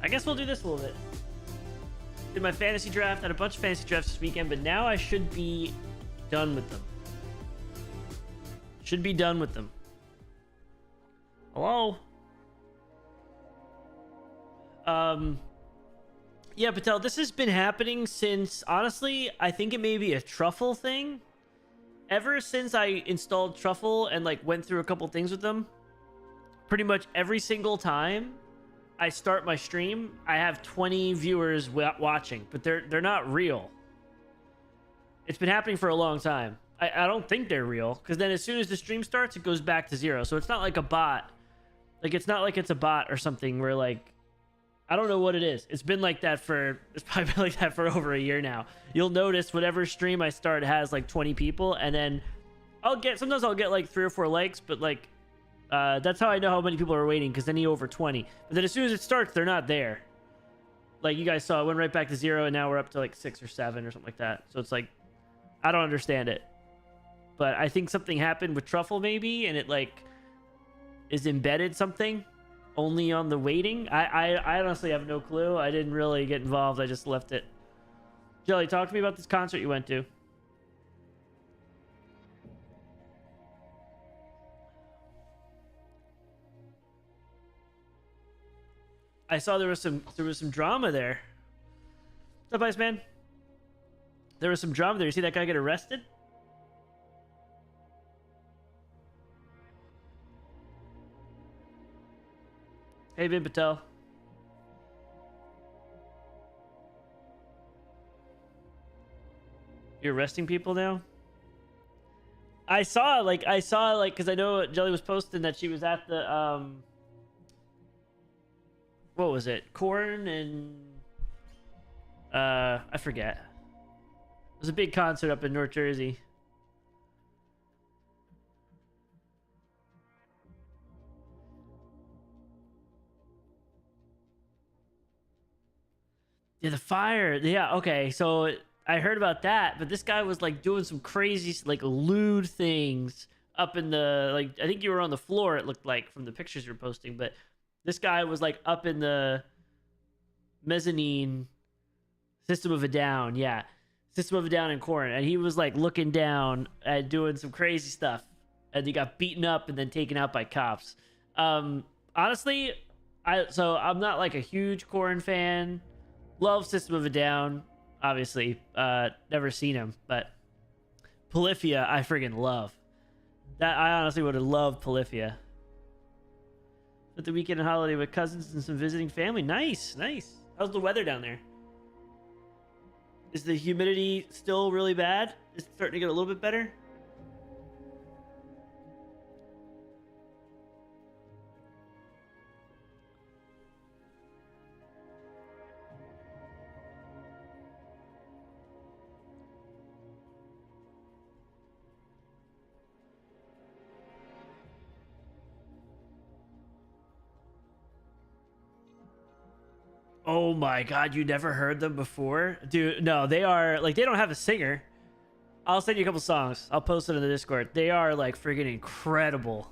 I guess we'll do this a little bit. Did my fantasy draft. Had a bunch of fantasy drafts this weekend, but now I should be done with them. Should be done with them. Hello? Yeah, Patel, this has been happening since, honestly, I think it may be a Truffle thing. Ever since I installed Truffle and like went through a couple things with them, pretty much every single time I start my stream, I have 20 viewers watching, but they're not real. It's been happening for a long time. I don't think they're real, because then as soon as the stream starts, it goes back to 0. So it's not like a bot. Like, it's not like it's a bot or something where, like, I don't know what it is. It's been like that for, it's probably been like that for over a year now. You'll notice whatever stream I start has like 20 people, and then sometimes I'll get like 3 or 4 likes, but like, that's how I know how many people are waiting, because then you over 20. But then as soon as it starts, they're not there. Like you guys saw, it went right back to 0, and now we're up to like 6 or 7 or something like that. So it's like, I don't understand it. But I think something happened with Truffle maybe, and it like is embedded something only on the waiting. I honestly have no clue. I didn't really get involved. I just left it. Jelly, talk to me about this concert you went to. I saw there was some drama there. What's up, Iceman? There was some drama there. You see that guy get arrested? Hey, Vin Patel. You're arresting people now? I saw because I know Jelly was posting that she was at the what was it? Korn and I forget. It was a big concert up in North Jersey. Yeah, the fire. Yeah, okay. So I heard about that, but this guy was like doing some crazy, like lewd things up in the, like, I think you were on the floor, it looked like from the pictures you were posting, but this guy was like up in the mezzanine, System of a Down. Yeah. System of a Down in Korn. And he was like looking down and doing some crazy stuff. And he got beaten up and then taken out by cops. Honestly, I'm not like a huge Korn fan. Love System of a Down, obviously. Never seen him, but Polyphia, I friggin' love. That I honestly would have loved Polyphia. Spent the weekend and holiday with cousins and some visiting family. Nice, nice. How's the weather down there? Is the humidity still really bad? Is it starting to get a little bit better? Oh my god, you never heard them before? Dude, no, they are, like, they don't have a singer. I'll send you a couple songs. I'll post it in the Discord. They are, like, friggin' incredible.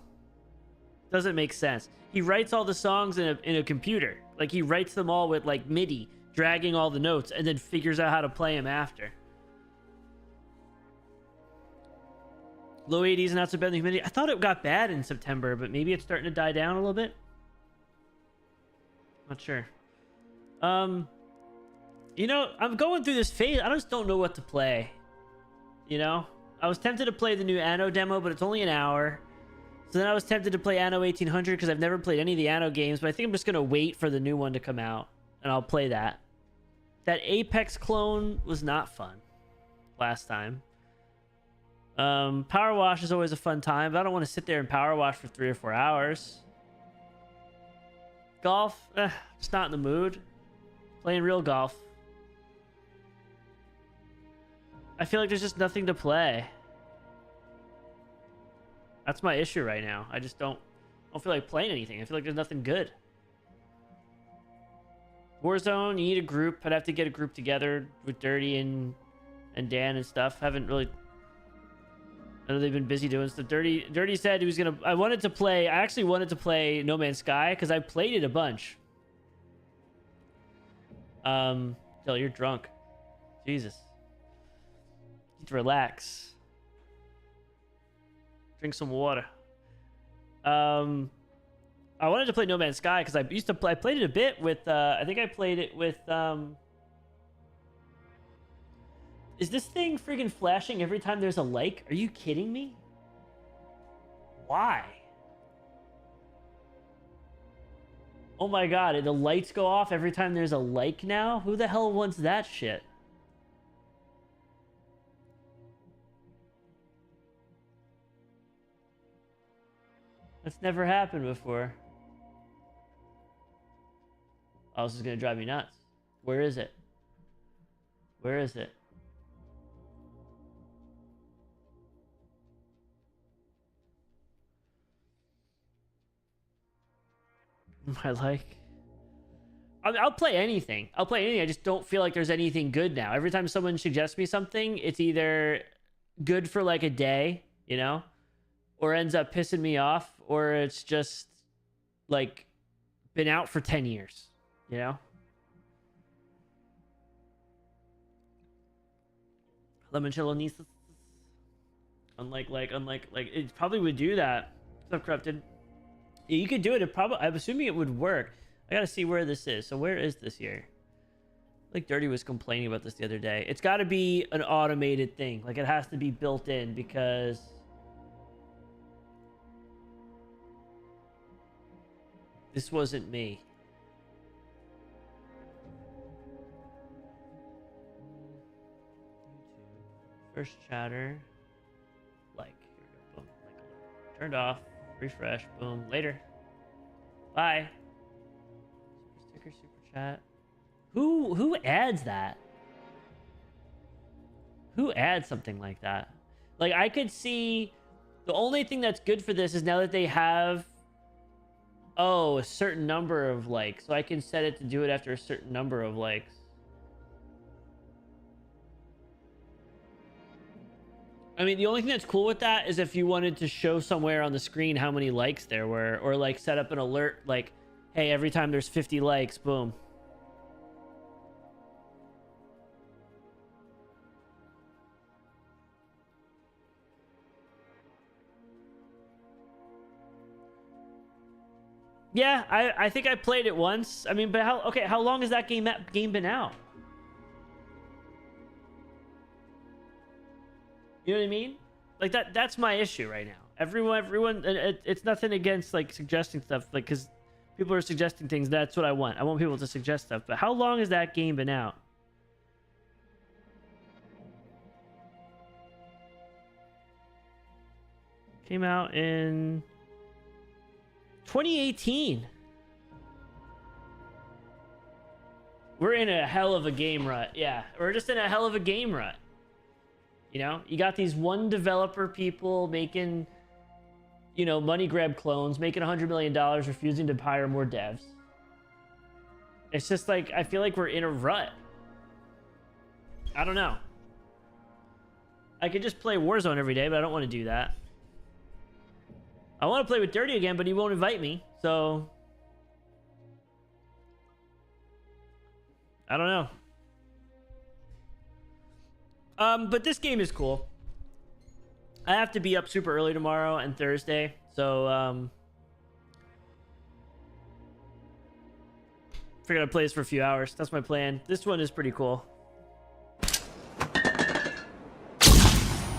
Doesn't make sense. He writes all the songs in a computer. Like, he writes them all with, like, MIDI, dragging all the notes, and then figures out how to play them after. Low 80s and not so bad in the humidity. I thought it got bad in September, but maybe it's starting to die down a little bit. Not sure. You know, I'm going through this phase. I just don't know what to play. You know, I was tempted to play the new Anno demo, but it's only an hour. So then I was tempted to play Anno 1800 because I've never played any of the Anno games, but I think I'm just going to wait for the new one to come out and I'll play that. That Apex clone was not fun last time. Power Wash is always a fun time, but I don't want to sit there and Power Wash for 3 or 4 hours. Golf, just not in the mood. Playing real golf. I feel like there's just nothing to play. That's my issue right now. I just don't feel like playing anything. I feel like there's nothing good. Warzone, you need a group. I'd have to get a group together with Dirty and Dan and stuff. Haven't really... I know they've been busy doing stuff. Dirty said he was gonna... I actually wanted to play No Man's Sky because I played it a bunch. Till you're drunk. Jesus. You need to relax. Drink some water. I wanted to play No Man's Sky because I played it a bit with I think I played it with is this thing friggin' flashing every time there's a like? Are you kidding me? Why? Oh my god, the lights go off every time there's a like now? Who the hell wants that shit? That's never happened before. Oh, this is gonna drive me nuts. Where is it? Where is it? I like... I'll play anything. I'll play anything. I just don't feel like there's anything good now. Every time someone suggests me something, it's either good for like a day, you know? Or ends up pissing me off, or it's just like been out for 10 years, you know? Limoncello needs to... Unlike it probably would do that. Stuff corrupted. Yeah, you could do it. I'm assuming it would work. I gotta see where this is. So where is this here? Like Dirty was complaining about this the other day. It's got to be an automated thing. Like it has to be built in because this wasn't me. First chatter. Like here we go. Boom. Like turned off. Refresh. Boom. Later. Bye. Super sticker, super chat. Who adds that? Who adds something like that? Like I could see the only thing that's good for this is now that they have a certain number of likes. So I can set it to do it after a certain number of likes. I mean, the only thing that's cool with that is if you wanted to show somewhere on the screen how many likes there were, or like set up an alert like, hey, every time there's 50 likes, boom. Yeah, I think I played it once. I mean, but how long has that game been out? You know what I mean? Like that's my issue right now. Everyone, it's nothing against like suggesting stuff, like because people are suggesting things. That's what I want. I want people to suggest stuff. But how long has that game been out? Came out in 2018. We're in a hell of a game rut. Yeah, we're just in a hell of a game rut. You know, you got these one developer people making, you know, money grab clones, making $100 million, refusing to hire more devs. It's just like, I feel like we're in a rut. I don't know. I could just play Warzone every day, but I don't want to do that. I want to play with Dirty again, but he won't invite me, so... I don't know. But this game is cool. I have to be up super early tomorrow and Thursday, so figured I'd play this for a few hours. That's my plan. This one is pretty cool.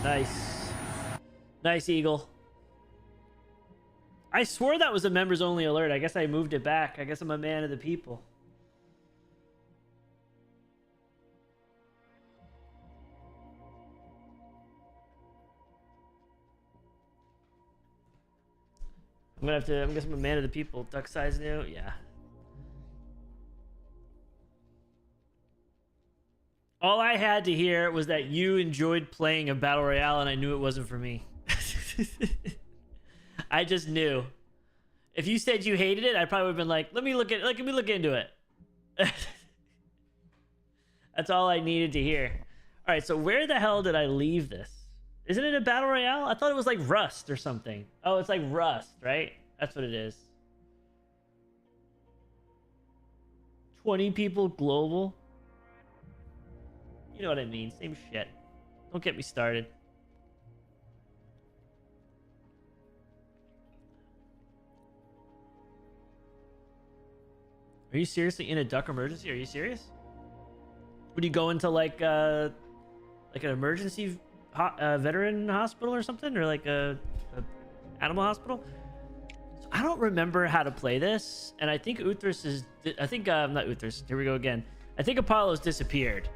Nice. Nice, Eagle. I swore that was a members only alert. I guess I moved it back. I guess I'm a man of the people. I guess I'm a man of the people. Duck size new? Yeah. All I had to hear was that you enjoyed playing a battle royale and I knew it wasn't for me. I just knew. If you said you hated it, I probably would have been like, let me look into it. That's all I needed to hear. All right, so where the hell did I leave this? Isn't it a battle royale? I thought it was like Rust or something. Oh, it's like Rust, right? That's what it is. 20 people global. You know what I mean. Same shit. Don't get me started. Are you seriously in a duck emergency? Are you serious? Would you go into like an emergency veteran hospital or something, or like a animal hospital? So I don't remember how to play this, and I think Uthras is. I think not Uthras. Here we go again. I think Apollo's disappeared.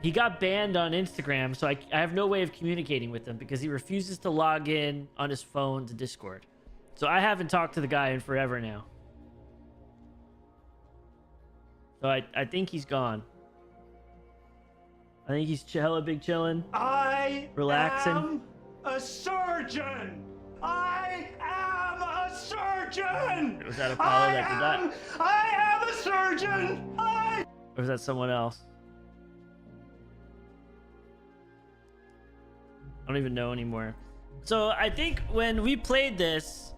He got banned on Instagram, so I have no way of communicating with him because he refuses to log in on his phone to Discord. So I haven't talked to the guy in forever now. So I think he's gone. I think he's hella big chilling. Relaxing. Am a surgeon. I am a surgeon. Was that Apollo that did that? I am a surgeon. Or was that someone else? I don't even know anymore. So I think when we played this,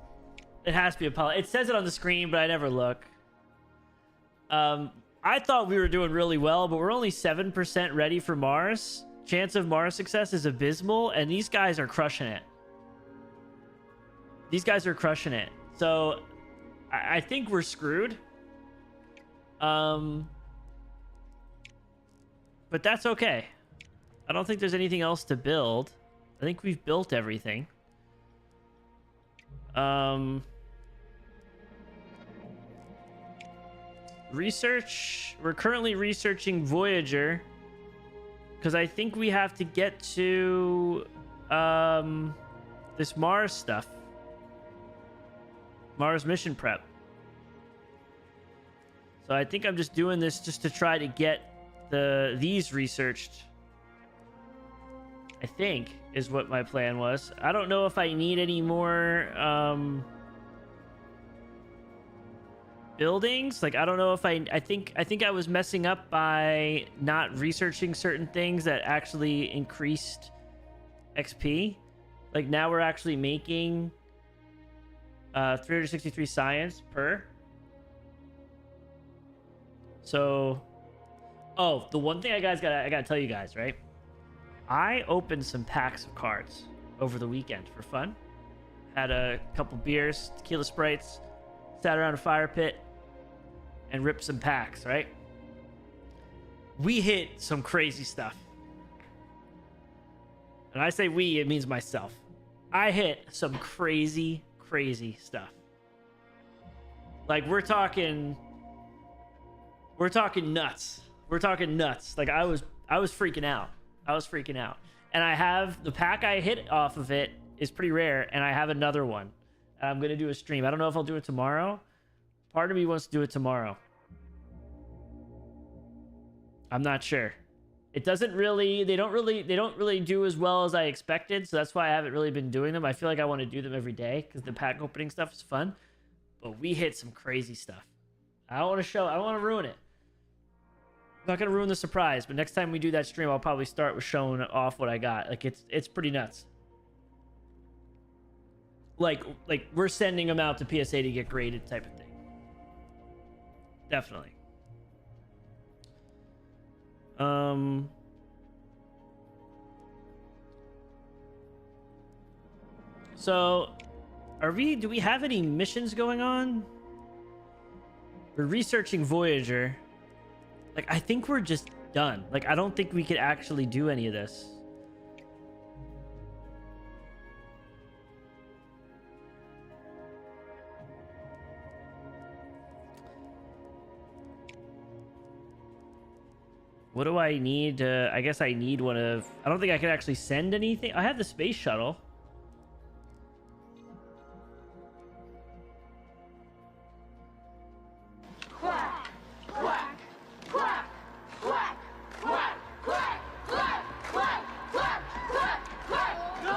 it has to be Apollo. It says it on the screen, but I never look. I thought we were doing really well, but we're only 7% ready for Mars. Chance of Mars success is abysmal, and these guys are crushing it. These guys are crushing it. So I think we're screwed. But that's okay. I don't think there's anything else to build. I think we've built everything. Research. We're currently researching Voyager because I think we have to get to this Mars stuff. Mars mission prep. So I think I'm just doing this just to try to get these researched. I think is what my plan was. I don't know if I need any more buildings. Like, I don't know if I think I was messing up by not researching certain things that actually increased XP. Like, now we're actually making 363 science per. So, oh, the one thing I gotta tell you guys, right? I opened some packs of cards over the weekend for fun. Had a couple beers, tequila sprites, sat around a fire pit, and ripped some packs, right? We hit some crazy stuff. And I say we, it means myself. I hit some crazy, crazy stuff. Like, we're talking nuts. We're talking nuts. Like, I was freaking out. I was freaking out. And I have the pack I hit off of it is pretty rare, and I have another one. And I'm gonna do a stream. I don't know if I'll do it tomorrow. Part of me wants to do it tomorrow. I'm not sure. It doesn't really, they don't really do as well as I expected, so that's why I haven't really been doing them. I feel like I want to do them every day because the pack opening stuff is fun. But we hit some crazy stuff. I don't want to ruin it. I'm not gonna ruin the surprise, but next time we do that stream, I'll probably start with showing off what I got. Like, it's pretty nuts. Like we're sending them out to PSA to get graded type of thing. Definitely. So do we have any missions going on? We're researching Voyager. Like, I think we're just done. Like, I don't think we could actually do any of this. What do I need? I guess I need one of... I don't think I can actually send anything. I have the space shuttle. Quack, quack, quack, quack, quack, quack, quack, quack, quack, quack, quack. No!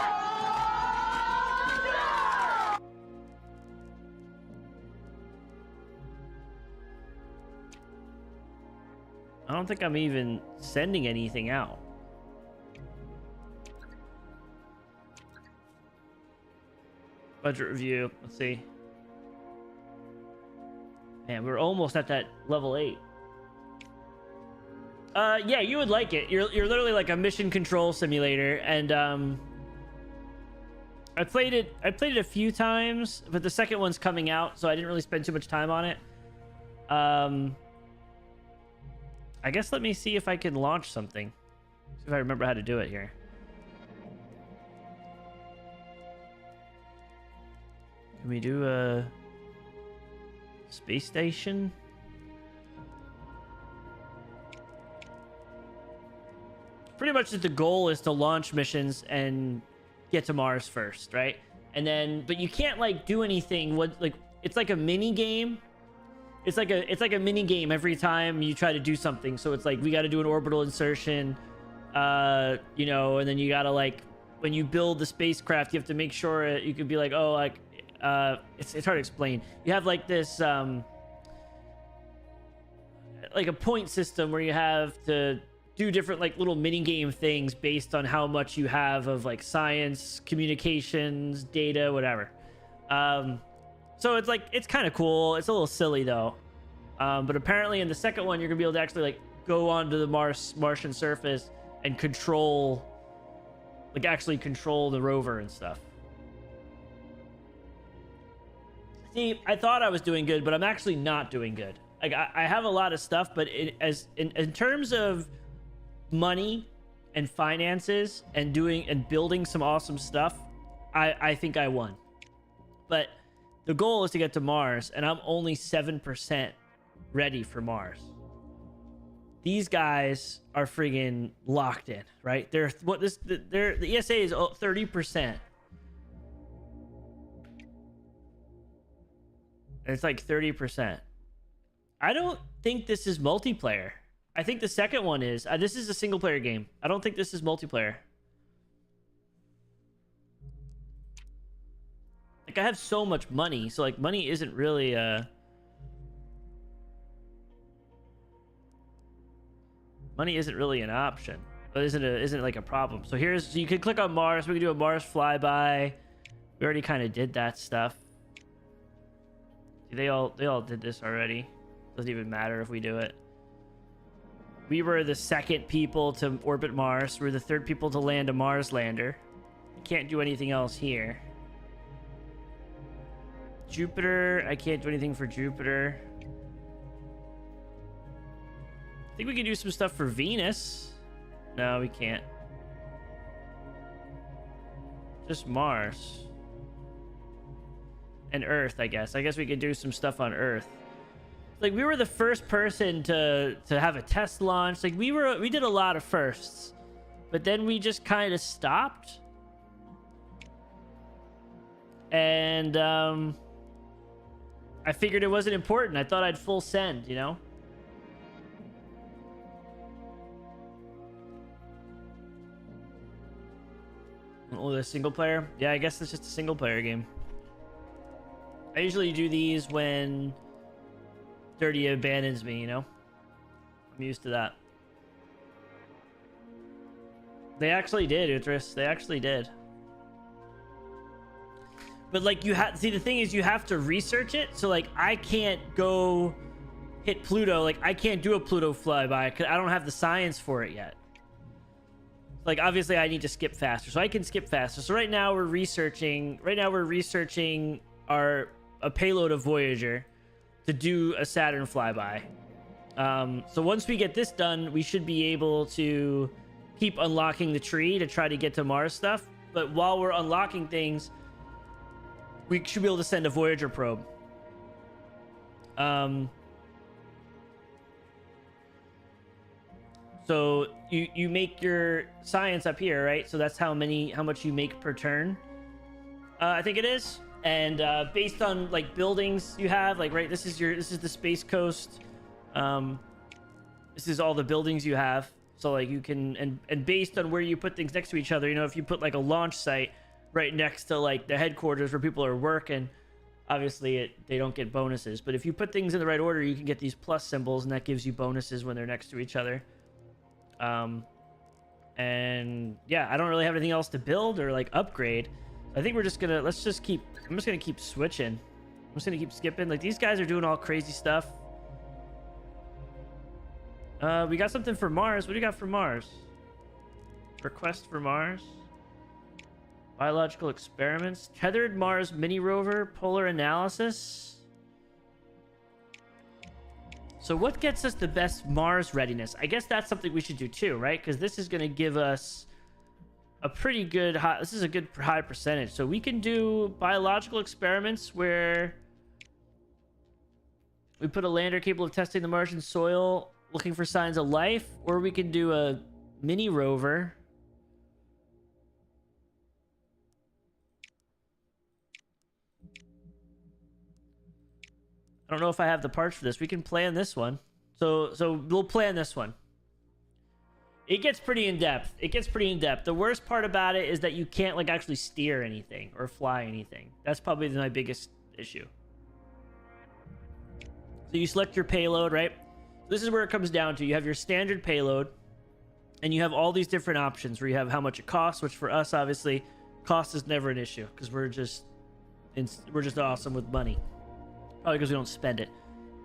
I don't think I'm even sending anything out. Budget review. Let's see. Man, we're almost at that level 8. Yeah, you would like it. You're literally like a mission control simulator, and I played it a few times, but the second one's coming out, so I didn't really spend too much time on it. I guess let me see if I can launch something. See if I remember how to do it here. Can we do a space station? Pretty much the goal is to launch missions and get to Mars first, right? And then, but you can't like do anything. What, like, it's like a mini game. It's like a mini game every time you try to do something. So it's like, we got to do an orbital insertion, you know, and then you got to, like, when you build the spacecraft, you have to make sure you could be like, oh, like, it's hard to explain. You have like this, like a point system where you have to do different like little mini game things based on how much you have of like science, communications, data, whatever. So it's like, it's kind of cool. It's a little silly though. But apparently in the second one, you're gonna be able to actually like go onto the Martian surface and control, like actually control the rover and stuff. See, I thought I was doing good, but I'm actually not doing good. Like I have a lot of stuff, but in terms of money and finances and doing and building some awesome stuff, I think I won. But the goal is to get to Mars, and I'm only 7% ready for Mars. These guys are friggin' locked in, right? The ESA is 30%. It's like 30%. I don't think this is multiplayer. I think the second one is. This is a single player game. I don't think this is multiplayer. Like, I have so much money, so like money isn't really money isn't really an option. But isn't like a problem. So so you can click on Mars. We can do a Mars flyby. We already kind of did that stuff. They all did this already. Doesn't even matter if we do it. We were the second people to orbit Mars. We're the third people to land a Mars lander. We can't do anything else here. Jupiter, I can't do anything for Jupiter. I think we can do some stuff for Venus. No, we can't. Just Mars. And Earth, I guess. I guess we could do some stuff on Earth. Like, we were the first person to have a test launch. Like, we did a lot of firsts. But then we just kind of stopped. And I figured it wasn't important. I thought I'd full send, you know? Oh, the single player? Yeah, I guess it's just a single player game. I usually do these when Dirty abandons me, you know? I'm used to that. They actually did, Utris. They actually did. But like, you have, see, the thing is, you have to research it. So like, I can't go hit Pluto. Like, I can't do a Pluto flyby because I don't have the science for it yet. Like, obviously I need to skip faster, so I can skip faster. So right now we're researching a payload of Voyager to do a Saturn flyby. So once we get this done, we should be able to keep unlocking the tree to try to get to Mars stuff. But while we're unlocking things, we should be able to send a Voyager probe. So you make your science up here, right? So that's how much you make per turn. I think it is. And based on like buildings you have, like, right, this is the Space Coast. This is all the buildings you have. So like you can, and based on where you put things next to each other, you know, if you put like a launch site right next to like the headquarters where people are working, obviously they don't get bonuses. But if you put things in the right order, you can get these plus symbols, and that gives you bonuses when they're next to each other. And yeah, I don't really have anything else to build or like upgrade. I think we're just gonna, I'm just gonna keep switching. I'm just gonna keep skipping. Like, these guys are doing all crazy stuff. We got something for Mars. What do you got for Mars? Request for Mars. Biological experiments. Tethered Mars mini rover. Polar analysis. So what gets us the best Mars readiness? I guess that's something we should do too, right? Because this is going to give us a pretty good high... This is a good high percentage. So we can do biological experiments where we put a lander capable of testing the Martian soil, looking for signs of life, or we can do a mini rover. I don't know if I have the parts for this. We can plan this one. So we'll plan this one. It gets pretty in depth. It gets pretty in depth. The worst part about it is that you can't like actually steer anything or fly anything. That's probably my biggest issue. So you select your payload, right? This is where it comes down to. You have your standard payload, and you have all these different options where you have how much it costs, which for us, obviously, cost is never an issue because we're just awesome with money. Probably because we don't spend it.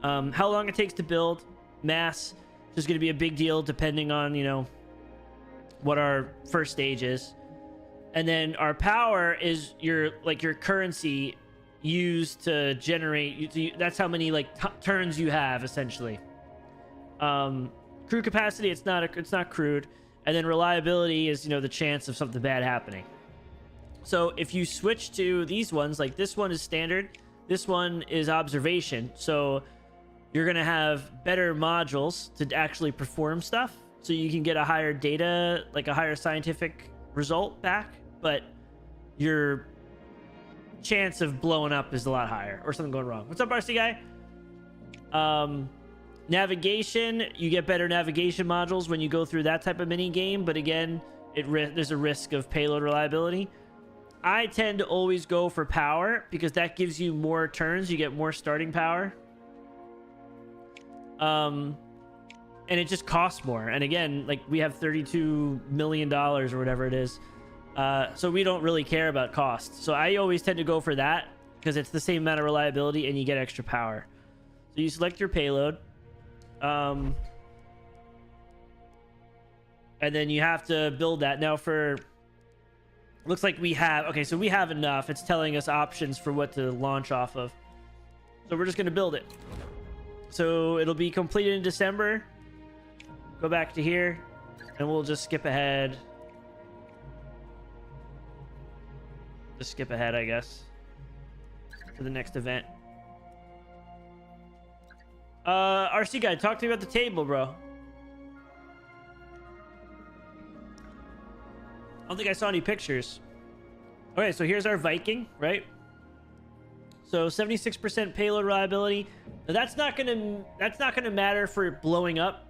How long it takes to build, mass, is going to be a big deal depending on, you know, what our first stage is. And then our power is your currency used to generate. That's how many like turns you have essentially. Crew capacity, it's not crewed. And then reliability is, you know, the chance of something bad happening. So if you switch to these ones, like this one is standard. This one is observation, so you're gonna have better modules to actually perform stuff, so you can get a higher data, like a higher scientific result back, but your chance of blowing up is a lot higher or something going wrong. What's up, RC guy? Navigation, you get better navigation modules when you go through that type of mini game, but again, there's a risk of payload reliability. I tend to always go for power because that gives you more turns. You get more starting power. And it just costs more. And again, like we have $32 million or whatever it is. So we don't really care about cost. So I always tend to go for that because it's the same amount of reliability and you get extra power. So you select your payload. And then you have to build that. Now for... Looks like we have... Okay, so we have enough. It's telling us options for what to launch off of. So we're just going to build it. So it'll be completed in December. Go back to here. And we'll just skip ahead. Just skip ahead, I guess. To the next event. RC guy, talk to me about the table, bro. I don't think I saw any pictures. Okay, so here's our Viking, right? So 76% payload reliability. Now that's not gonna matter for it blowing up.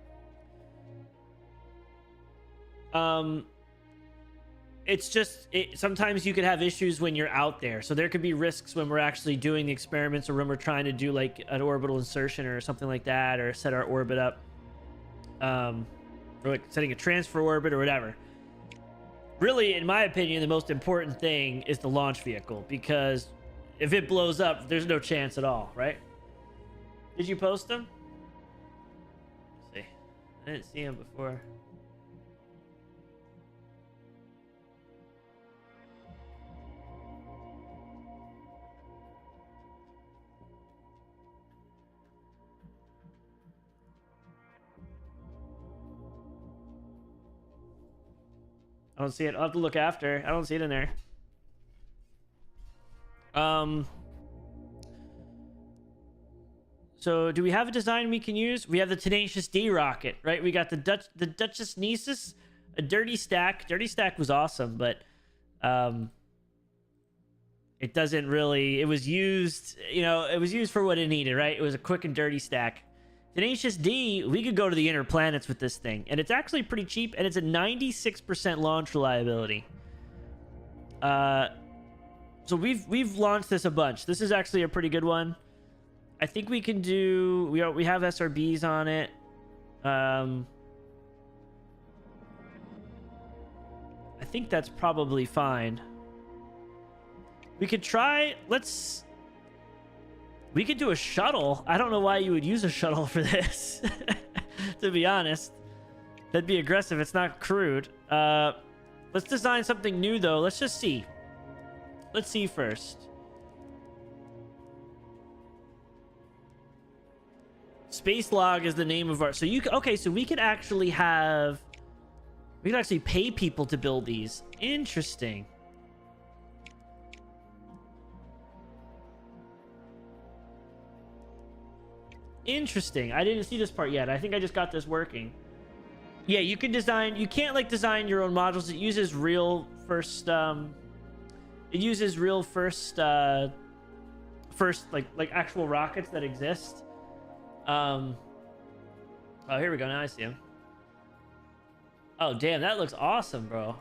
It's just sometimes you could have issues when you're out there. So there could be risks when we're actually doing the experiments or when we're trying to do like an orbital insertion or something like that, or set our orbit up. Or like setting a transfer orbit or whatever. Really, in my opinion, the most important thing is the launch vehicle, because if it blows up, there's no chance at all, right? Did you post them? Let's see. I didn't see them before. I don't see it. I'll have to look after. I don't see it in there. So do we have a design we can use? We have the Tenacious D rocket, right? We got the Duchess Nisus, a Dirty Stack. Dirty Stack was awesome, but it doesn't really... It was used, you know, it was used for what it needed, right? It was a quick and dirty stack. Tenacious D, we could go to the inner planets with this thing, and it's actually pretty cheap, and it's a 96% launch reliability. So we've launched this a bunch. This is actually a pretty good one. I think we can do... We have SRBs on it. I think that's probably fine. We could try... We could do a shuttle. I don't know why you would use a shuttle for this. To be honest, that'd be aggressive. It's not crude. Let's design something new though. Let's just see. Let's see first. Space log is the name of our, so you okay, so we could actually have, we could actually pay people to build these. Interesting. Interesting. I didn't see this part yet. I think I just got this working. Yeah, you can design, you can't like design your own modules. It uses real first like actual rockets that exist. Oh, here we go. Now I see him. Oh, damn, that looks awesome, bro.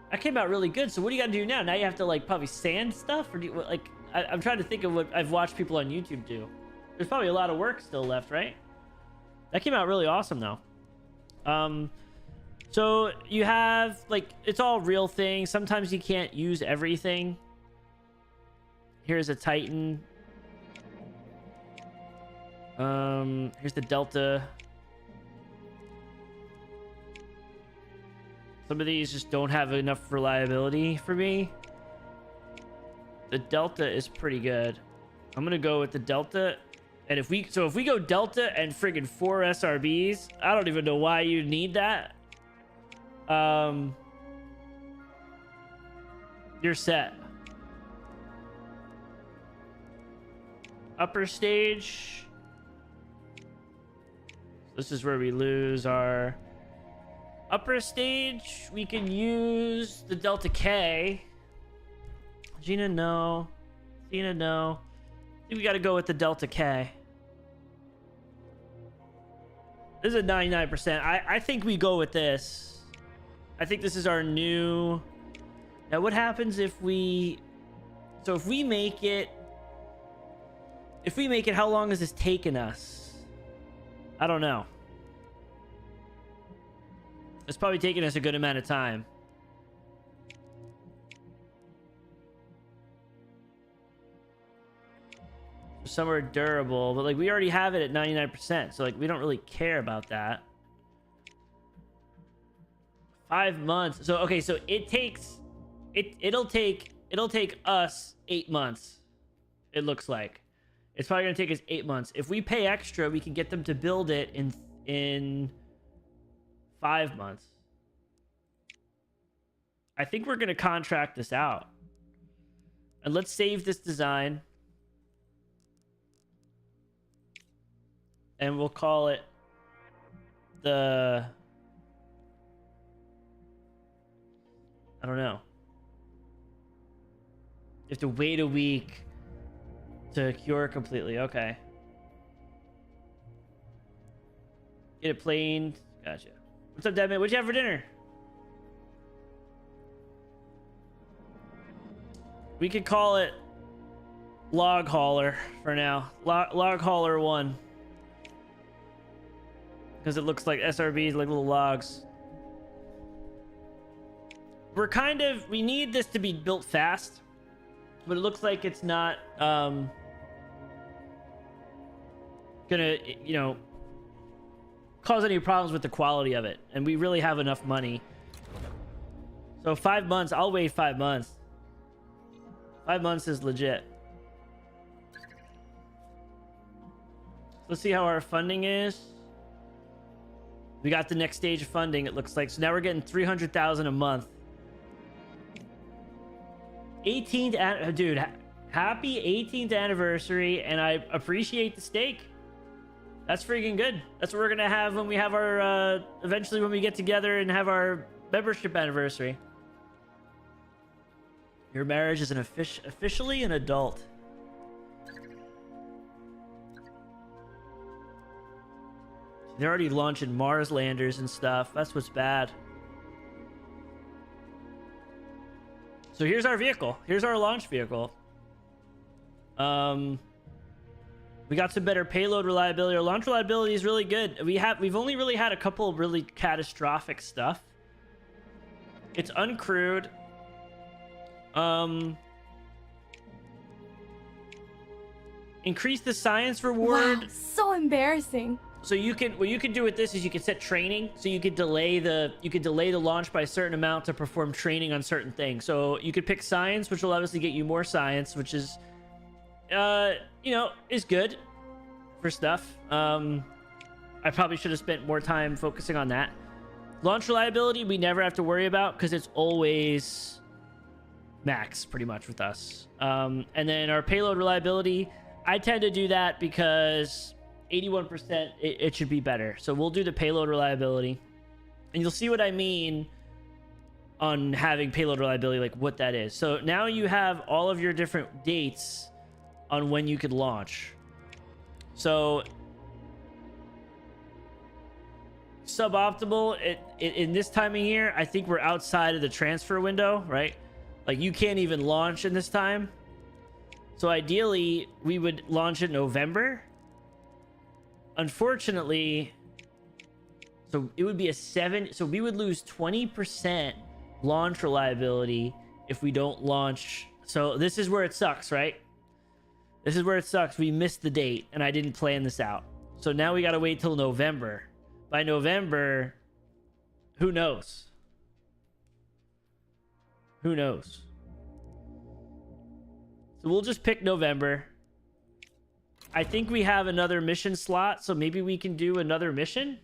That came out really good. So what do you got to do now? Now you have to like probably sand stuff, or do you, like I'm trying to think of what I've watched people on YouTube do. There's probably a lot of work still left, right? That came out really awesome though. So you have like, it's all real things. Sometimes you can't use everything. Here's a Titan. Here's the Delta. Some of these just don't have enough reliability for me. The Delta is pretty good. I'm gonna go with the Delta. And if we go Delta and friggin' 4 SRBs, I don't even know why you need that. You're set. Upper stage. This is where we lose our upper stage. We can use the Delta K. Gina, no. Cena, no. I think we got to go with the Delta K. This is a 99%. I think we go with this. I think this is our new. Now, what happens if we? So if we make it, how long has this taken us? I don't know. It's probably taken us a good amount of time. Somewhere durable, but like we already have it at 99%, so like we don't really care about that. 5 months. So okay, so it'll take us 8 months. It looks like it's probably gonna take us 8 months. If we pay extra, we can get them to build it in 5 months. I think we're gonna contract this out, and let's save this design. And we'll call it the... I don't know. You have to wait a week to cure completely. Okay. Get it planed. Gotcha. What's up, Deadman? What'd you have for dinner? We could call it Log Hauler for now. Log Hauler 1. Because it looks like SRBs, like little logs. We need this to be built fast, but it looks like it's not gonna, you know, cause any problems with the quality of it. And we really have enough money. So 5 months, I'll wait 5 months. 5 months is legit. Let's see how our funding is. We got the next stage of funding, it looks like. So now we're getting 300,000 a month. 18th, dude, happy 18th anniversary, and I appreciate the steak. That's freaking good. That's what we're gonna have when we have our, eventually when we get together and have our membership anniversary. Your marriage is officially an adult. They're already launching Mars landers and stuff. That's what's bad. So here's our vehicle. Here's our launch vehicle. We got some better payload reliability. Our launch reliability is really good. We've only really had a couple of really catastrophic stuff. It's uncrewed. increase the science reward. Wow, so embarrassing. So you can, what you can do with this is you can set training. So you could delay the launch by a certain amount to perform training on certain things. So you could pick science, which will obviously get you more science, which is, you know, is good for stuff. I probably should have spent more time focusing on that. Launch reliability, we never have to worry about because it's always max pretty much with us. And then our payload reliability, I tend to do that because 81%, it should be better. So we'll do the payload reliability. And you'll see what I mean on having payload reliability, like what that is. So now you have all of your different dates on when you could launch. So suboptimal, in this time of year, I think we're outside of the transfer window, right? Like you can't even launch in this time. So ideally, we would launch in November. Unfortunately, so it would be a 7, so we would lose 20% launch reliability if we don't launch. So this is where it sucks, right? This is where it sucks. We missed the date and I didn't plan this out. So now we got to wait till November. By November, who knows? Who knows? So we'll just pick November. I think we have another mission slot, so maybe we can do another mission.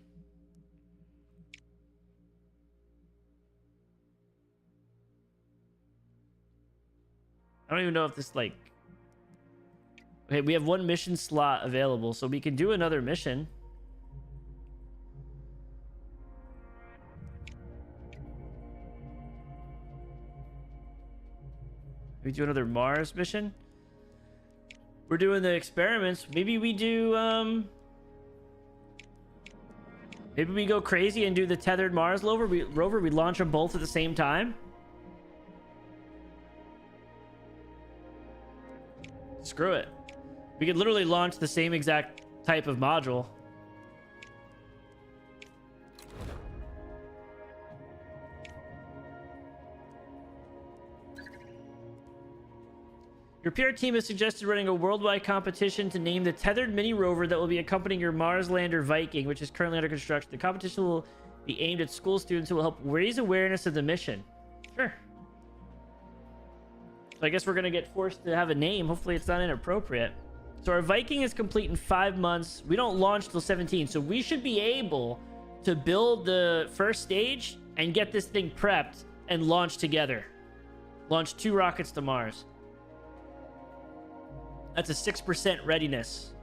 I don't even know if this, like... Okay, we have one mission slot available, so we can do another mission. We do another Mars mission. We're doing the experiments. Maybe we do, maybe we go crazy and do the tethered Mars rover. We launch them both at the same time. Screw it. We could literally launch the same exact type of module. Your PR team has suggested running a worldwide competition to name the tethered mini rover that will be accompanying your Mars lander Viking, which is currently under construction. The competition will be aimed at school students who will help raise awareness of the mission. Sure. So I guess we're going to get forced to have a name. Hopefully it's not inappropriate. So our Viking is complete in 5 months. We don't launch till 17. So we should be able to build the first stage and get this thing prepped and launch together. Launch 2 rockets to Mars. That's a 6% readiness.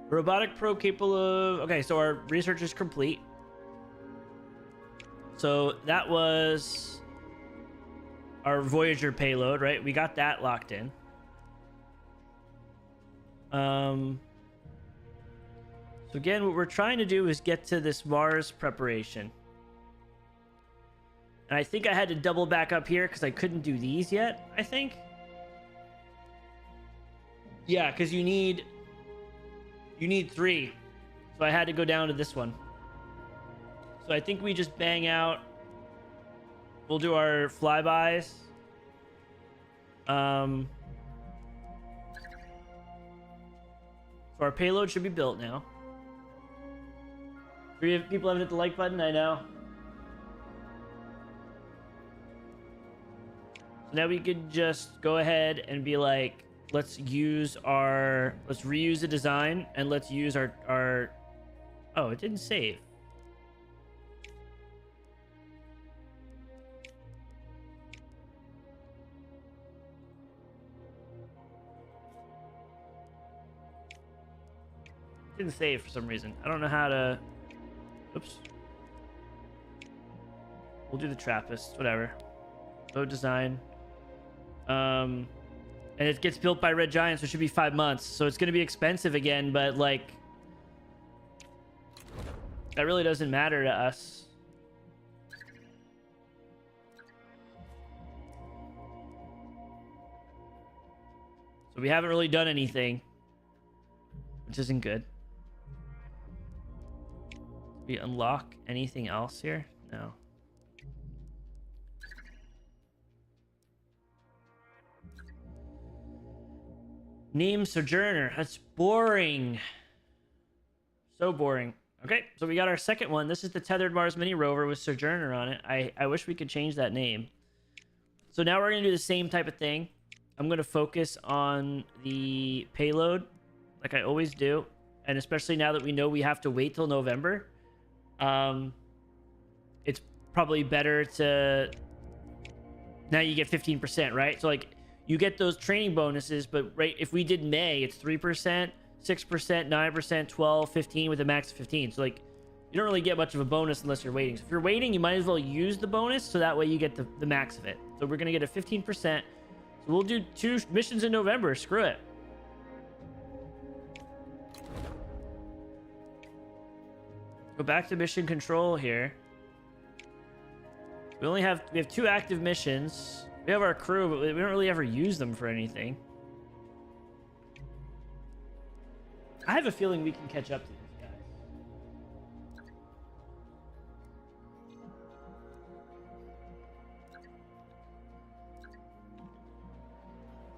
Robotic probe capable of... Okay, so our research is complete. So that was our Voyager payload, right? We got that locked in. So again, what we're trying to do is get to this Mars preparation. And I think I had to double back up here because I couldn't do these yet, I think. Yeah, because you need 3. So I had to go down to this one. So I think we just bang out. We'll do our flybys. So our payload should be built now. 3 people haven't hit the like button, I know. So now we could just go ahead and be like, let's reuse the design and let's use our oh, it didn't save. It didn't save for some reason. I don't know how to... Oops. We'll do the Trappist, whatever. Load design. And it gets built by Red Giant, so it should be 5 months. So it's going to be expensive again, but like... that really doesn't matter to us. So we haven't really done anything, which isn't good. We unlock anything else here? No. Name Sojourner. That's boring. So boring. Okay, so we got our second one. This is the Tethered Mars Mini Rover with Sojourner on it. I wish we could change that name. So now we're going to do the same type of thing. I'm going to focus on the payload like I always do. And especially now that we know we have to wait till November. It's probably better to... Now you get 15%, right? So like you get those training bonuses, but right, if we did May, it's 3%, 6%, 9%, 12, 15 with a max of 15. So like you don't really get much of a bonus unless you're waiting. So if you're waiting, you might as well use the bonus so that way you get the max of it. So we're going to get a 15%. So we'll do 2 missions in November. Screw it. Go back to mission control here. We have 2 active missions. We have our crew, but we don't really ever use them for anything. I have a feeling we can catch up to these guys.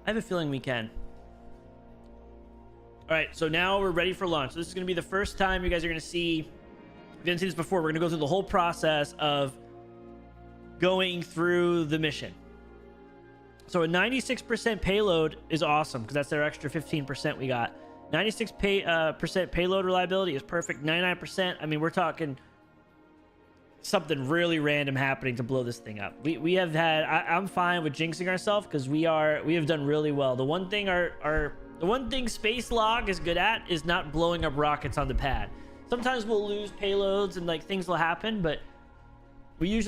I have a feeling we can. All right, so now we're ready for launch. This is going to be the first time you guys are going to see... We didn't see this before. We're going to go through the whole process of going through the mission. So a 96% payload is awesome because that's their extra 15% we got. 96% payload reliability is perfect. 99%. I mean, we're talking something really random happening to blow this thing up. We have had. I'm fine with jinxing ourselves because we have done really well. The one thing the one thing Space Log is good at is not blowing up rockets on the pad. Sometimes we'll lose payloads and like things will happen, but we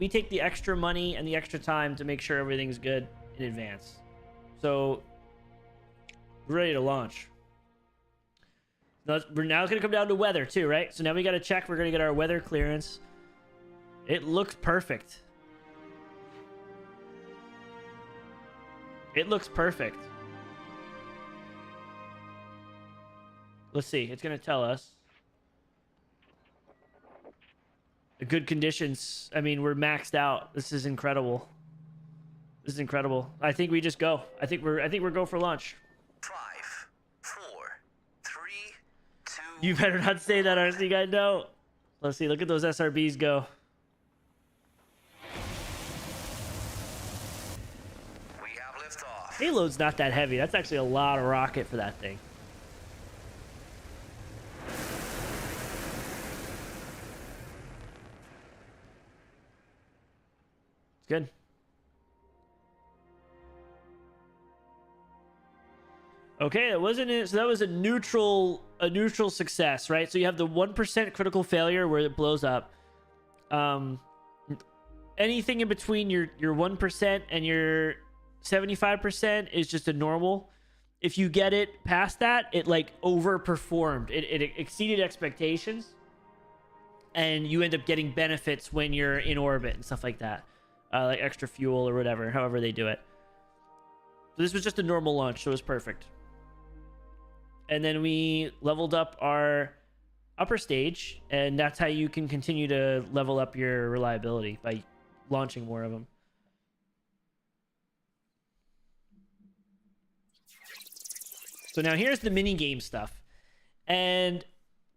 take the extra money and the extra time to make sure everything's good in advance. So we're ready to launch. Now it's going to come down to weather too, right? So now we got to check. We're going to get our weather clearance. It looks perfect. It looks perfect. Let's see. It's going to tell us. The good conditions. I mean, we're maxed out. This is incredible. This is incredible. I think we just go. I think we're go for launch. 5, 4, 3, 2. You better not say that, RC guy. No. Let's see. Look at those SRBs go. We have liftoff. Payload's not that heavy. That's actually a lot of rocket for that thing. It's good. Okay, that wasn't it. So that was a neutral success, right? So you have the 1% critical failure where it blows up. Anything in between your 1% and your 75% is just a normal. If you get it past that, it like overperformed. It exceeded expectations, and you end up getting benefits when you're in orbit and stuff like that, like extra fuel or whatever, however they do it. So this was just a normal launch, so it was perfect. And then we leveled up our upper stage, and that's how you can continue to level up your reliability by launching more of them. So now here's the mini game stuff. And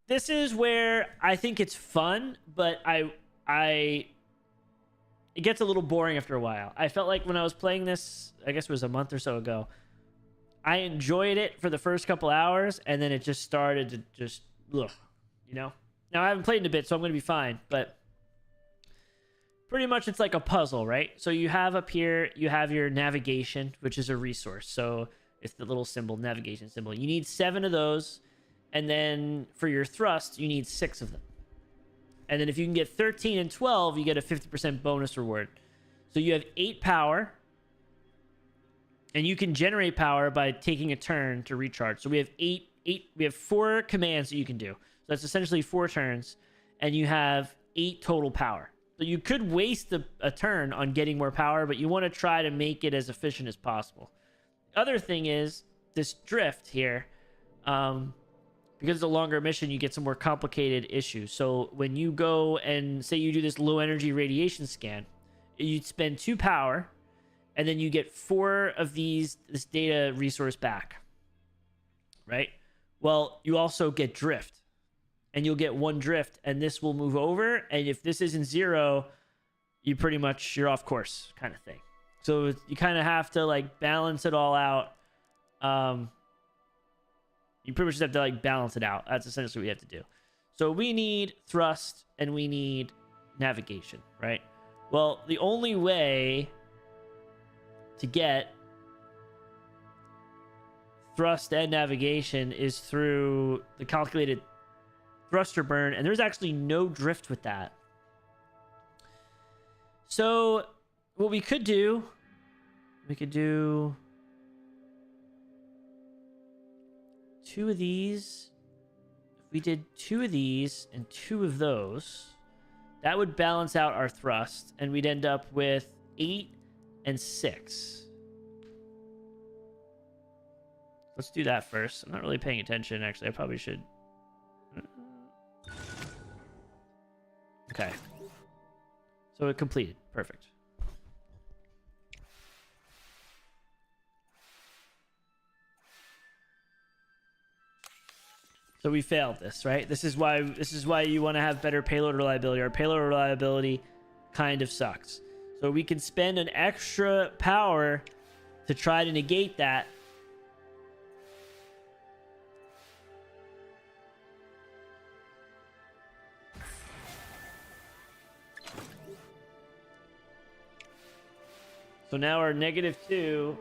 this is where I think it's fun, but it gets a little boring after a while. I felt like when I was playing this, I guess it was a month or so ago, I enjoyed it for the first couple hours, and then it just started to just, ugh, you know? Now, I haven't played in a bit, so I'm going to be fine, but pretty much it's like a puzzle, right? So you have up here, you have your navigation, which is a resource. So it's the little symbol, navigation symbol. You need 7 of those, and then for your thrust, you need 6 of them. And then if you can get 13 and 12, you get a 50% bonus reward. So you have 8 power, and you can generate power by taking a turn to recharge. So we have we have 4 commands that you can do. So that's essentially 4 turns, and you have 8 total power. So you could waste a turn on getting more power, but you want to try to make it as efficient as possible. Other thing is this drift here. Because it's a longer mission, you get some more complicated issues. So when you go and say you do this low energy radiation scan, you'd spend 2 power, and then you get 4 of this data resource back. right? Well, you also get drift, and you'll get one drift, and this will move over. And if this isn't 0, you're off course, kind of thing. So you kind of have to like balance it all out. You pretty much just have to like balance it out. That's essentially what we have to do. So we need thrust and we need navigation, right? Well, the only way to get thrust and navigation is through the calculated thruster burn, and there's actually no drift with that. So what we could do, we could do 2 of these. If we did 2 of these and 2 of those, that would balance out our thrust, and we'd end up with 8 and 6. Let's do that first. I'm not really paying attention, actually. I probably should. Okay. So it completed. Perfect. So we failed this, right? This is why you want to have better payload reliability. Our payload reliability kind of sucks. So we can spend an extra power to try to negate that. So now our -2,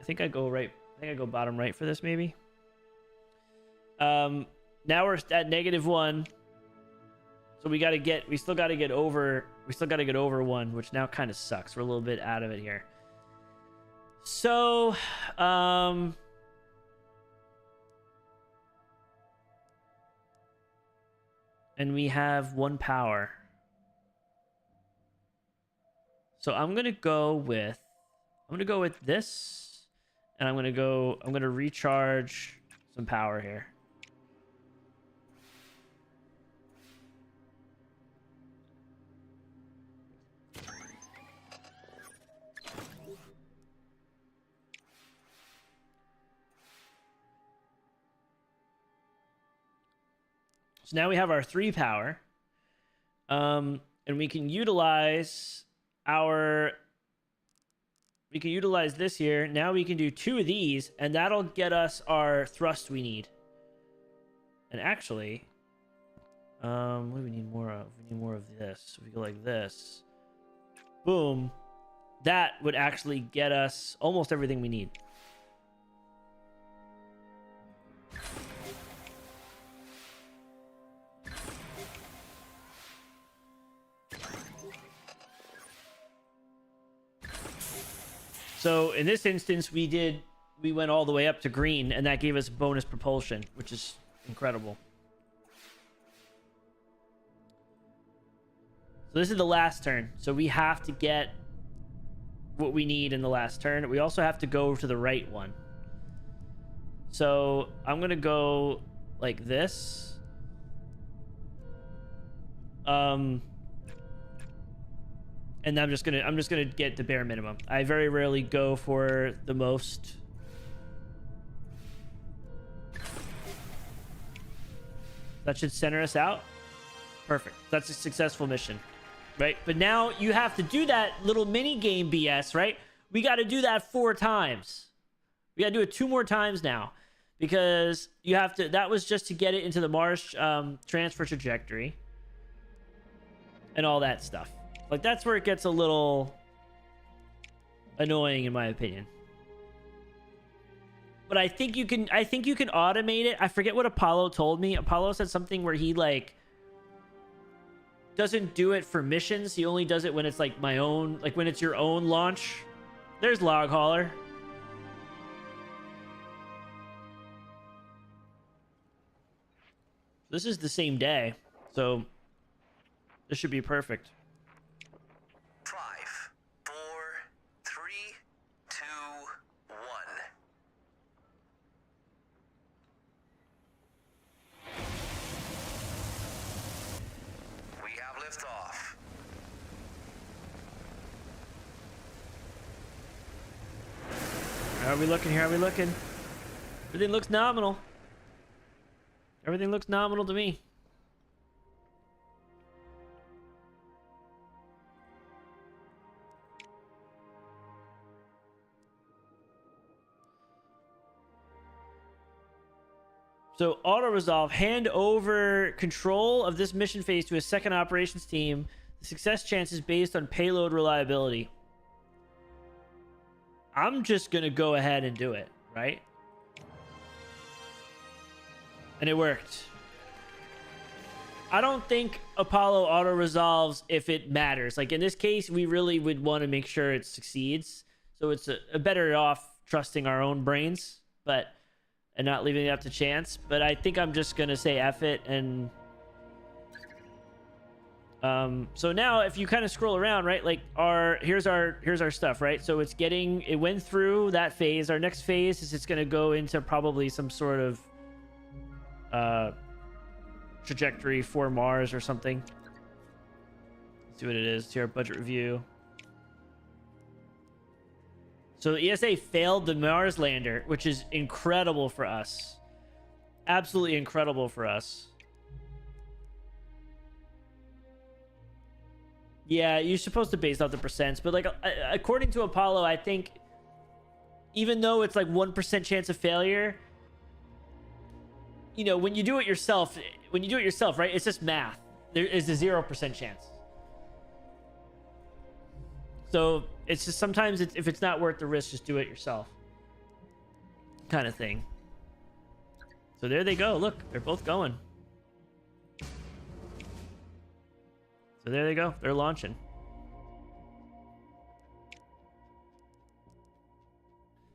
I think I go right. I think I go bottom right for this, maybe. Now we're at -1. So we still got to get over 1, which now kind of sucks. We're a little bit out of it here. So, and we have 1 power. So I'm going to go with this, and I'm going to recharge some power here. So now we have our 3 power, and we can utilize this here. Now we can do 2 of these, and that'll get us our thrust we need. And actually, what do we need more of? We need more of this. So if we go like this, boom, that would actually get us almost everything we need. So in this instance, we went all the way up to green, and that gave us bonus propulsion, which is incredible. So this is the last turn. So we have to get what we need in the last turn. We also have to go to the right one. So I'm going to go like this. And I'm just gonna get the bare minimum. I very rarely go for the most. That should center us out. Perfect. That's a successful mission, right? But now you have to do that little mini game BS, right? We got to do that 4 times. We got to do it 2 more times now, because you have to. That was just to get it into the Mars transfer trajectory and all that stuff. Like, that's where it gets a little annoying, in my opinion. But I think you can automate it. I forget what Apollo told me. Apollo said something where he like doesn't do it for missions. He only does it when it's like my own, like when it's your own launch. There's Log Hauler. This is the same day, so this should be perfect. 5, 4, 3, 2, 1. We have liftoff. are we looking? Here, are we looking? Everything looks nominal. Everything looks nominal to me. So auto resolve, hand over control of this mission phase to a second operations team. The success chance is based on payload reliability. I'm just gonna go ahead and do it, right? And it worked. I don't think Apollo auto resolves if it matters. Like in this case, we really would want to make sure it succeeds. So it's a better off trusting our own brains, but and not leaving it up to chance. But I think I'm just gonna say F it. And so now if you kind of scroll around, right, like here's our stuff, right? So it went through that phase. Our next phase is it's gonna go into probably some sort of trajectory for Mars or something. Let's see what it is. It's here, budget review. So the ESA failed the Mars lander, which is incredible for us. Absolutely incredible for us. Yeah, you're supposed to base out the percents, but like according to Apollo, I think even though it's like 1% chance of failure, you know, when you do it yourself, right? It's just math. There is a 0% chance. So it's just sometimes if it's not worth the risk, just do it yourself, kind of thing. So there they go. Look, they're both going. So there they go. They're launching.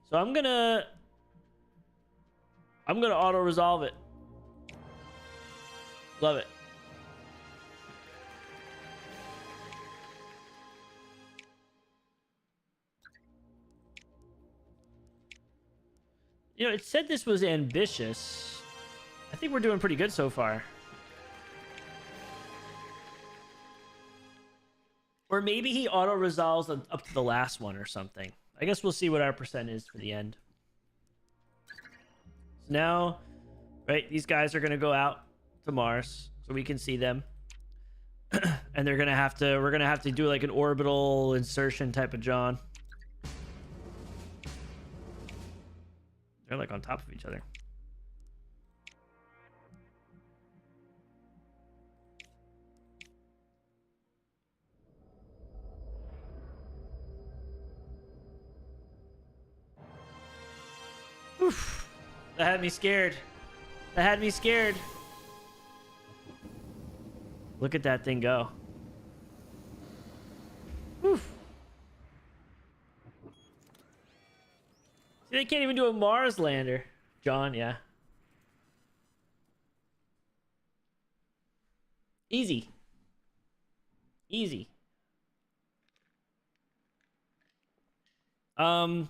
So I'm gonna auto resolve it. Love it. You know, it said this was ambitious. I think we're doing pretty good so far. Or maybe he auto resolves up to the last one or something. I guess we'll see what our percent is for the end. So now, right, these guys are going to go out to Mars so we can see them. And we're going to have to do like an orbital insertion type of John. They're like on top of each other. Oof. That had me scared. That had me scared. Look at that thing go. Oof. See, they can't even do a Mars lander. John, yeah. Easy. Easy. Boom,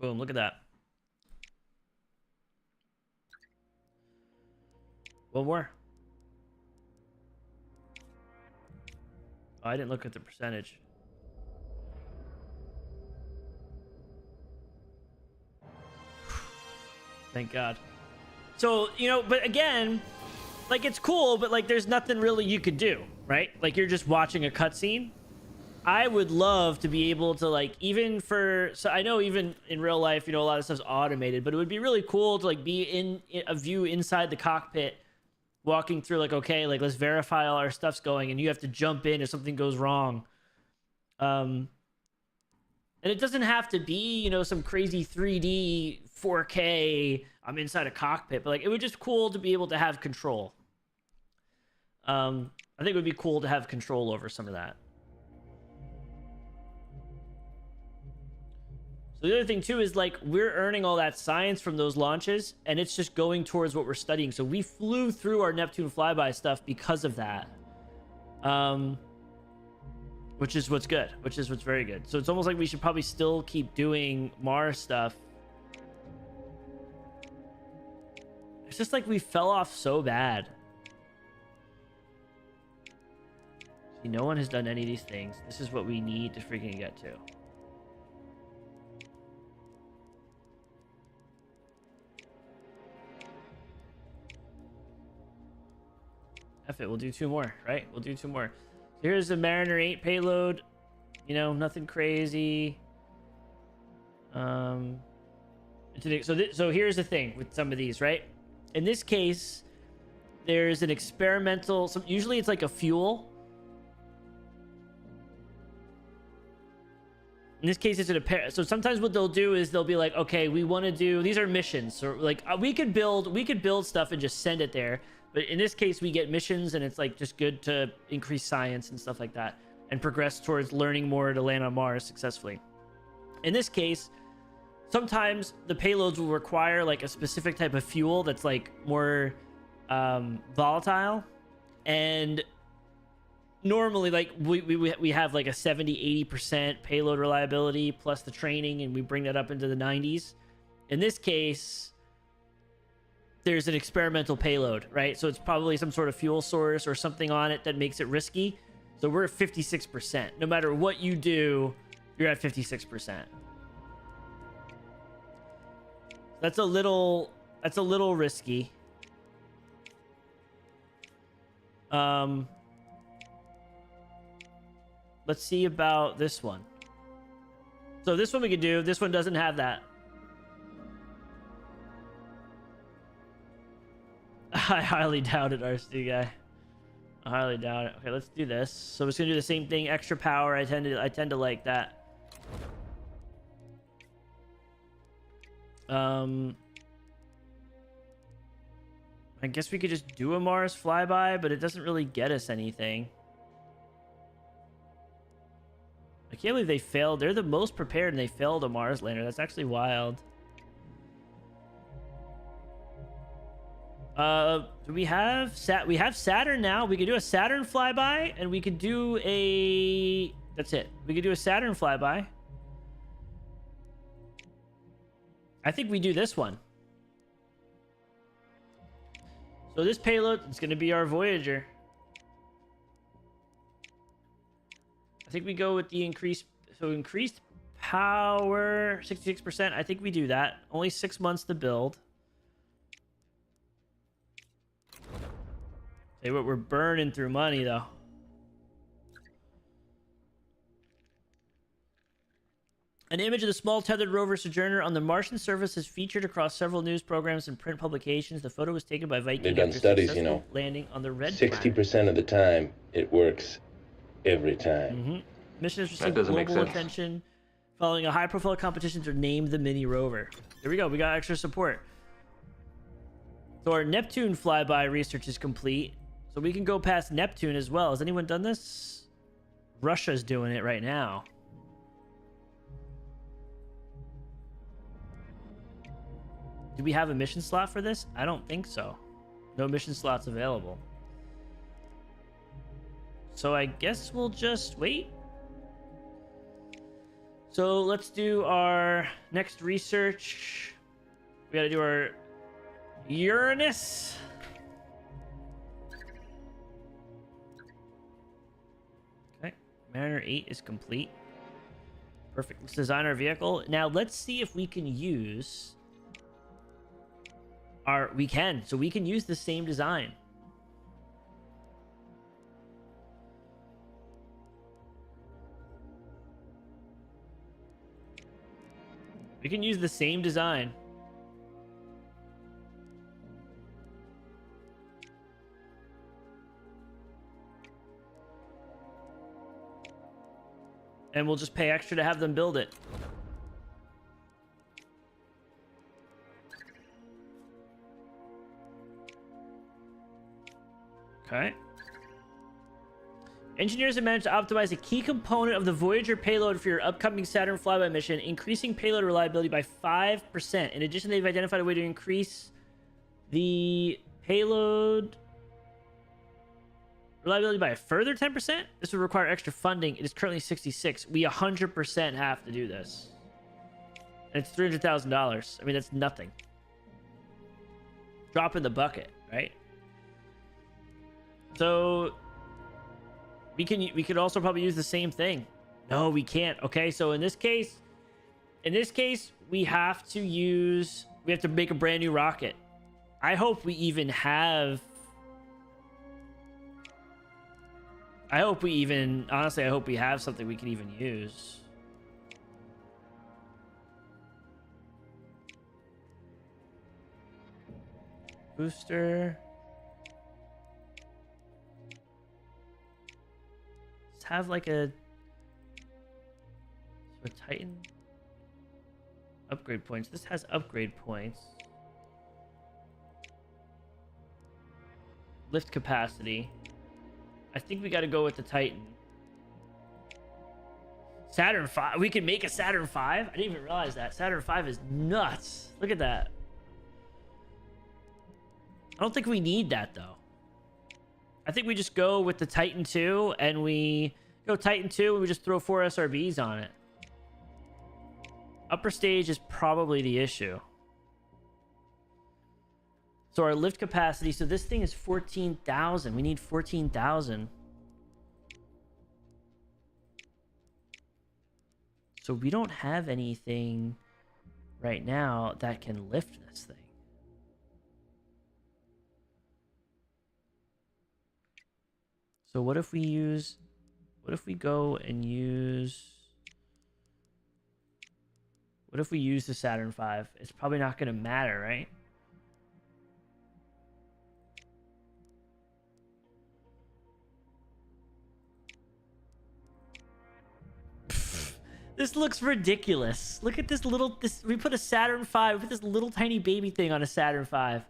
look at that. One more. Oh, I didn't look at the percentage. Thank God. So, you know, but again, like it's cool, but like there's nothing really you could do, right? Like you're just watching a cutscene. I would love to be able to like, even for, so I know even in real life, you know, a lot of stuff's automated, but it would be really cool to like be in a view inside the cockpit, walking through like, okay, like let's verify all our stuff's going, and you have to jump in if something goes wrong. And it doesn't have to be, you know, some crazy 3D 4K, I'm inside a cockpit, but like it would just cool to be able to have control. I think it would be cool to have control over some of that. So the other thing too is like we're earning all that science from those launches, and it's just going towards what we're studying. So we flew through our Neptune flyby stuff because of that. Which is what's good, which is what's very good. So it's almost like we should probably still keep doing Mars stuff. It's just like we fell off so bad. See, no one has done any of these things. This is what we need to freaking get to. F it, we'll do 2 more, right? We'll do 2 more. So here's the Mariner 8 payload. You know, nothing crazy. So here's the thing with some of these, right? In this case, there's an experimental. So usually it's like a fuel. In this case, it's so sometimes what they'll do is they'll be like, okay, we want to do, these are missions. Or like we could build stuff and just send it there. But in this case, we get missions, and it's like just good to increase science and stuff like that and progress towards learning more to land on Mars successfully. In this case, sometimes the payloads will require like a specific type of fuel that's like more volatile, and normally like we have like a 70-80% payload reliability plus the training, and we bring that up into the 90s. In this case, there's an experimental payload, right? So it's probably some sort of fuel source or something on it that makes it risky. So we're at 56%. No matter what you do, you're at 56%. That's a little risky. Let's see about this one. So this one we can do. This one doesn't have that. I highly doubt it, RC guy. I highly doubt it. Okay, let's do this. So we're just gonna do the same thing. Extra power. I tend to like that. I guess we could just do a Mars flyby, but it doesn't really get us anything. I can't believe they failed. They're the most prepared, and they failed a Mars lander. That's actually wild. Do we have we have Saturn now. We could do a Saturn flyby, and we could do a... That's it. We could do a Saturn flyby. I think we do this one. So this payload is going to be our Voyager. I think we go with the increased power, 66%. I think we do that. Only 6 months to build. Say what, we're burning through money though. An image of the small tethered rover Sojourner on the Martian surface is featured across several news programs and print publications. The photo was taken by Viking. They've done studies, you know. Landing on the red 60% of the time, it works every time. Mm-hmm. Mission has received global attention following a high-profile competition to name the mini rover. Here we go. We got extra support. So our Neptune flyby research is complete. So we can go past Neptune as well. Has anyone done this? Russia's doing it right now. Do we have a mission slot for this? I don't think so. No mission slots available. So I guess we'll just wait. So let's do our next research. We gotta do our Uranus. Okay, Mariner 8 is complete. Perfect. Let's design our vehicle. Now let's see if we can use our... We can. So we can use the same design. We can use the same design. And we'll just pay extra to have them build it. Okay. Engineers have managed to optimize a key component of the Voyager payload for your upcoming Saturn flyby mission, increasing payload reliability by 5%. In addition, they've identified a way to increase the payload reliability by a further 10%. This would require extra funding. It is currently 66. We 100% have to do this. And it's $300,000. I mean, that's nothing. Drop in the bucket, right? So we could also probably use the same thing. No, we can't. Okay, so in this case, we have to make a brand new rocket. I hope we even have I hope we even, honestly, I hope we have something we can even use. Booster. Let's have like a Titan upgrade points. This has upgrade points. Lift capacity. I think we got to go with the Titan. Saturn 5. We can make a Saturn 5? I didn't even realize that. Saturn 5 is nuts. Look at that. I don't think we need that, though. I think we just go with the Titan 2, and we go Titan 2, and we just throw 4 SRBs on it. Upper stage is probably the issue. So our lift capacity, so this thing is 14,000. We need 14,000. So we don't have anything right now that can lift this thing. So what if we go and use... What if we use the Saturn 5? It's probably not going to matter, right? This looks ridiculous. Look at this little... we put a Saturn 5. We put this little tiny baby thing on a Saturn 5.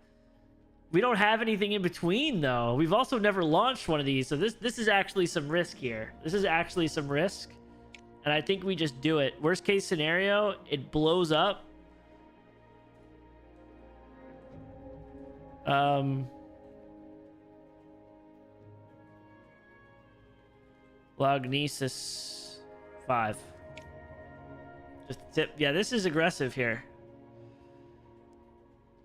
We don't have anything in between, though. We've also never launched one of these. So this is actually some risk here. This is actually some risk. And I think we just do it. Worst case scenario, it blows up. Lognesis 5. Just a tip. Yeah, this is aggressive here.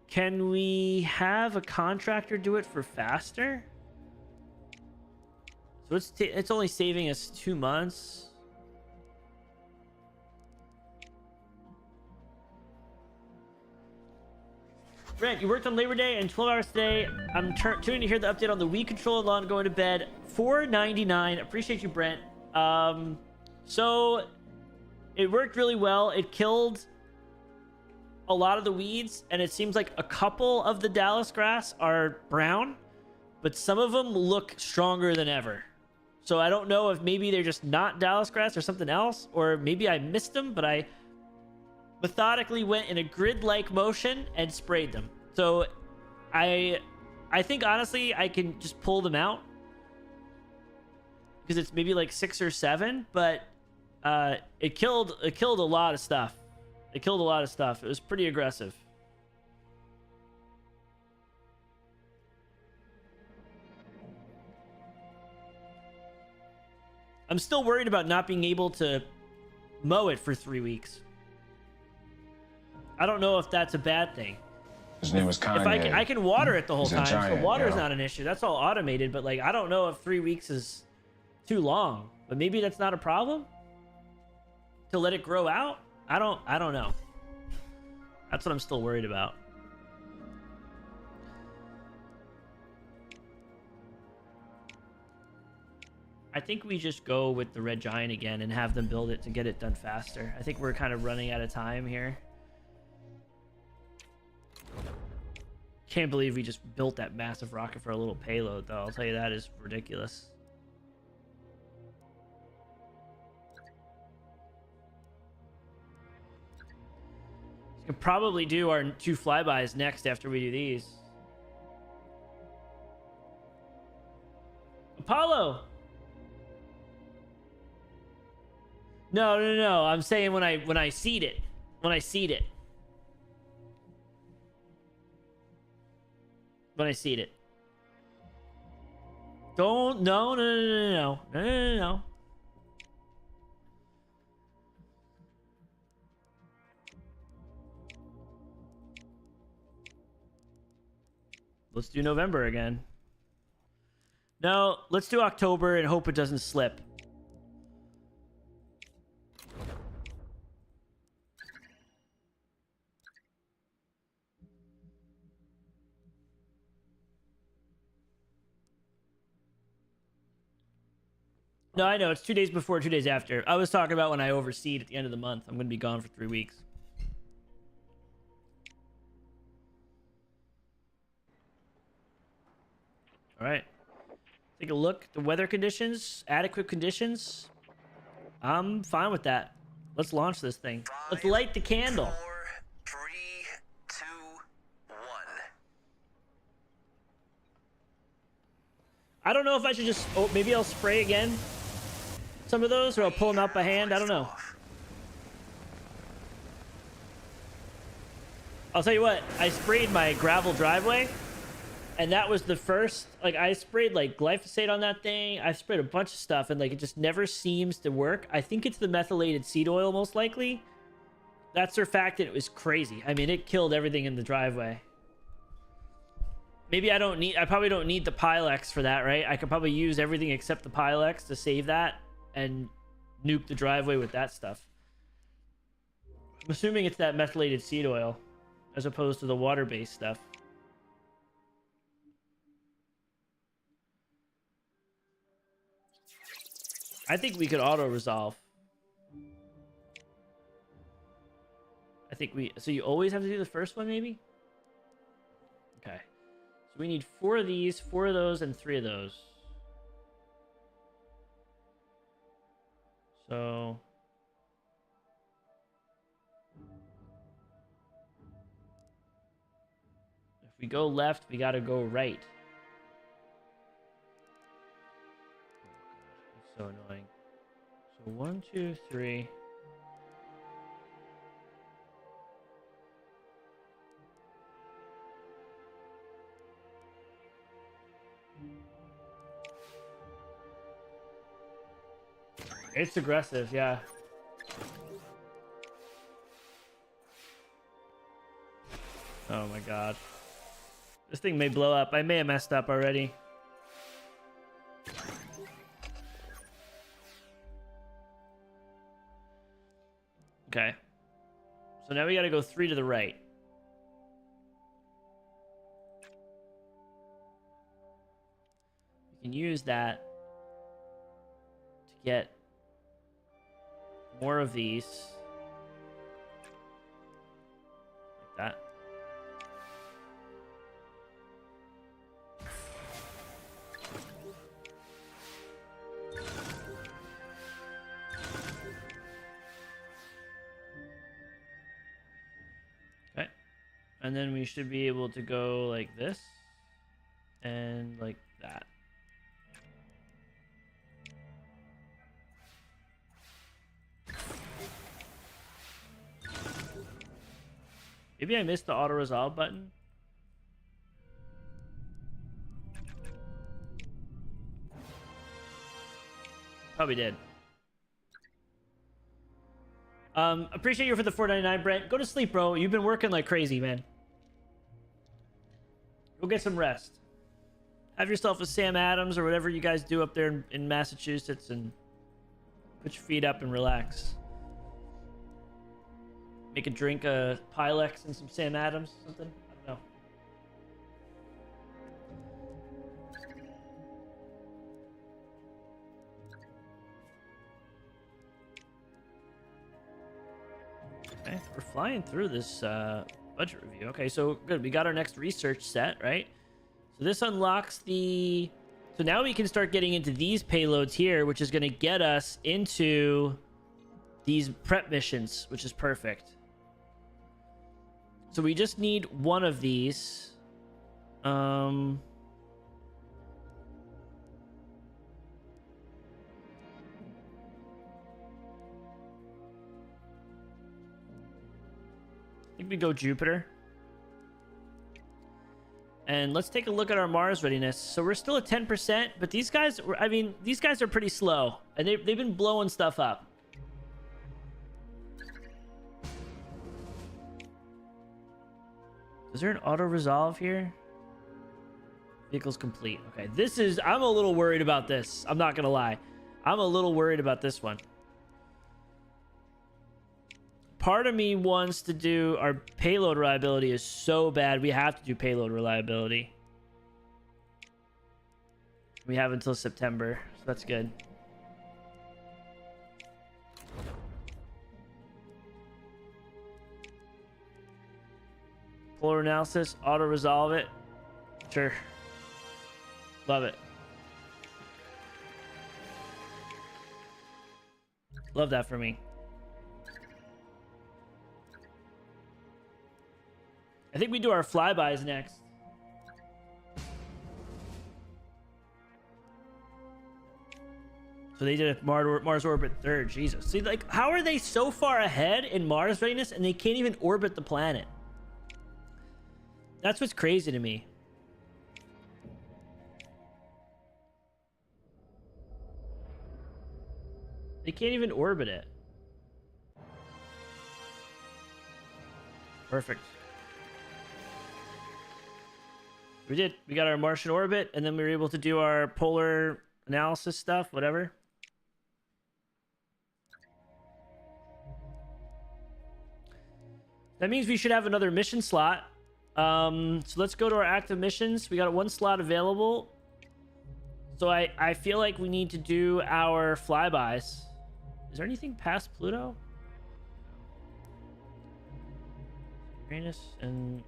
Can we have a contractor do it for faster? So it's only saving us 2 months. Brent, you worked on Labor Day and 12 hours today. I'm tuning to hear the update on the Wii controller law and going to bed. $4.99. Appreciate you, Brent. So it worked really well. It killed a lot of the weeds, and it seems like a couple of the Dallas grass are brown, but some of them look stronger than ever. So I don't know if maybe they're just not Dallas grass or something else, or maybe I missed them, but I methodically went in a grid-like motion and sprayed them. So I think honestly I can just pull them out because it's maybe like 6 or 7, but it killed a lot of stuff. It killed a lot of stuff. It was pretty aggressive. I'm still worried about not being able to mow it for 3 weeks. I don't know if that's a bad thing. His name was Kanye. If I can water it the whole He's a time, giant, so water's yo. not an issue. That's all automated, but like I don't know if 3 weeks is too long. But maybe that's not a problem to let it grow out. I don't know. That's what I'm still worried about. I think we just go with the Red Giant again and have them build it to get it done faster. I think we're kind of running out of time here. Can't believe we just built that massive rocket for a little payload, though. I'll tell you, that is ridiculous. We could probably do our 2 flybys next after we do these. Apollo! No. I'm saying when I seed it. When I seed it. When I seed it. Don't. No. Let's do November again. No, let's do October and hope it doesn't slip. No, I know. It's 2 days before, 2 days after. I was talking about when I overseed at the end of the month. I'm going to be gone for 3 weeks. All right. Take a look. The weather conditions, adequate conditions. I'm fine with that. Let's launch this thing. Let's light the candle. 4, 3, 2, 1. I don't know if I should just... Oh, maybe I'll spray again. Some of those, or I'll pull them out by hand. I don't know. I'll tell you what. I sprayed my gravel driveway. And that was the first, like, I sprayed, like, glyphosate on that thing. I sprayed a bunch of stuff, and, like, it just never seems to work. I think it's the methylated seed oil, most likely. That surfactant was crazy. I mean, it killed everything in the driveway. Maybe I probably don't need the Pylex for that, right? I could probably use everything except the Pylex to save that and nuke the driveway with that stuff. I'm assuming it's that methylated seed oil as opposed to the water-based stuff. I think we could auto-resolve. I think so you always have to do the first one, maybe? Okay. So we need 4 of these, 4 of those, and 3 of those. So... if we go left, we gotta go right. So annoying. So 1, 2, 3. It's aggressive, yeah. Oh my god. This thing may blow up. I may have messed up already. Okay. So now we gotta go 3 to the right. We can use that to get more of these. Like that. And then we should be able to go like this and like that. Maybe I missed the auto resolve button. Probably did. Appreciate you for the $4.99, Brent. Go to sleep, bro. You've been working like crazy, man. Go get some rest. Have yourself a Sam Adams or whatever you guys do up there in Massachusetts and put your feet up and relax. Make a drink, a Pylex and some Sam Adams, something. I don't know. Okay, we're flying through this budget review. Okay, so good. We got our next research set, right? So this unlocks the... So now we can start getting into these payloads here, which is going to get us into these prep missions, which is perfect. So we just need one of these. I think we go Jupiter. And let's take a look at our Mars readiness. So we're still at 10%, but these guys, I mean, these guys are pretty slow. And they've been blowing stuff up. Is there an auto-resolve here? Vehicle's complete. Okay, this is... I'm a little worried about this. I'm not gonna lie. I'm a little worried about this one. Part of me wants to do... Our payload reliability is so bad. We have to do payload reliability. We have until September, so that's good. Polar analysis, auto resolve it. Sure. Love it. Love that for me. I think we do our flybys next. So they did a Mars orbit third. Jesus. See, like, how are they so far ahead in Mars readiness and they can't even orbit the planet? That's what's crazy to me. They can't even orbit it. Perfect. We did. We got our Martian orbit, and then we were able to do our polar analysis stuff, whatever. That means we should have another mission slot. So let's go to our active missions. We got one slot available. So I feel like we need to do our flybys. Is there anything past Pluto? Uranus and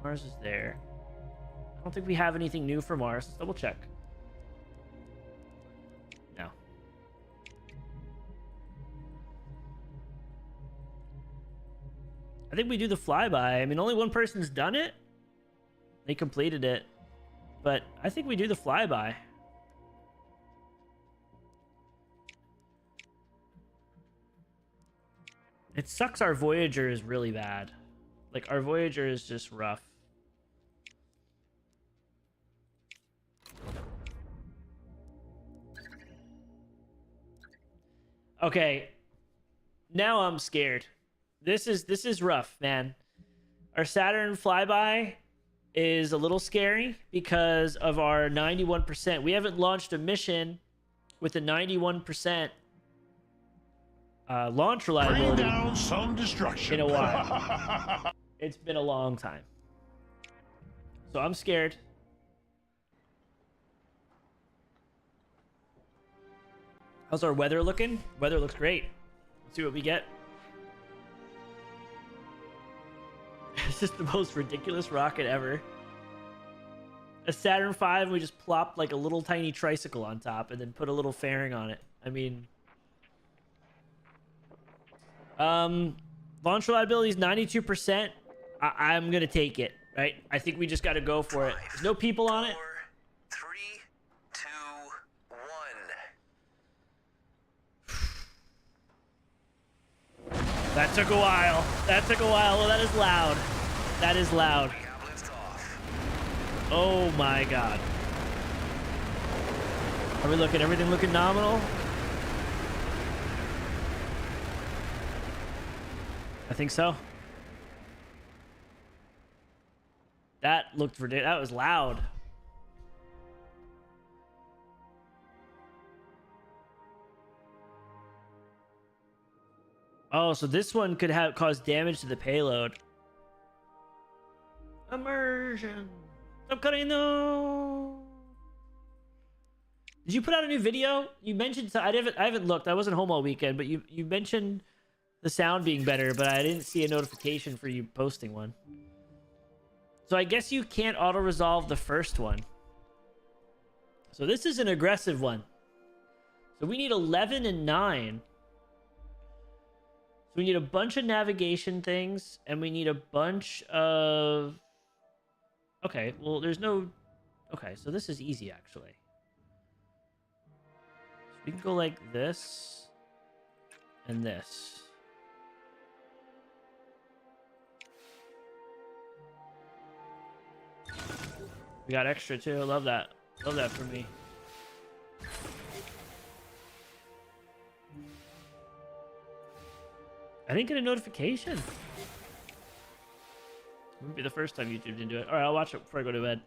Mars is there. I don't think we have anything new for Mars. Let's double check. No. I think we do the flyby. I mean, only one person's done it. They completed it. But I think we do the flyby. It sucks our Voyager is really bad. Like, our Voyager is just rough. Okay. Now I'm scared. This is rough, man. Our Saturn flyby is a little scary because of our 91%. We haven't launched a mission with a 91% launch reliability Bring down some destruction. in a while. It's been a long time. So I'm scared. How's our weather looking? Weather looks great. Let's see what we get. This is the most ridiculous rocket ever. A Saturn V, we just plopped like a little tiny tricycle on top and then put a little fairing on it. I mean... launch reliability is 92%. I'm gonna take it, right? I think we just gotta go for it. There's no people on it. 4, 3, 2, 1. That took a while. That took a while. Oh, that is loud. That is loud. We have liftoff. Oh my god. Are we looking? Everything looking nominal? I think so. That looked ridiculous. That was loud. Oh, so this one could have caused damage to the payload. Immersion. I'm cutting no. Did you put out a new video? You mentioned I haven't looked. I wasn't home all weekend, but you mentioned the sound being better, but I didn't see a notification for you posting one. So I guess you can't auto-resolve the first one. So this is an aggressive one. So we need 11 and 9. So we need a bunch of navigation things, and we need a bunch of... Okay, well, there's no... Okay, so this is easy, actually. So we can go like this, and this. We got extra too. Love that. Love that for me. I didn't get a notification. Wouldn't be the first time YouTube didn't do it. All right, I'll watch it before I go to bed.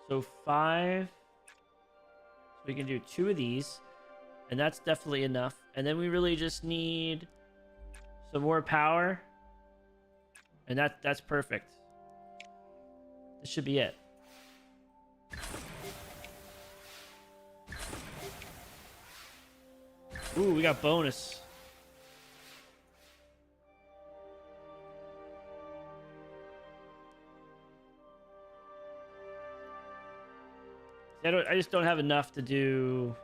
So 5. So we can do 2 of these, and that's definitely enough. And then we really just need some more power, and that's perfect. This should be it. Ooh, we got bonus. I just don't have enough to do.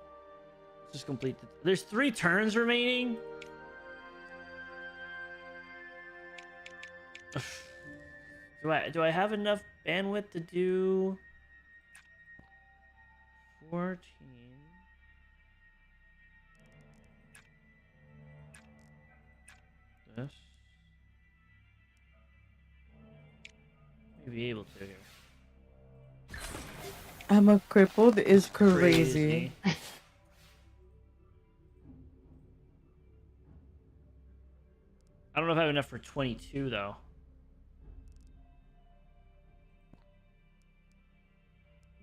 Let's just complete. There's 3 turns remaining. Do I have enough bandwidth to do 14? This. Maybe able to. I'm a crippled is crazy. I don't know if I have enough for 22 though.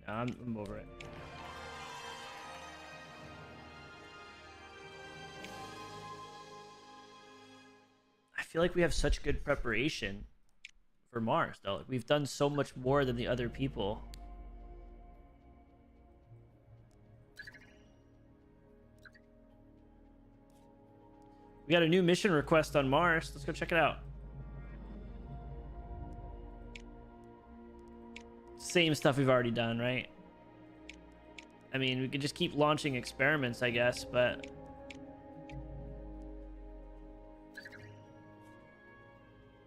No, I'm over it. I feel like we have such good preparation for Mars though. Like, we've done so much more than the other people. We got a new mission request on Mars. Let's go check it out. Same stuff we've already done, right? I mean, we could just keep launching experiments, I guess, but...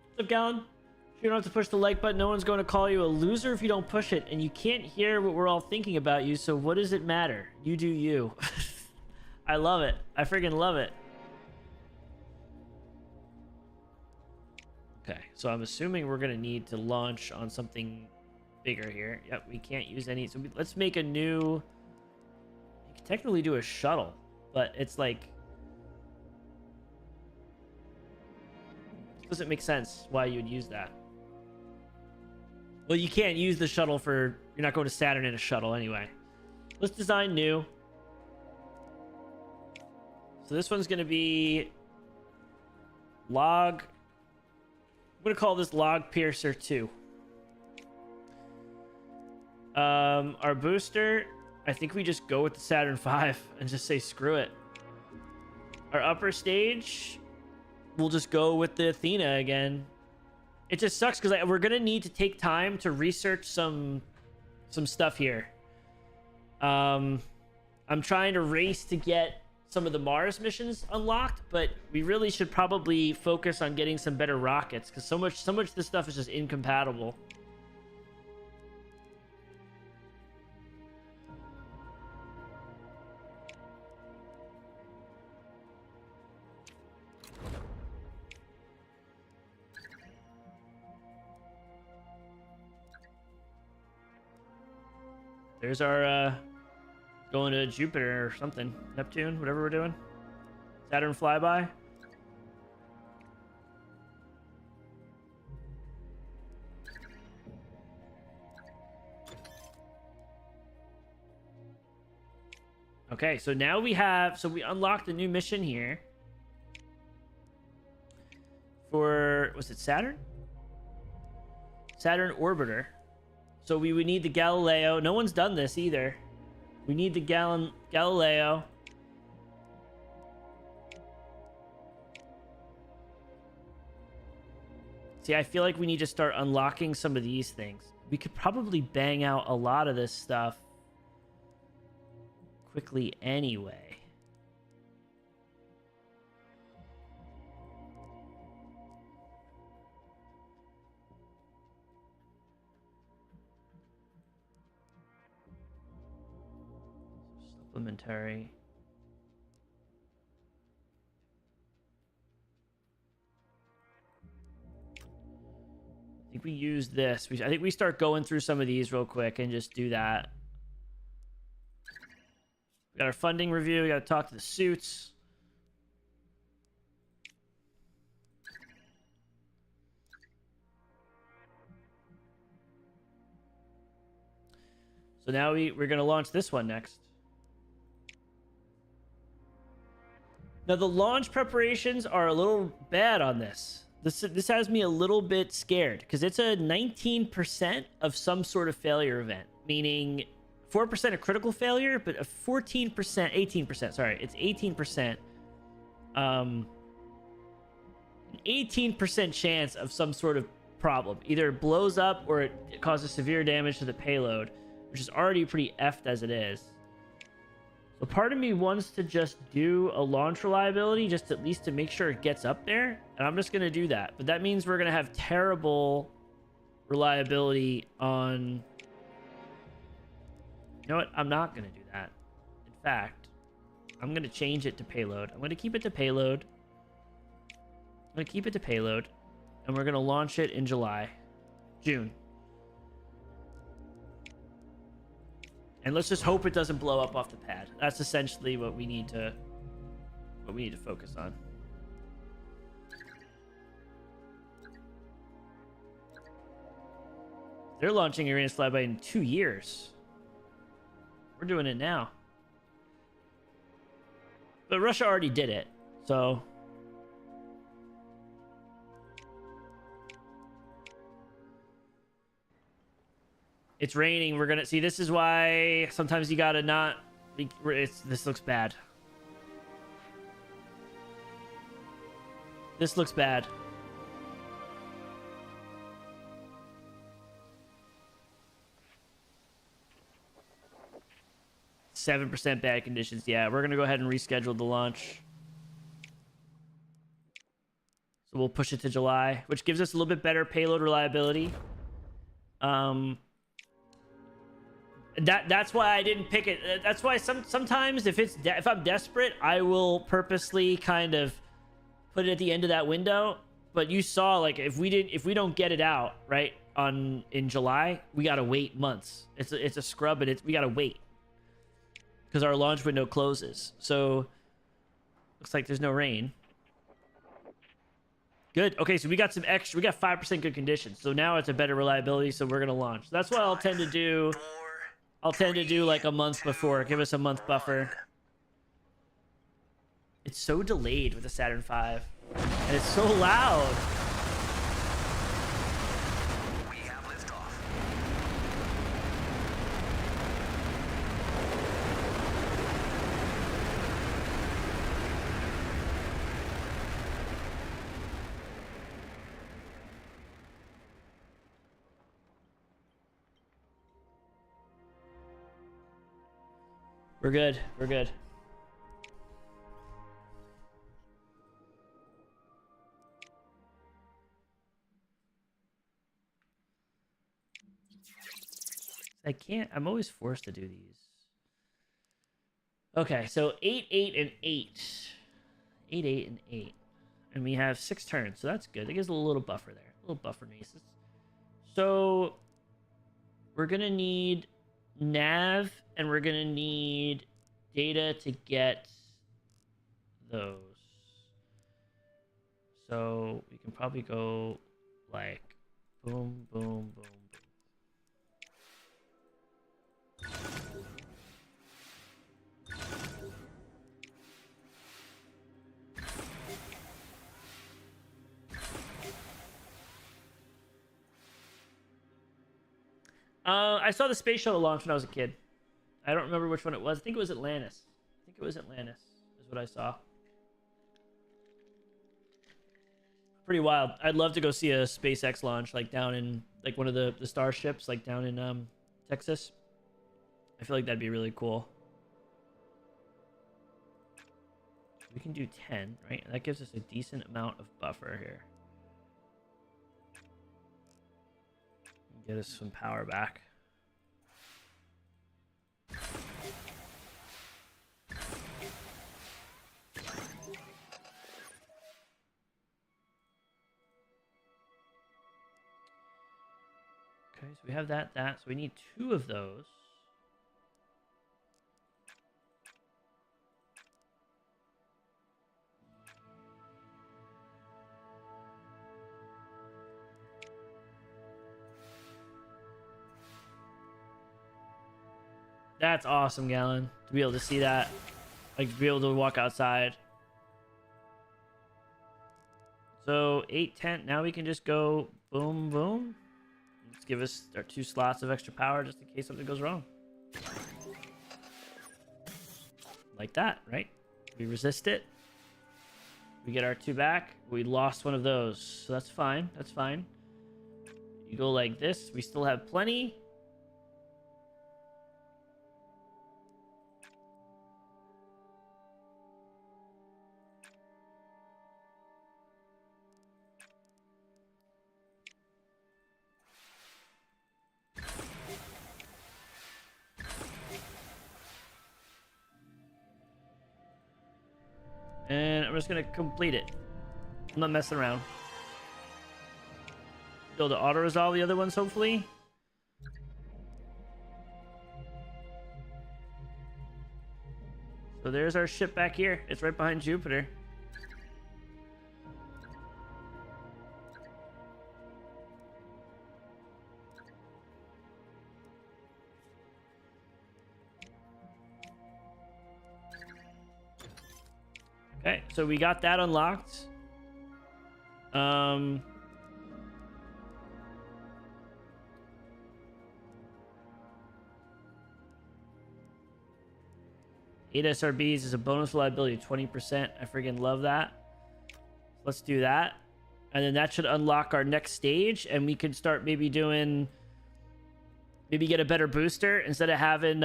What's up, Gallon? You don't have to push the like button. No one's going to call you a loser if you don't push it, and you can't hear what we're all thinking about you, so what does it matter? You do you. I love it. I friggin' love it. Okay, so I'm assuming we're gonna need to launch on something bigger here. Yep, we can't use any. So let's make a new. You can technically do a shuttle, but it's like it doesn't make sense why you would use that. Well, you can't use the shuttle for. You're not going to Saturn in a shuttle anyway. Let's design new. So this one's gonna be log. I'm gonna call this Log Piercer 2. Our booster, I think we just go with the Saturn V and just say screw it. Our upper stage, we'll just go with the Athena again. It just sucks because we're gonna need to take time to research some stuff here. I'm trying to race to get some of the Mars missions unlocked, but we really should probably focus on getting some better rockets because so much of this stuff is just incompatible. There's our going to Jupiter or something. Neptune, whatever we're doing. Saturn flyby. Okay, so now we have... So we unlocked a new mission here. For... Was it Saturn? Saturn Orbiter. So we would need the Galileo. No one's done this either. We need the Galileo. See, I feel like we need to start unlocking some of these things. We could probably bang out a lot of this stuff quickly anyway. Supplementary. I think we use this. I think we start going through some of these real quick and just do that. We got our funding review. We got to talk to the suits. So now we're going to launch this one next. Now the launch preparations are a little bad on this. This has me a little bit scared because it's a 19% of some sort of failure event, meaning 4% of critical failure, but a 14%, 18%, sorry, it's 18%. 18% chance of some sort of problem. Either it blows up or it causes severe damage to the payload. which is already pretty effed as it is. So part of me wants to just do a launch reliability, just at least to make sure it gets up there. And I'm just going to do that. But that means we're going to have terrible reliability on... You know what? I'm not going to do that. In fact, I'm going to change it to payload. I'm going to keep it to payload. I'm going to keep it to payload. And we're going to launch it in June. And let's just hope it doesn't blow up off the pad. That's essentially what we need to focus on. They're launching Uranus flyby in 2 years. We're doing it now. But Russia already did it, so... It's raining. We're gonna see. This is why sometimes you gotta not. This looks bad. This looks bad. %7 bad conditions. Yeah, we're gonna go ahead and reschedule the launch. So we'll push it to July, which gives us a little bit better payload reliability. That's why I didn't pick it. That's why sometimes if I'm desperate, I will purposely kind of put it at the end of that window. But you saw, like, if we don't get it out right in July, we gotta wait months. It's a scrub, and we gotta wait because our launch window closes. So looks like there's no rain. Good. Okay, so we got some extra. We got 5% good conditions. So now it's a better reliability. So we're gonna launch. That's what I'll tend to do. I'll tend to do like a month before. Give us a month buffer. It's so delayed with the Saturn V. And it's so loud. We have liftoff. We're good. We're good. I can't. I'm always forced to do these. Okay, so 8, 8, and 8. 8, 8, and 8. And we have 6 turns, so that's good. That gives a little buffer there. A little buffer nieces. So we're going to need nav, and we're going to need data to get those. So we can probably go like boom, boom, boom, boom. I saw the space shuttle launch when I was a kid. I don't remember which one it was. I think it was Atlantis. Is what I saw. Pretty wild. I'd love to go see a SpaceX launch, like down in like one of the starships, like down in Texas. I feel like that'd be really cool. We can do 10, right? That gives us a decent amount of buffer here. Get us some power back. Okay, so we have that. So we need 2 of those. That's awesome, Gallon, to be able to see that. Like, to be able to walk outside. So, 8, 10. Now we can just go boom, boom. Let's give us our 2 slots of extra power just in case something goes wrong. Like that, right? We resist it. We get our 2 back. We lost one of those. So that's fine. That's fine. You go like this. We still have plenty. And I'm just gonna complete it. I'm not messing around. Be able to auto resolve the other ones, hopefully. So there's our ship back here. It's right behind Jupiter. Okay, so we got that unlocked. Eight SRBs is a bonus reliability of 20%. I freaking love that. Let's do that. And then that should unlock our next stage, and we can start maybe doing... Maybe get a better booster instead of having...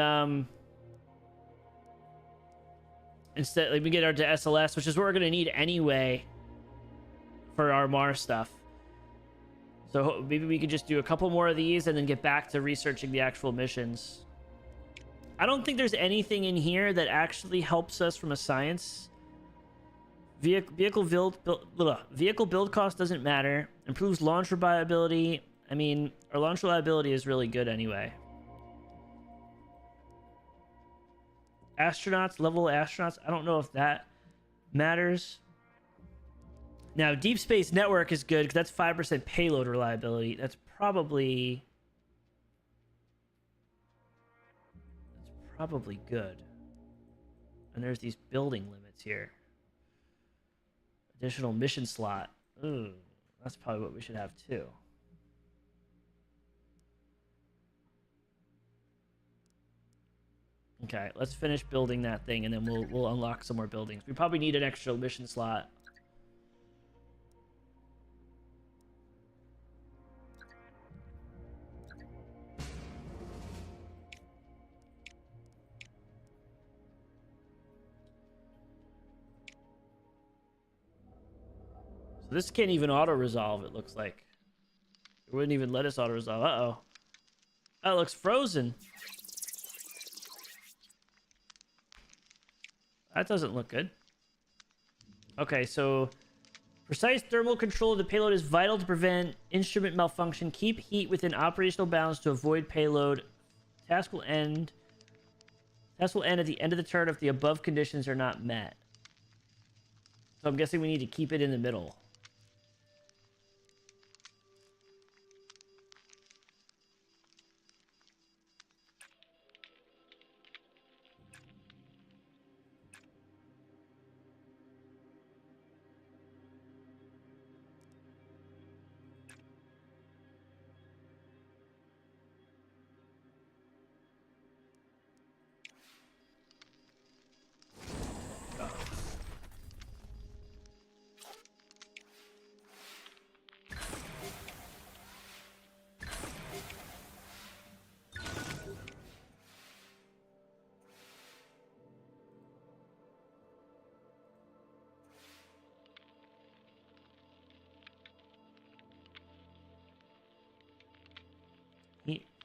Instead, like, we get our to SLS, which is what we're going to need anyway for our Mars stuff. So maybe we could just do a couple more of these and then get back to researching the actual missions. I don't think there's anything in here that actually helps us from a science. Vehicle build cost doesn't matter. Improves launch reliability. I mean, our launch reliability is really good anyway. Astronauts, level astronauts. I don't know if that matters. Now, Deep Space Network is good because that's 5% payload reliability. That's probably good. And there's these building limits here. Additional mission slot. Ooh, that's probably what we should have too. Okay, let's finish building that thing, and then we'll unlock some more buildings. We probably need an extra mission slot. So this can't even auto-resolve, it looks like. It wouldn't even let us auto-resolve. Uh-oh. Oh, it looks frozen. That doesn't look good. Okay, so precise thermal control of the payload is vital to prevent instrument malfunction. Keep heat within operational bounds to avoid payload. Task will end at the end of the turn if the above conditions are not met. So I'm guessing we need to keep it in the middle.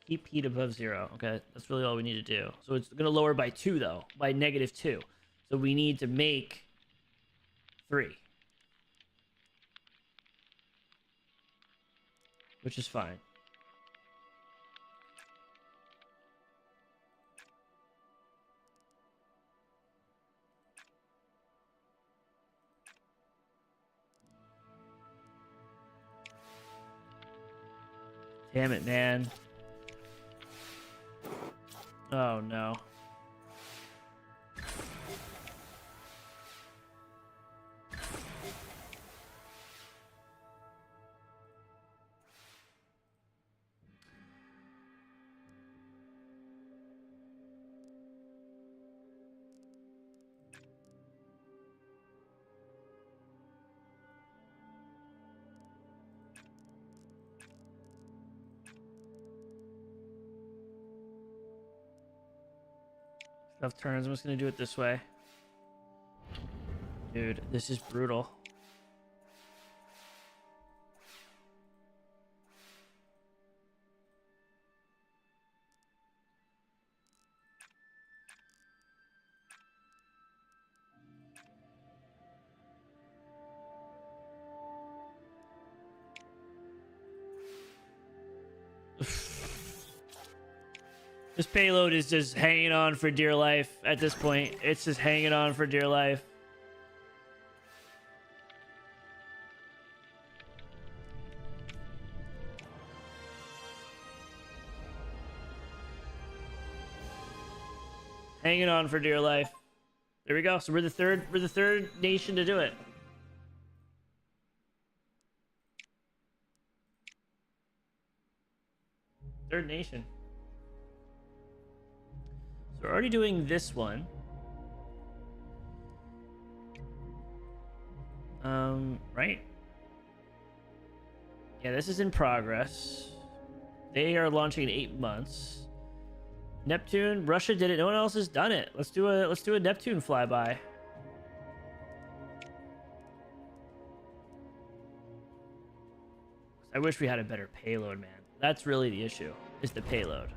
Keep heat above 0. Okay, that's really all we need to do. So it's going to lower by 2, though. By -2. So we need to make 3. Which is fine. Damn it, man. Oh, no. Enough turns. I'm just going to do it this way. Dude, this is brutal. This payload is just hanging on for dear life at this point. It's just hanging on for dear life. Hanging on for dear life. There we go. So we're the third nation to do it. Third nation. So we're already doing this one. Right? Yeah, this is in progress. They are launching in 8 months. Neptune, Russia did it. No one else has done it. Let's do a Neptune flyby. I wish we had a better payload, man. That's really the issue, is the payload.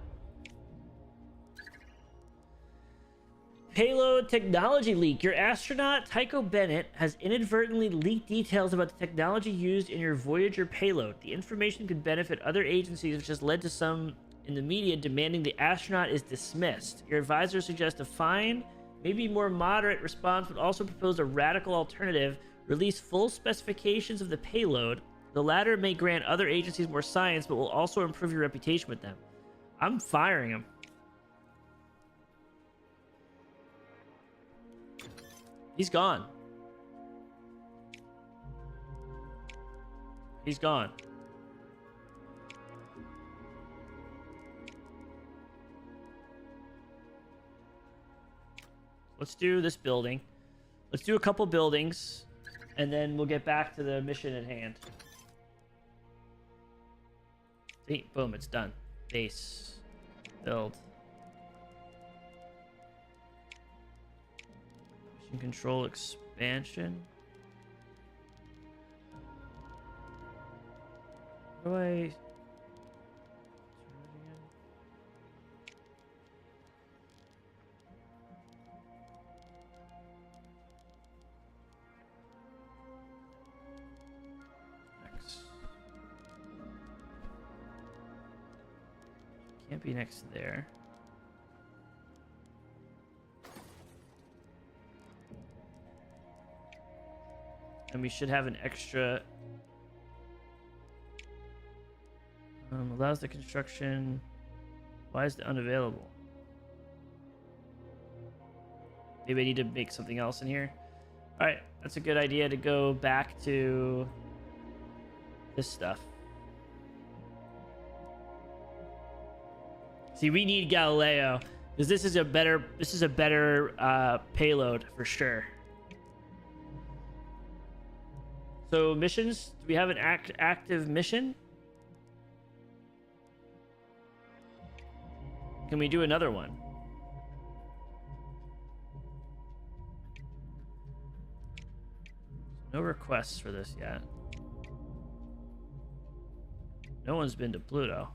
Payload technology leak. Your astronaut, Tycho Bennett, has inadvertently leaked details about the technology used in your Voyager payload. The information could benefit other agencies, which has led to some in the media demanding the astronaut is dismissed. Your advisor suggests a fine, maybe more moderate response, but also proposed a radical alternative. Release full specifications of the payload. The latter may grant other agencies more science, but will also improve your reputation with them. I'm firing him. He's gone. He's gone. Let's do this building. Let's do a couple buildings, and then we'll get back to the mission at hand. See, boom, it's done. Base. Build. Mission control expansion. How do I... Can't be next to there. And we should have an extra. Allows the construction. Why is it unavailable? Maybe I need to make something else in here. All right, that's a good idea to go back to this stuff. See, we need Galileo because this is a better payload for sure. So missions, do we have an active mission? Can we do another one? No requests for this yet. No one's been to Pluto.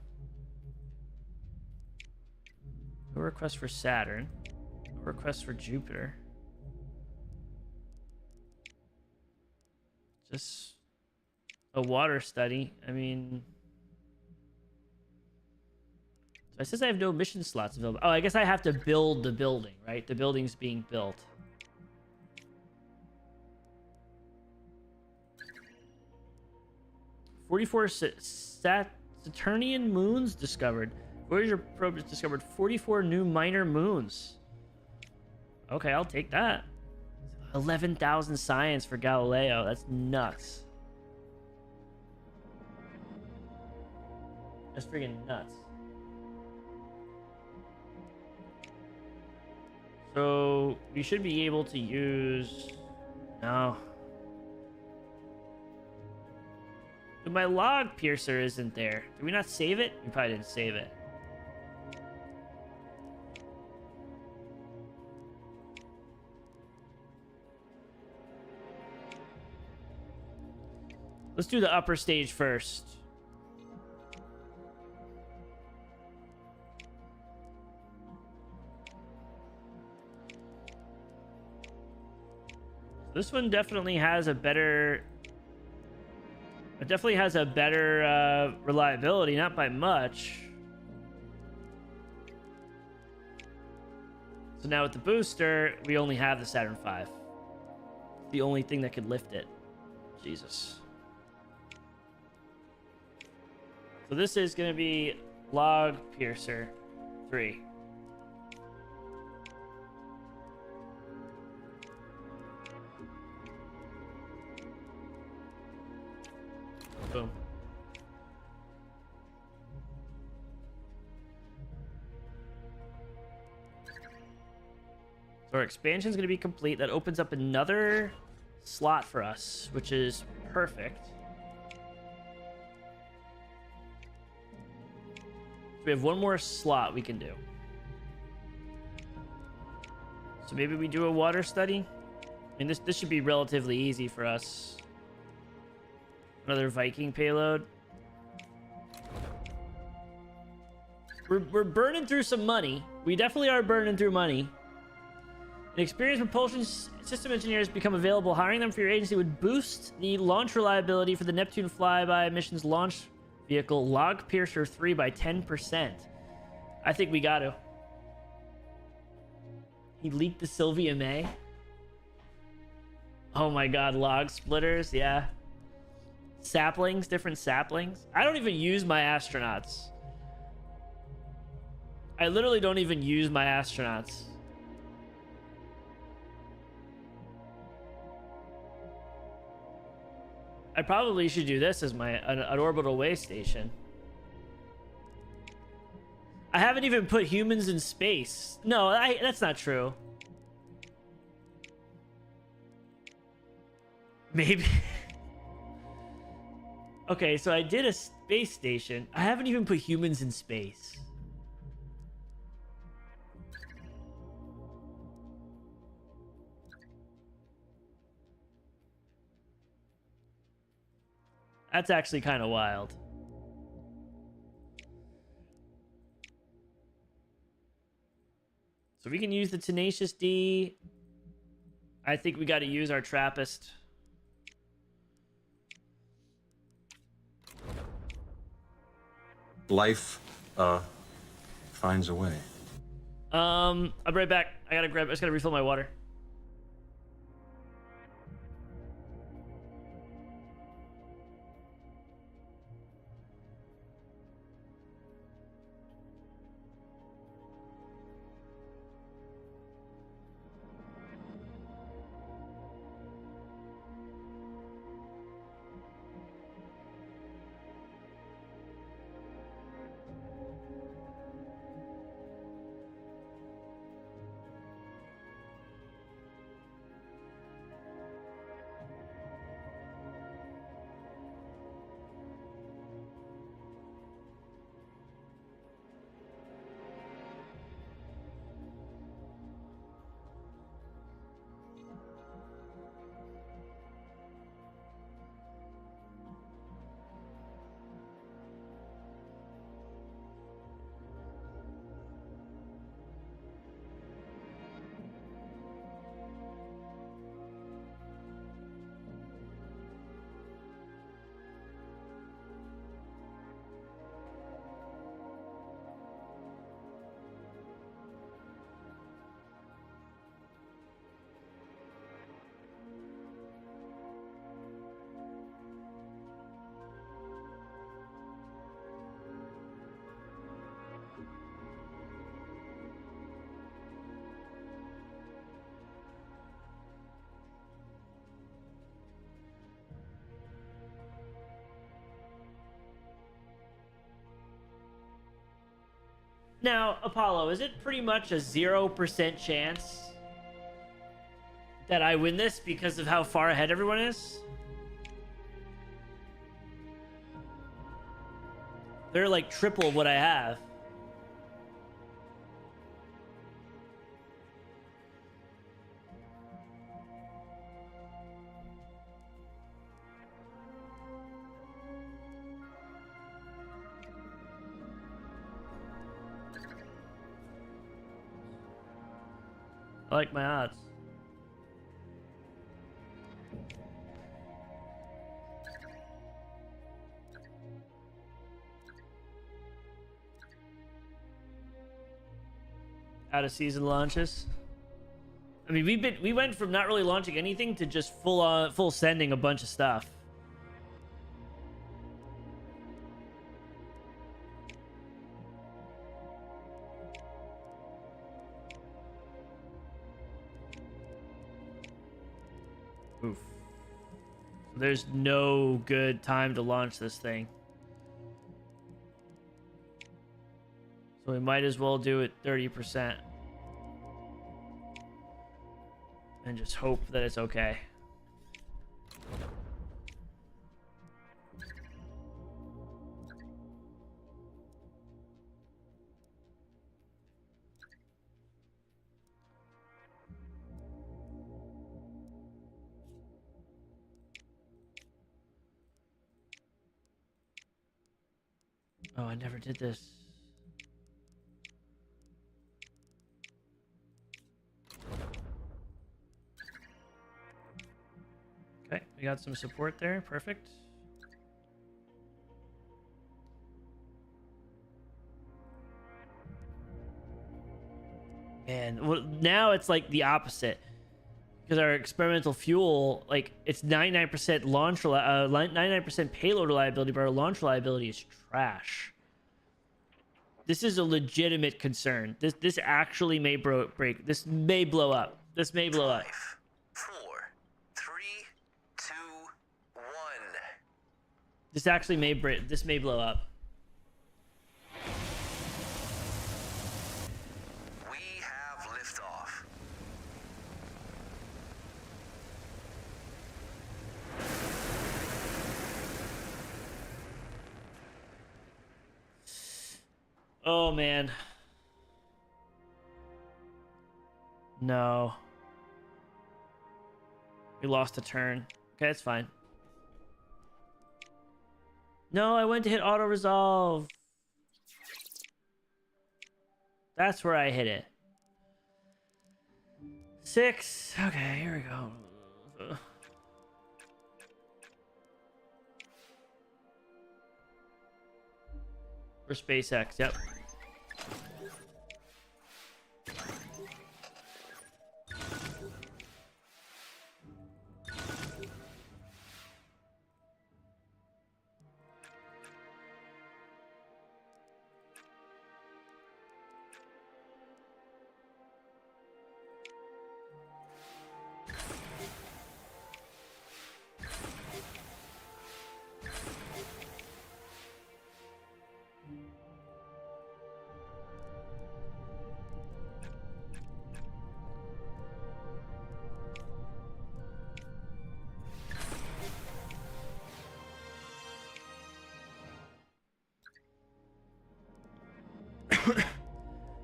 No request for Saturn. No request for Jupiter. Just a water study. I mean... So it says I have no mission slots available. Oh, I guess I have to build the building, right? The building's being built. Saturnian moons discovered. Voyager probe has discovered 44 new minor moons. Okay, I'll take that. 11,000 science for Galileo. That's nuts. That's freaking nuts. So we should be able to use... No. My log piercer isn't there. Did we not save it? We probably didn't save it. Let's do the upper stage first. This one definitely has a better... It definitely has a better reliability, not by much. So now with the booster, we only have the Saturn V. The only thing that could lift it. Jesus. So this is going to be Log Piercer 3. Boom. So our expansion is going to be complete. That opens up another slot for us, which is perfect. So we have one more slot we can do. So maybe we do a water study. I mean, this should be relatively easy for us. Another Viking payload. We're burning through some money. We definitely are burning through money. An experienced propulsion system engineers become available. Hiring them for your agency would boost the launch reliability for the Neptune flyby mission's launch vehicle Log Piercer 3 by 10%. I think we got to. He leaked the Sylvia May. Oh my god, log splitters, yeah. Saplings, different saplings. I don't even use my astronauts. I literally don't even use my astronauts. I probably should do this as an orbital way station. I haven't even put humans in space. No, that's not true. Maybe. Okay, so I did a space station. I haven't even put humans in space. That's actually kind of wild. So we can use the Tenacious D. I think we got to use our Trappist. Life finds a way. I'll be right back. I just gotta refill my water. Now, Apollo, is it pretty much a 0% chance that I win this because of how far ahead everyone is? They're like triple what I have. I like my odds. out of season launches. I mean, we went from not really launching anything to just full sending a bunch of stuff. Oof. There's no good time to launch this thing. So we might as well do it 30%. And just hope that it's okay. Oh, I never did this. Okay, we got some support there. Perfect. Man, well, now it's like the opposite. Because our experimental fuel, like, it's 99% 99% payload reliability, but our launch reliability is trash. This is a legitimate concern. This actually may break. This may blow up. This may blow up. 5, 4, 3, 2, 1. This actually may break. This may blow up. We have liftoff. Oh man. No. We lost a turn. Okay, that's fine. No, I went to hit auto resolve. That's where I hit it. 6. Okay, here we go. For SpaceX, yep.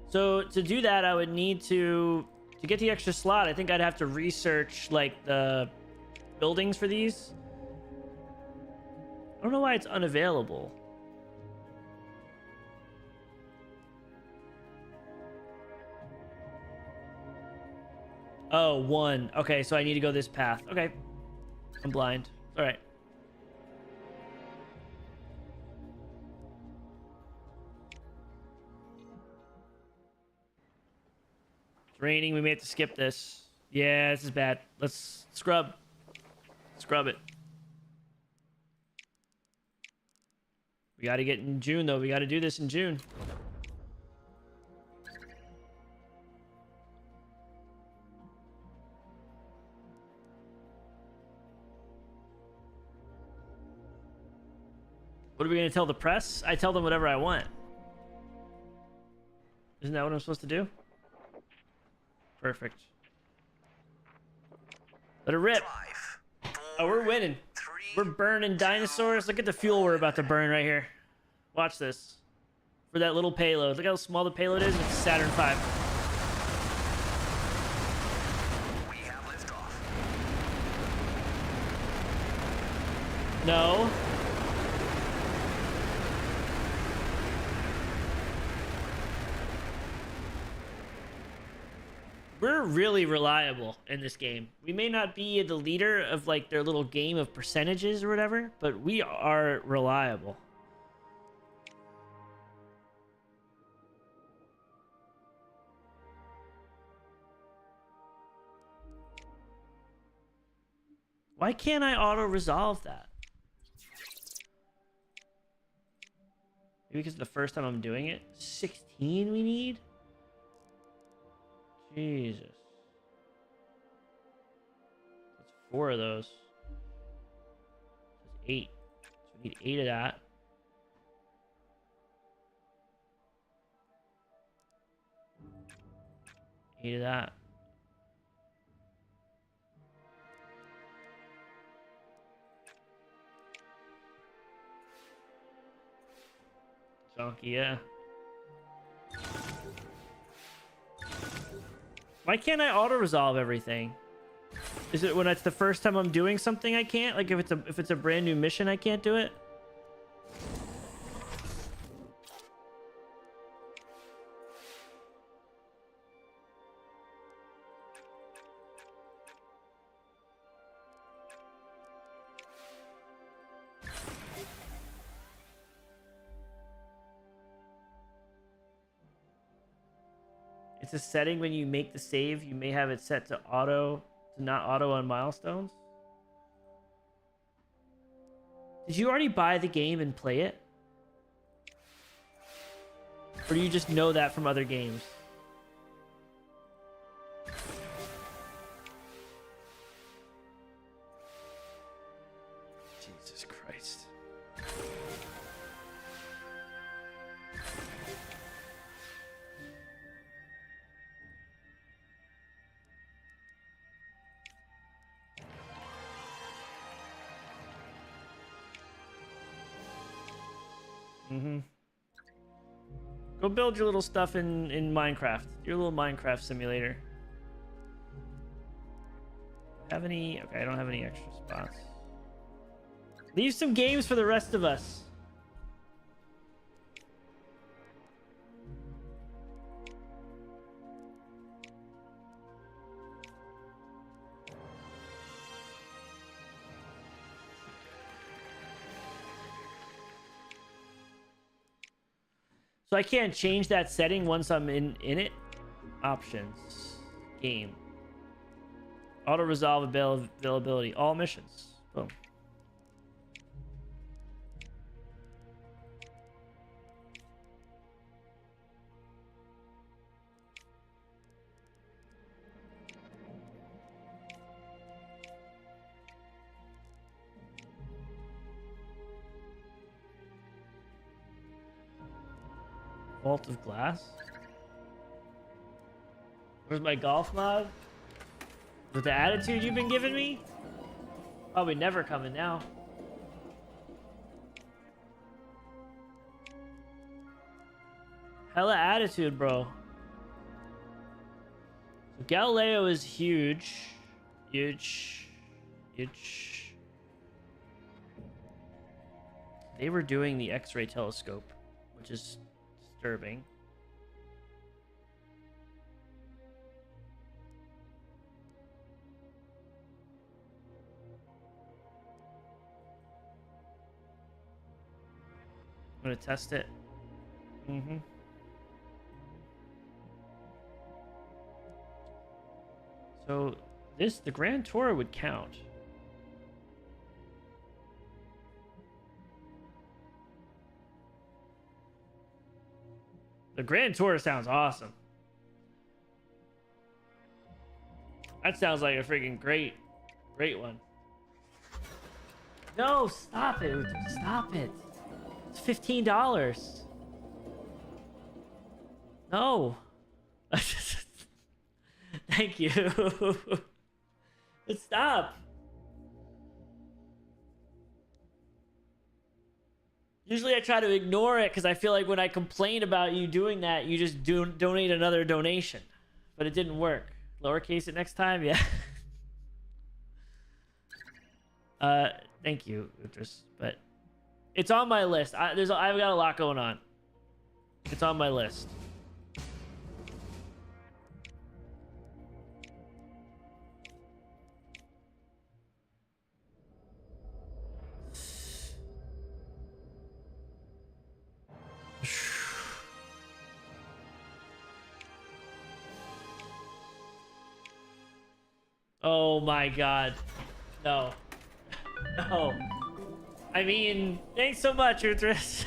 So to do that, I would need to get the extra slot. I think I'd have to research like the buildings for these. I don't know why it's unavailable. Oh, 1. Okay, so I need to go this path. Okay. I'm blind. All right. It's raining. We may have to skip this. Yeah, this is bad. Let's scrub. Scrub it. We got to get in June, though. We got to do this in June. What are we going to tell the press? I tell them whatever I want. Isn't that what I'm supposed to do? Perfect. Let it rip. 5, 4, Oh, we're winning. 3, We're burning dinosaurs. Look at the fuel we're about to burn right here. Watch this. For that little payload. Look how small the payload is. It's Saturn V. we have liftoff. No. We're really reliable in this game. We may not be the leader of like their little game of percentages or whatever, but we are reliable. Why can't I auto-resolve that? Maybe because it's the first time I'm doing it? 16 we need? Jesus. That's 4 of those. That's 8. So we need 8 of that. 8 of that. Donkey, yeah. Why can't I auto-resolve everything? Is it when it's the first time I'm doing something I can't? Like if it's a brand new mission I can't do it? It's a setting when you make the save, you may have it set to not auto on milestones. Did you already buy the game and play it? Or do you just know that from other games? Jesus Christ. Go build your little stuff in Minecraft. Your little Minecraft simulator. Have any? Okay, I don't have any extra spots. Leave some games for the rest of us. So I can't change that setting once I'm in it. Options. Game. Auto resolve availability. All missions. Boom. Vault of glass. Where's my golf mod? With the attitude you've been giving me? Probably never coming now. Hella attitude, bro. So Galileo is huge. Huge. Huge. They were doing the X-ray telescope, which is disturbing. I'm gonna test it. So the Grand Tour would count. The Grand Tour sounds awesome. That sounds like a freaking great one. No, stop it. Stop it. It's $15. No. Thank you. Stop. Usually I try to ignore it because I feel like when I complain about you doing that, you just donate another donation. But it didn't work. Lowercase it next time, yeah. Thank you, Utris. But it's on my list. I've got a lot going on. It's on my list. Oh my god. No. No. I mean, thanks so much, Uthris.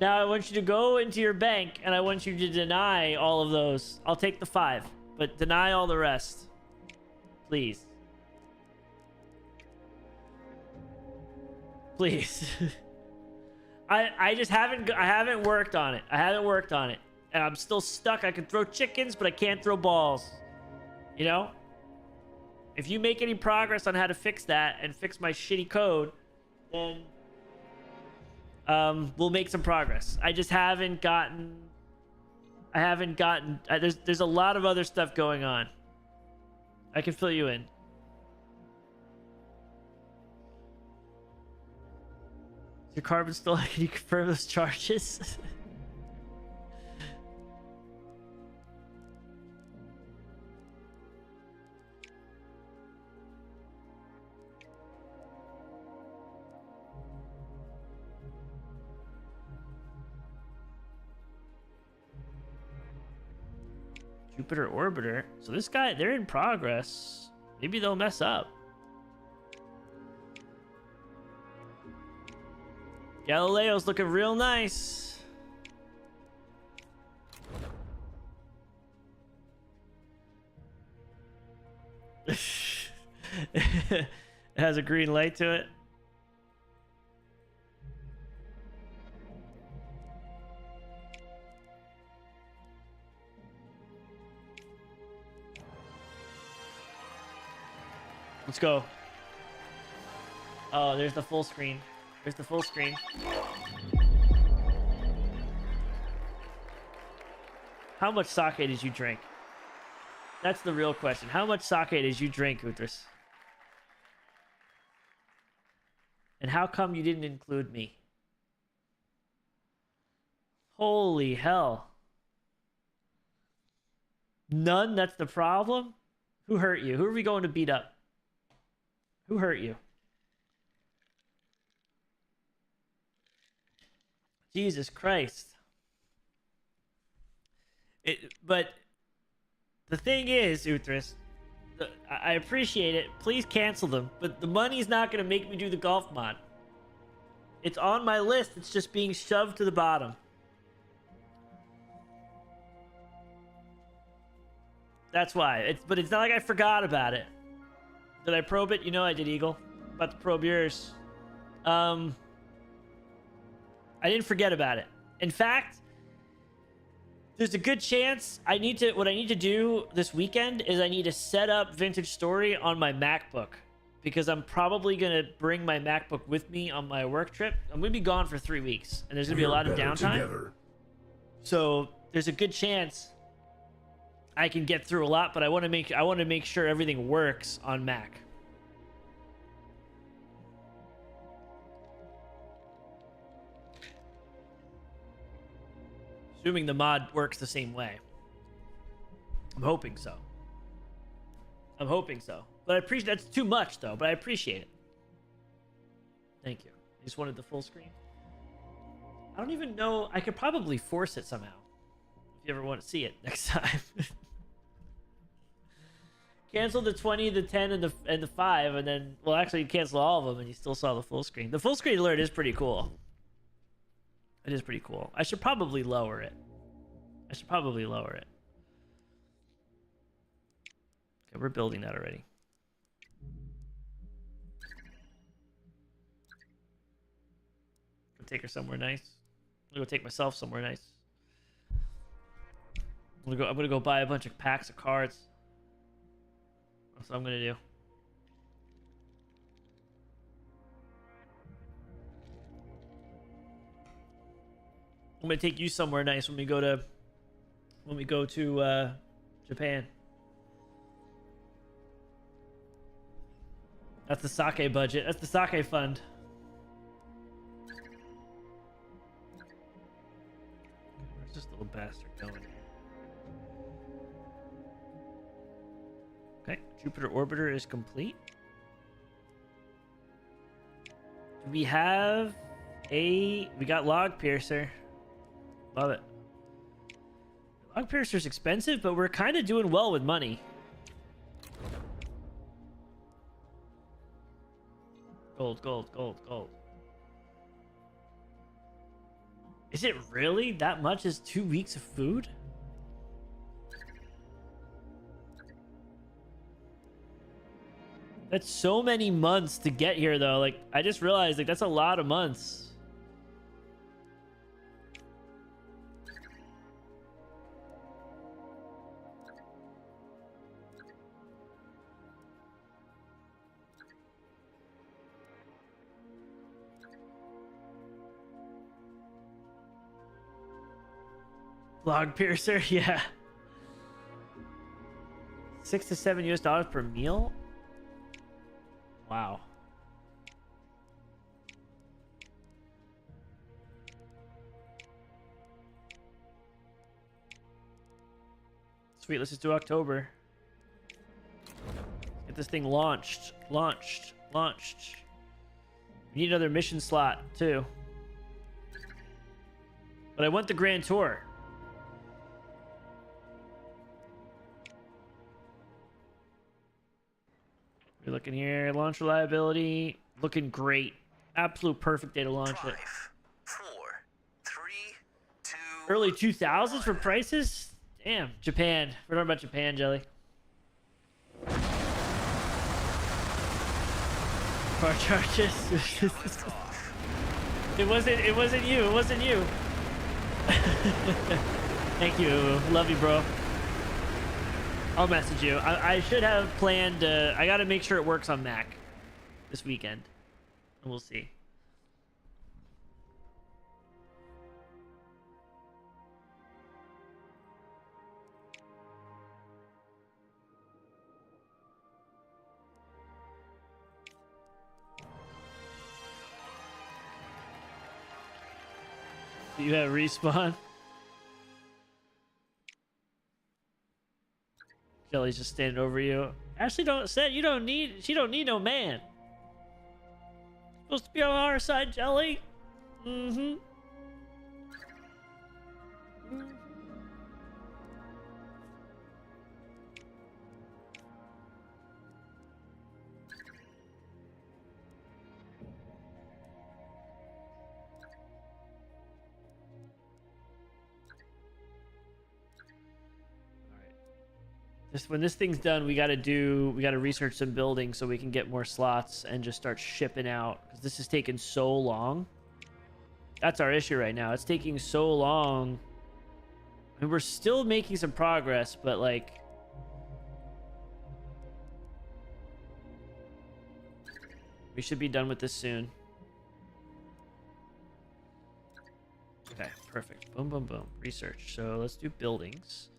Now I want you to go into your bank and I want you to deny all of those. I'll take the 5, but deny all the rest. Please. Please. I just haven't worked on it. I haven't worked on it. And I'm still stuck. I can throw chickens, but I can't throw balls. You know? If you make any progress on how to fix that and fix my shitty code, then we'll make some progress. I just haven't gotten there's a lot of other stuff going on. I can fill you in. Is your carbon still? Can you confirm those charges? Jupiter orbiter. So this guy, they're in progress. Maybe they'll mess up. Galileo's looking real nice. It has a green light to it. Let's go. Oh, there's the full screen. There's the full screen. How much sake did you drink? That's the real question. How much sake did you drink, Uthris? And how come you didn't include me? Holy hell. None? That's the problem? Who hurt you? Who are we going to beat up? Who hurt you? Jesus Christ. But the thing is, Uthris, I appreciate it. Please cancel them. But the money's not going to make me do the golf mod. It's on my list. It's just being shoved to the bottom. That's why. But it's not like I forgot about it. Did I probe it? You know I did, Eagle. About to probe yours. I didn't forget about it. In fact, there's a good chance what I need to do this weekend is I need to set up Vintage Story on my MacBook, because I'm probably going to bring my MacBook with me on my work trip. I'm going to be gone for 3 weeks, and there's going to be a lot of downtime. Together. So there's a good chance I can get through a lot, but I want to make sure everything works on Mac. Assuming the mod works the same way. I'm hoping so. I'm hoping so. But I appreciate that's too much though, but I appreciate it. Thank you. You just wanted the full screen? I don't even know. I could probably force it somehow. If you ever want to see it next time. Cancel the 20, the 10, and the 5, and then, well, actually, you cancel all of them, and you still saw the full screen. The full screen alert is pretty cool. It is pretty cool. I should probably lower it. Okay, we're building that already. Go take her somewhere nice. I'm gonna go take myself somewhere nice. I'm gonna go buy a bunch of packs of cards. That's what I'm gonna do. I'm gonna take you somewhere nice when we go to Japan. That's the sake budget. That's the sake fund. Where's this little bastard going? Okay, Jupiter orbiter is complete. We have we got log piercer. Love it. Log piercer's expensive, but we're kind of doing well with money. Gold, gold, gold, gold. Is it really that much? Is 2 weeks of food? That's so many months to get here, though. Like, I just realized, like, that's a lot of months. Log piercer, yeah. 6 to 7 US dollars per meal? Wow. Sweet, let's just do October. Get this thing launched. Launched. We need another mission slot, too. But I want the Grand Tour. We're looking here. Launch reliability. Looking great. Absolute perfect day to launch it. 5, 4, 3, 2. Early 2000s for prices? Damn. Japan. We're talking about Japan, Jelly. Car charges. Lift off. It wasn't you. It wasn't you. Thank you. Love you, bro. I'll message you. I should have planned. I got to make sure it works on Mac this weekend. And we'll see. You have respawn. Jelly's just standing over you. Ashley don't said she don't need no man. Supposed to be on our side, Jelly. Mm-hmm. Just when this thing's done, we gotta research some buildings so we can get more slots and just start shipping out, because this is taking so long. That's our issue right now. It's taking so long. I mean, we're still making some progress, but like, we should be done with this soon. Okay, perfect. Boom, boom, boom. Research. So let's do buildings.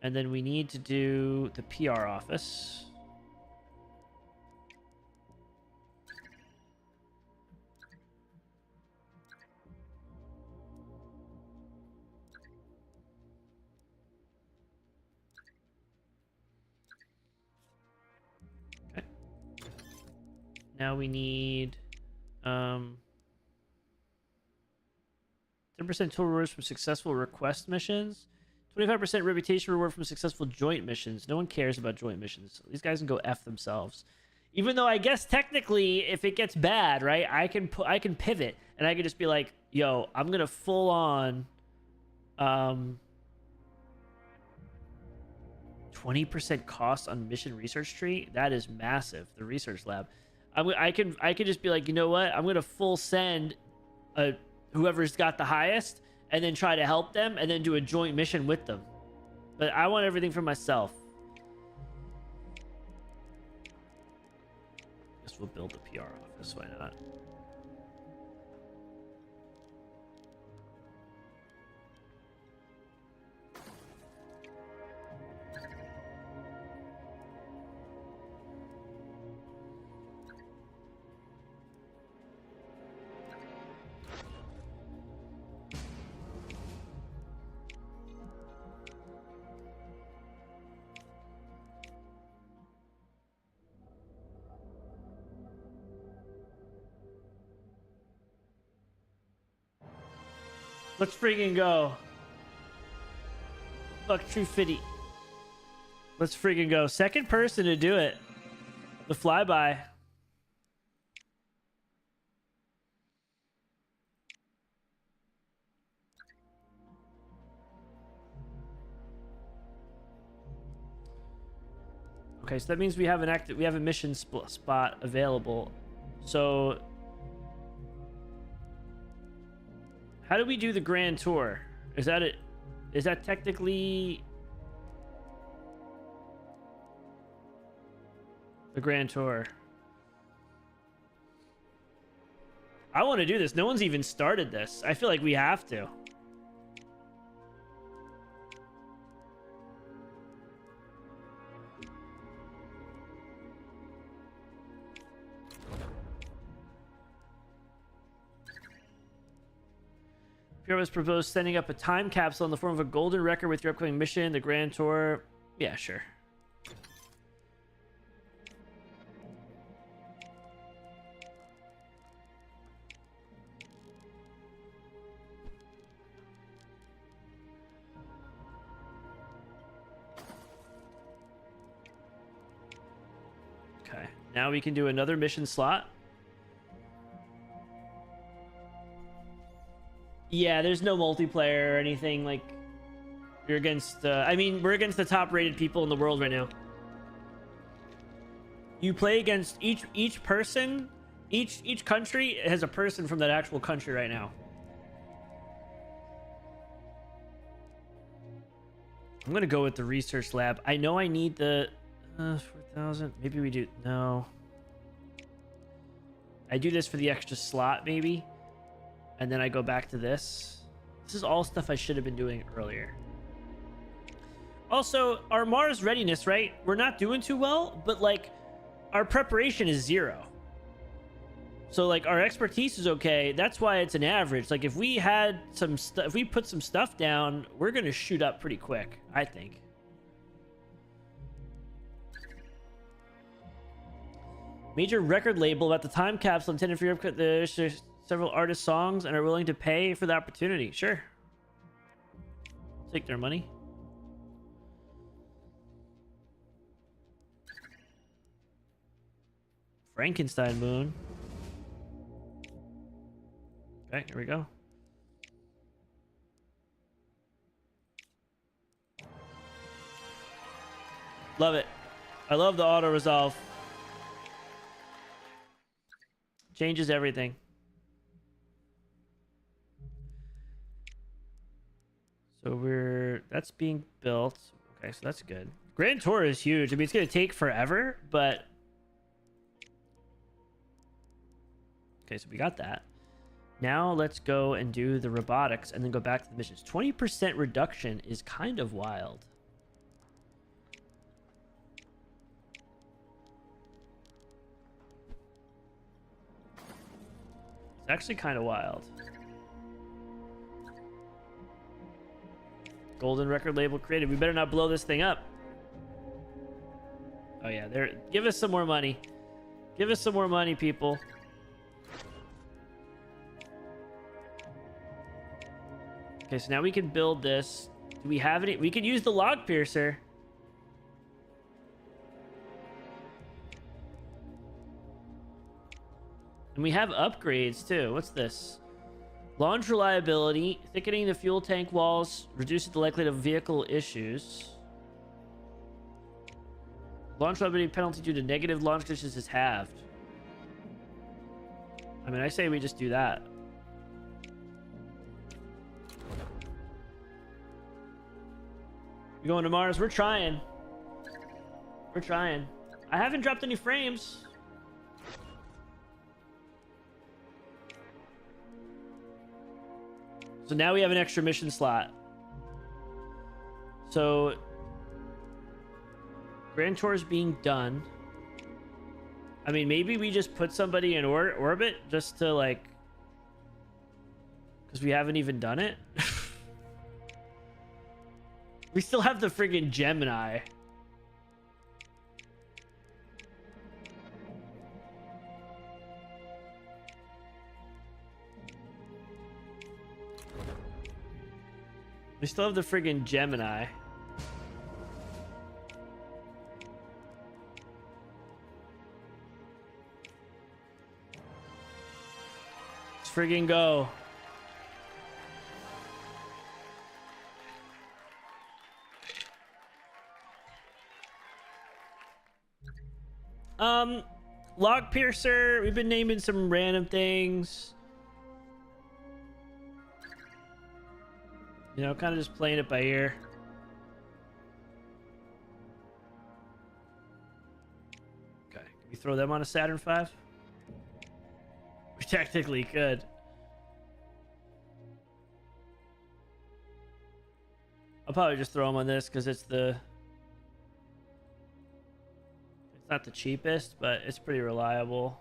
And then we need to do the PR office. Okay. Now we need 10% total rewards from successful request missions. 25% reputation reward from successful joint missions. No one cares about joint missions. These guys can go F themselves. Even though I guess technically, if it gets bad, right, I can pivot and I can just be like, yo, I'm gonna full on 20% cost on mission research tree. That is massive. The research lab. I can just be like, you know what? I'm gonna full send whoever's got the highest, and then try to help them, and then do a joint mission with them. But I want everything for myself. Guess we'll build a PR office. Why not? Let's friggin' go. Fuck True Fitty. Let's friggin' go. Second person to do it. The flyby. Okay, so that means we have a mission spot available. So how do we do the grand tour? Is that it? Is that technically the grand tour? I want to do this. No one's even started this. I feel like we have to. Pierre has proposed sending up a time capsule in the form of a golden record with your upcoming mission, the Grand Tour. Yeah, sure. Okay, now we can do another mission slot. Yeah, there's no multiplayer or anything. Like, you're against I mean, we're against the top rated people in the world right now. You play against each person, each country has a person from that actual country right now. I'm gonna go with the research lab. I know I need the 4,000. Maybe we do. No, I do this for the extra slot maybe. And then I go back to this. This is all stuff I should have been doing earlier. Also, our Mars readiness, right? We're not doing too well, but like our preparation is 0. So like our expertise is okay. That's why it's an average. Like if we had some stuff, if we put some stuff down, we're going to shoot up pretty quick, I think. Major record label about the time capsule intended for your there's several artist songs and are willing to pay for the opportunity. Sure. Take their money. Frankenstein moon. Okay, here we go. Love it. I love the auto resolve. Changes everything. So that's being built. Okay, so that's good. Grand Tour is huge. I mean, it's going to take forever, but okay, so we got that. Now let's go and do the robotics and then go back to the missions. 20% reduction is kind of wild. It's actually kind of wild. Golden record label created. We better not blow this thing up. Oh yeah, there. Give us some more money. Give us some more money, people. Okay, so now we can build this. Do we have any? We could use the log piercer. And we have upgrades too. What's this? Launch reliability, thickening the fuel tank walls, reduces the likelihood of vehicle issues. Launch reliability penalty due to negative launch conditions is halved. I mean, I say we just do that. We're going to Mars. We're trying. We're trying. I haven't dropped any frames. So now we have an extra mission slot. So Grand Tour is being done. I mean, maybe we just put somebody in orbit just to like, because we haven't even done it. We still have the friggin' Gemini. We still have the friggin' Gemini. Let's friggin' go. Log piercer. We've been naming some random things. You know, kind of just playing it by ear. Okay, can we throw them on a Saturn V? We technically could. I'll probably just throw them on this because it's not the cheapest, but it's pretty reliable.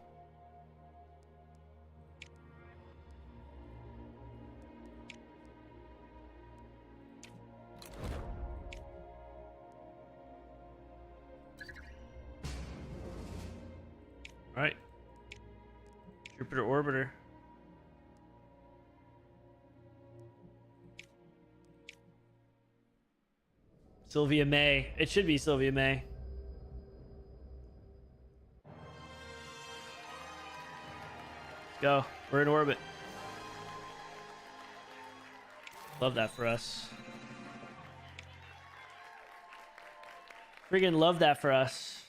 All right. Jupiter orbiter. Sylvia May. It should be Sylvia May. Let's go. We're in orbit. Love that for us. Friggin' love that for us.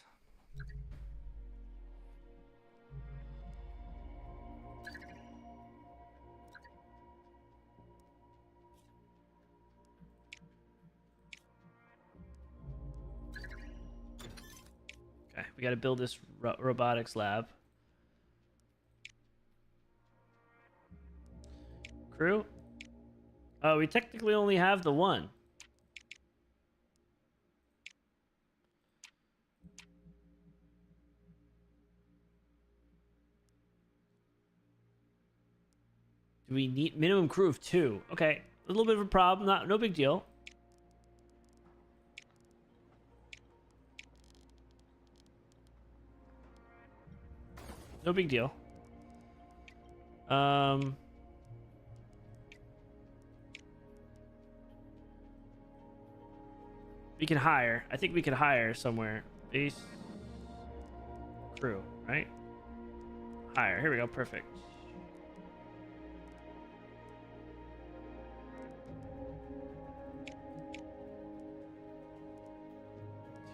Okay, we got to build this robotics lab. Crew? Oh, we technically only have the one. Do we need minimum crew of 2? Okay, a little bit of a problem. No big deal. No big deal. We can hire. I think we could hire somewhere. Base crew, right? Hire. Here we go. Perfect.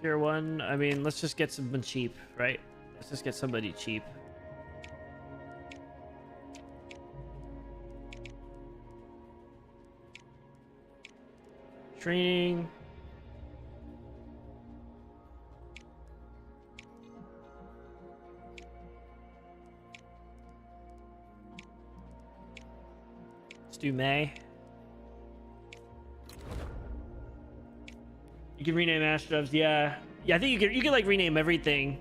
Tier 1. I mean, let's just get someone cheap, right? Let's just get somebody cheap. Training. Let's do May. You can rename Astros. Yeah. Yeah, I think you can like rename everything.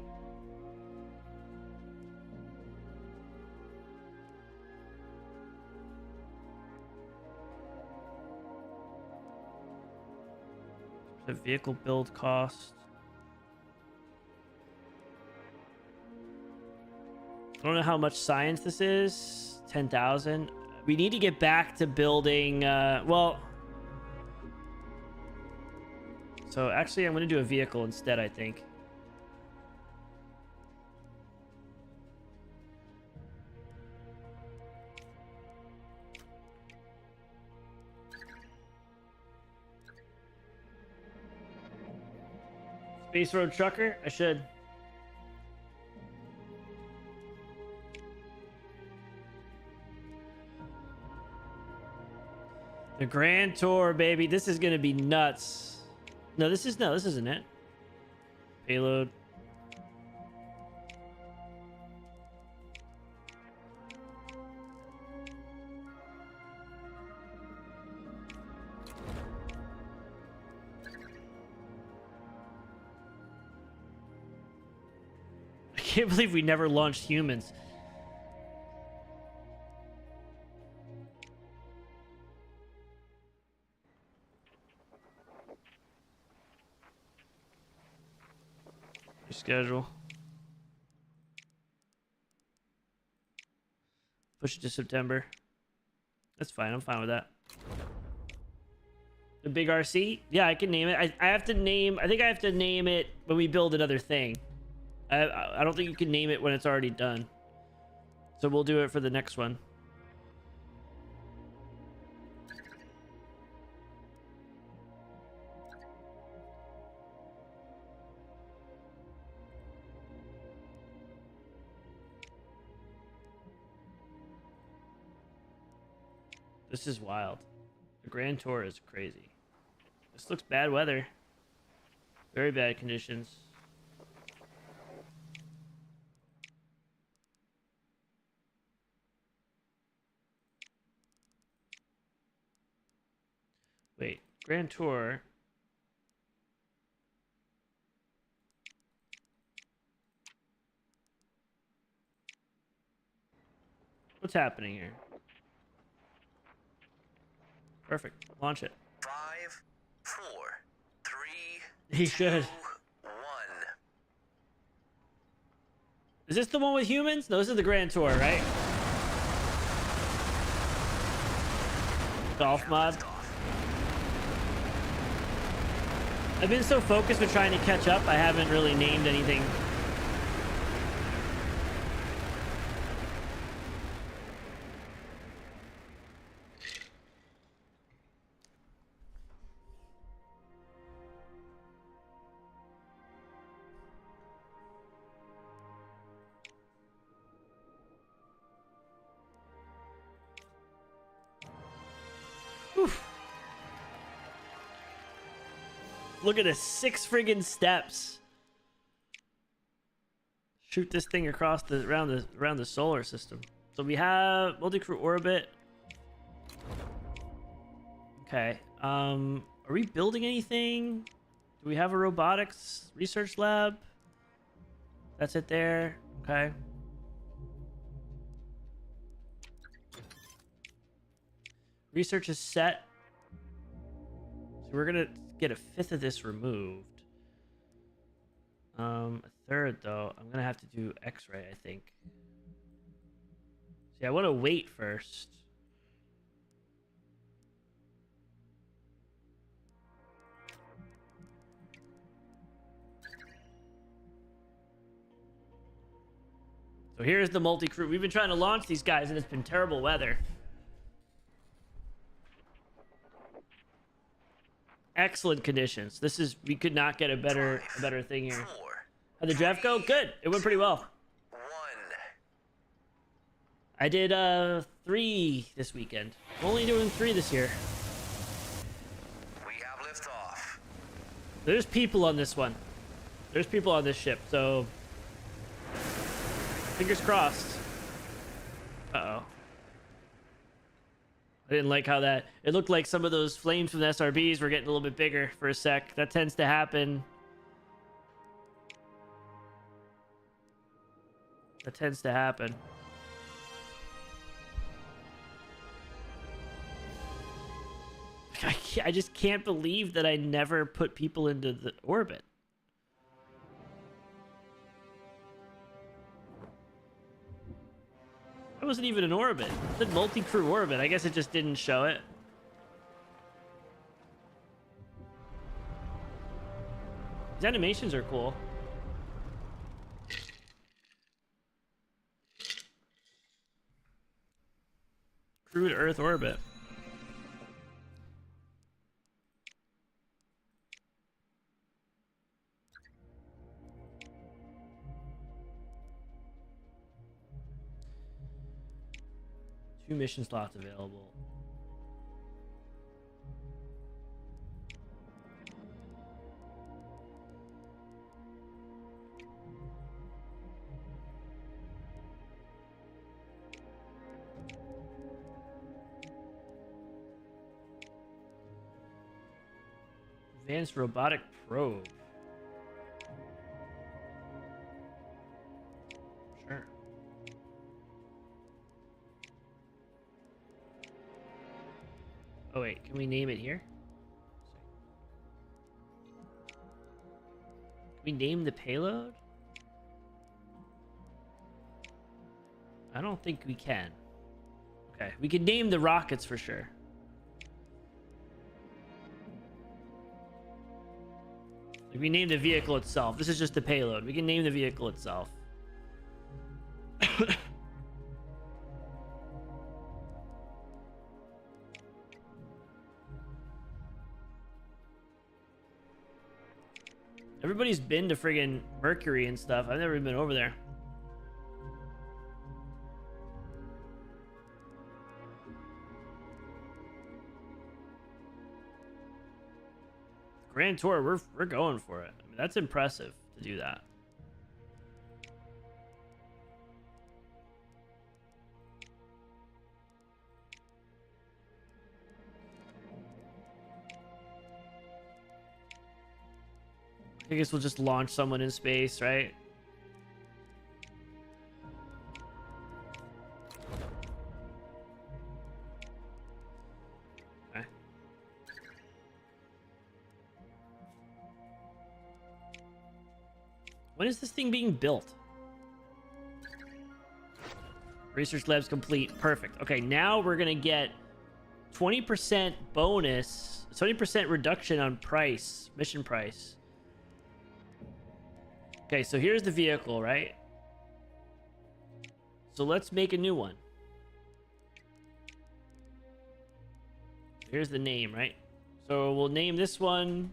The vehicle build cost. I don't know how much science this is. 10,000. We need to get back to building, well... So actually, I'm going to do a vehicle instead, I think. Space Road Trucker? I should. The Grand Tour, baby. This is going to be nuts. No, this isn't it. Payload. I can't believe we never launched humans. Schedule. Push it to September. That's fine. I'm fine with that. The big RC? Yeah, I can name it. I have to name... I think I have to name it when we build another thing. I don't think you can name it when it's already done. So we'll do it for the next one. This is wild. The Grand Tour is crazy. This looks bad weather. Very bad conditions. Wait, Grand Tour. What's happening here? Perfect. Launch it. 5, 4, 3, He should. 1. Is this the one with humans? No, this is the Grand Tour, right? Golf mod. I've been so focused with trying to catch up, I haven't really named anything. Look at the 6 friggin' steps. Shoot this thing across the around the solar system. So we have multi-crew orbit. Okay. Are we building anything? Do we have a robotics research lab? That's it there. Okay. Research is set. So we're gonna get a 5th of this removed. A 3rd though, I'm gonna have to do X-ray, I think. See, I want to wait first. So here's the multi-crew. We've been trying to launch these guys and it's been terrible weather. Excellent conditions. This is, we could not get a better thing here. 4, How'd the draft go? Good. It went pretty well. 1. I did 3 this weekend. I'm only doing 3 this year. We have liftoff. There's people on this one. There's people on this ship, so fingers crossed. Uh-oh. I didn't like how that... It looked like some of those flames from the SRBs were getting a little bit bigger for a sec. That tends to happen. That tends to happen. I just can't believe that I never put people into the orbit. It wasn't even an orbit. It said multi-crew orbit. I guess it just didn't show it. These animations are cool. Crew to Earth orbit. Two mission slots available. Advanced robotic probe. Sure. Oh wait, can we name it here? Can we name the payload? I don't think we can. Okay, we can name the rockets for sure. Like we name the vehicle itself. This is just the payload. We can name the vehicle itself. Everybody's been to friggin' Mercury and stuff. I've never even been over there. Grand Tour, we're going for it. I mean, that's impressive to do that. I guess we'll just launch someone in space, right? Okay. When is this thing being built? Research labs complete. Perfect. Okay, now we're gonna get 20% bonus, 20% reduction on price, mission price. Okay, so here's the vehicle, right? So let's make a new one. Here's the name, right? So we'll name this one.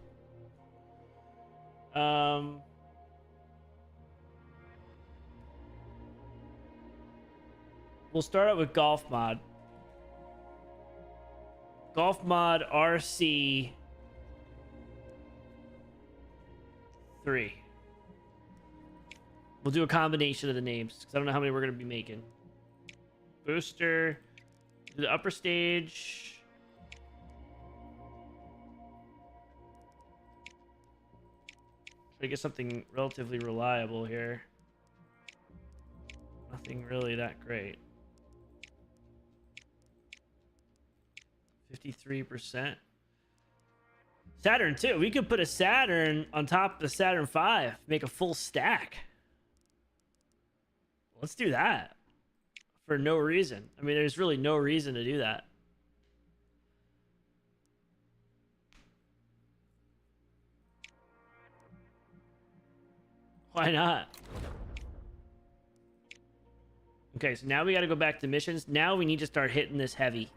We'll start out with Golf Mod. Golf Mod RC 3. We'll do a combination of the names because I don't know how many we're going to be making. Booster. Do the upper stage. Try to get something relatively reliable here. Nothing really that great. 53%. Saturn 2. We could put a Saturn on top of the Saturn 5. Make a full stack. Let's do that. For no reason. I mean, there's really no reason to do that. Why not? Okay, so now we got to go back to missions. Now we need to start hitting this heavy.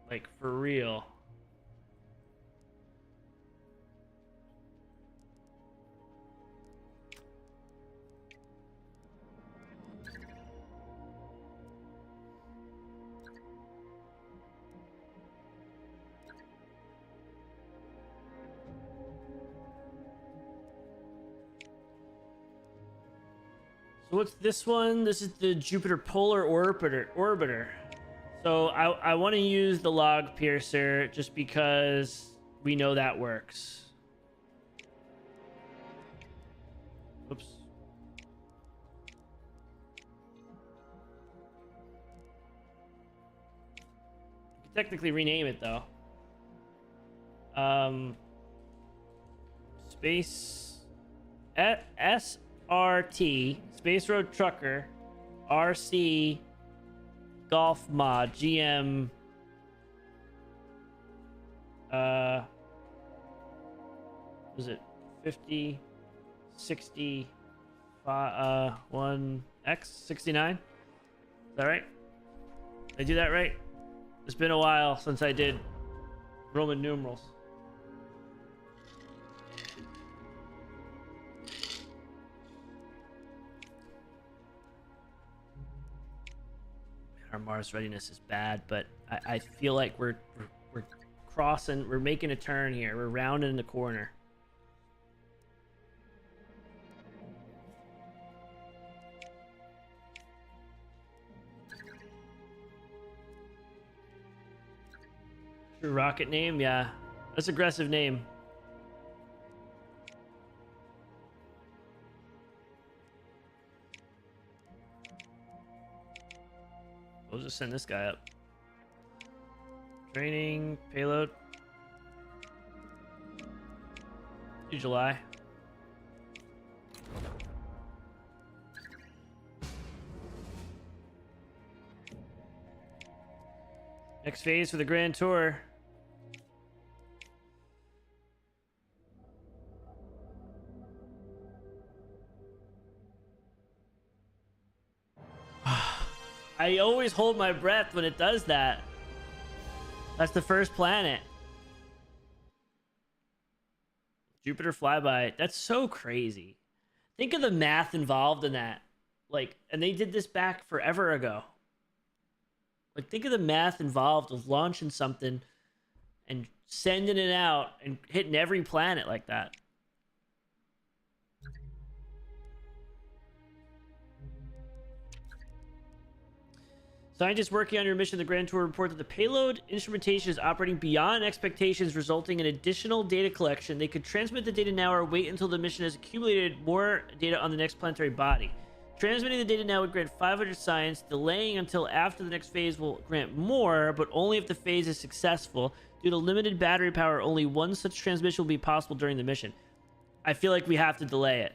Like, for real. So what's this one? This is the Jupiter Polar Orbiter. So I want to use the log piercer just because we know that works. Oops. You can technically rename it though. Space SRT Space Road Trucker RC Golf Mod GM was it 50 60 1x 69? Is that right? Did I do that right? It's been a while since I did Roman numerals. Our Mars readiness is bad, but I feel like we're crossing, we're making a turn here. We're rounding the corner. True rocket name, yeah. That's aggressive name. We'll just send this guy up. Training, payload. July. Next phase for the Grand Tour. I always hold my breath when it does that. That's the first planet. Jupiter flyby. That's so crazy. Think of the math involved in that. Like, and they did this back forever ago. Like, think of the math involved of launching something and sending it out and hitting every planet like that. Scientists working on your mission, the Grand Tour, report that the payload instrumentation is operating beyond expectations, resulting in additional data collection. They could transmit the data now or wait until the mission has accumulated more data on the next planetary body. Transmitting the data now would grant 500 science. Delaying until after the next phase will grant more, but only if the phase is successful. Due to limited battery power, only one such transmission will be possible during the mission. I feel like we have to delay it.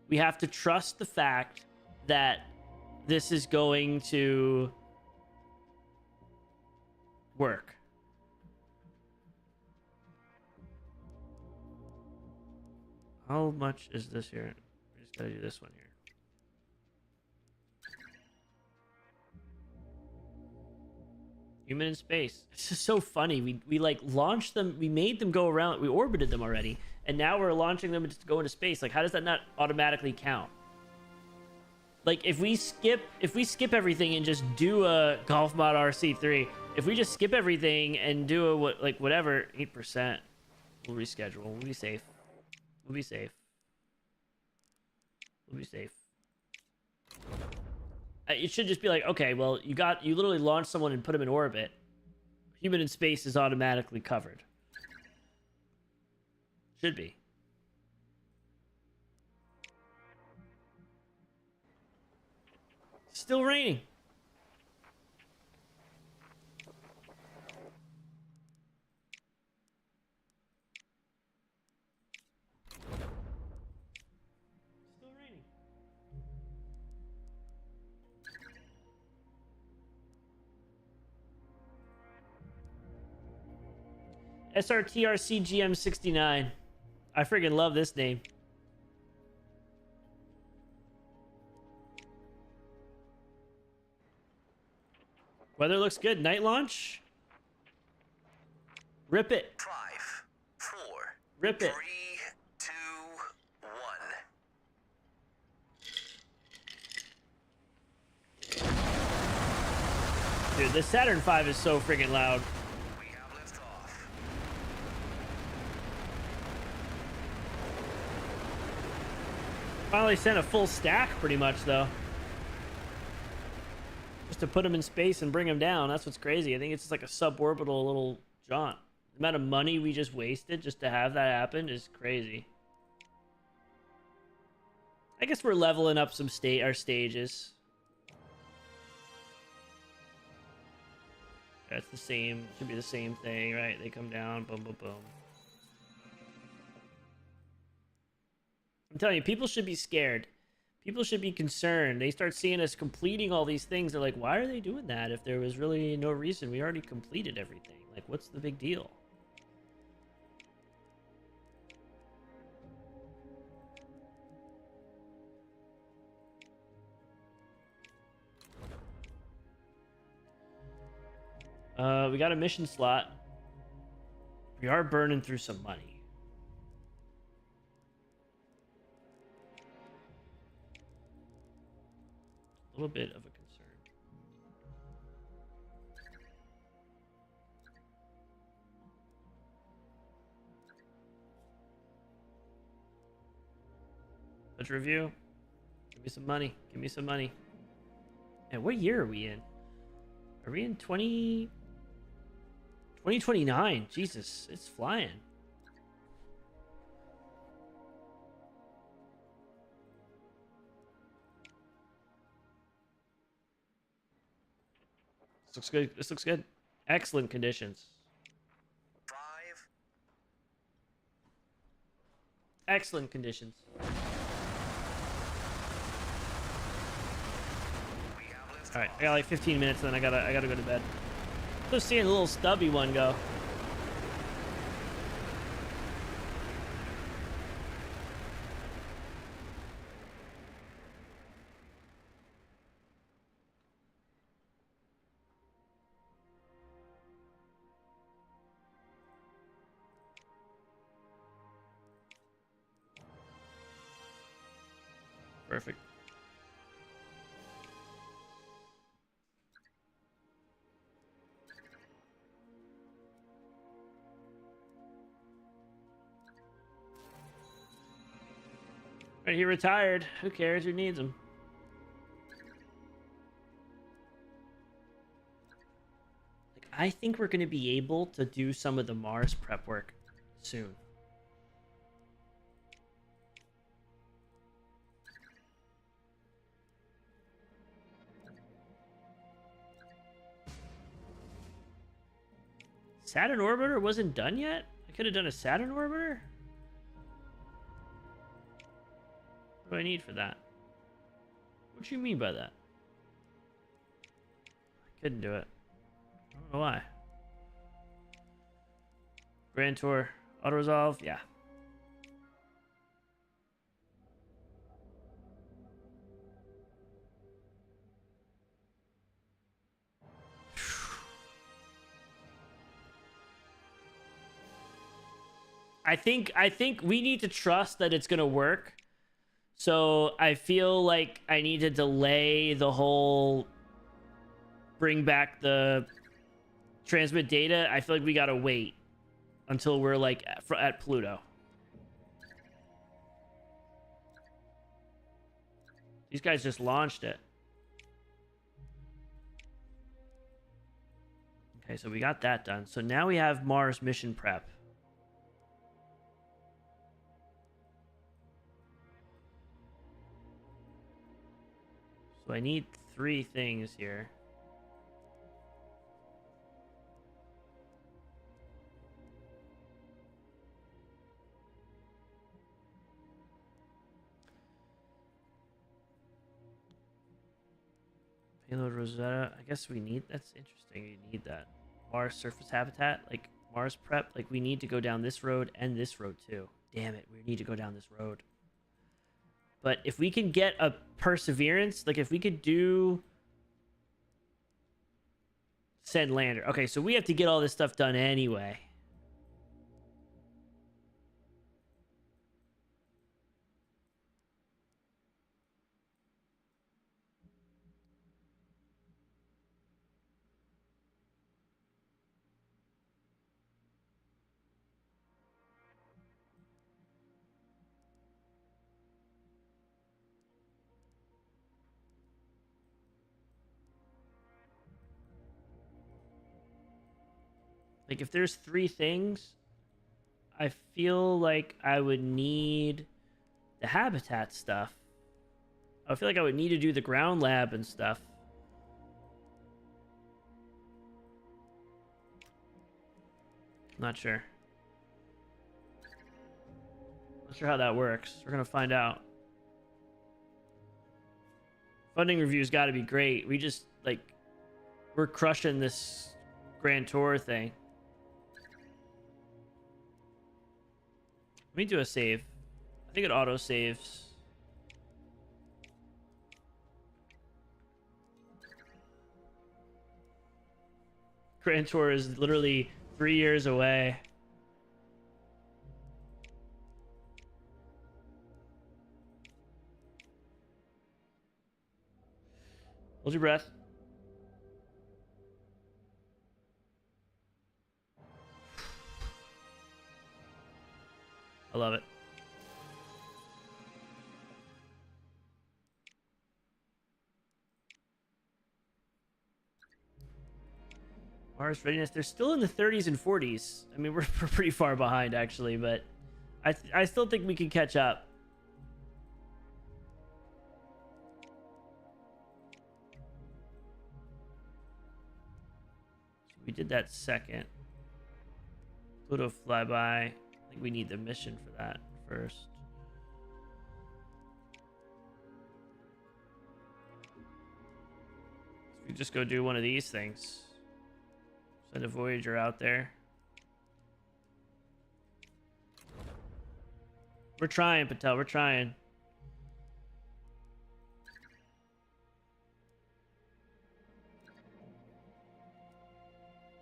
We have to trust the fact that this is going to work. How much is this here? We just gotta do this one here. Human in space. It's just so funny. We like launched them. We made them go around. We orbited them already, and now we're launching them to go into space. Like, how does that not automatically count? Like, if we skip everything and just do a Golf Mod RC3, if we just skip everything and do a whatever 8%, we'll reschedule. We'll be safe. We'll be safe. We'll be safe. It should just be like, okay, well, you literally launched someone and put them in orbit. Human in space is automatically covered. Should be. Still raining. Still raining. SRTRCGM69. I friggin' love this name. Weather looks good. Night launch. Rip it. 5, 4, Rip it. 3, 2, 1. Dude, the Saturn V is so friggin' loud. We have liftoff. Finally sent a full stack pretty much, though. Just to put them in space and bring them down. That's what's crazy. I think it's just like a suborbital little jaunt. The amount of money we just wasted just to have that happen is crazy. I guess we're leveling up our stages. That's the same. Should be the same thing, right? They come down. Boom, boom, boom. I'm telling you, people should be scared. People should be concerned. They start seeing us completing all these things. They're like, why are they doing that if there was really no reason? We already completed everything. Like, what's the big deal? We got a mission slot. We are burning through some money. A little bit of a concern. Let's review. Give me some money. Give me some money. And what year are we in? Are we in 2029? Jesus, it's flying. This looks good. This looks good. Excellent conditions. 5. Excellent conditions. We have liftoff. All right, I got like 15 minutes, and then I gotta go to bed. Just seeing the little stubby one go. Perfect. Right, he retired. Who cares? Who needs him? Like, I think we're gonna be able to do some of the Mars prep work soon. Saturn orbiter wasn't done yet? I could have done a Saturn orbiter? What do I need for that? What do you mean by that? I couldn't do it. I don't know why. Grand Tour. Auto resolve? Yeah. I think we need to trust that it's gonna work. So I feel like I need to delay the whole bring back the transmit data. I feel like we gotta wait until we're like at Pluto. These guys just launched it. Okay, so we got that done. So now we have Mars mission prep. So I need 3 things here. Payload Rosetta. I guess we need... That's interesting. You need that. Mars surface habitat. Like, Mars prep. Like, we need to go down this road and this road, too. Damn it. We need to go down this road. But if we can get a Perseverance... Like, if we could do... Send lander. Okay, so we have to get all this stuff done anyway. Like, if there's 3 things, I feel like I would need the habitat stuff. I feel like I would need to do the ground lab and stuff. Not sure. Not sure how that works. We're gonna find out. Funding review's got to be great. We just, like, we're crushing this Grand Tour thing. Let me do a save. I think it auto saves. Grand Tour is literally 3 years away. Hold your breath. I love it. Mars readiness. They're still in the 30s and 40s. I mean, we're pretty far behind, actually, but I still think we can catch up. So we did that second. Pluto flyby. I think we need the mission for that first. So we just go do one of these things. Send a Voyager out there. We're trying, Patel. We're trying.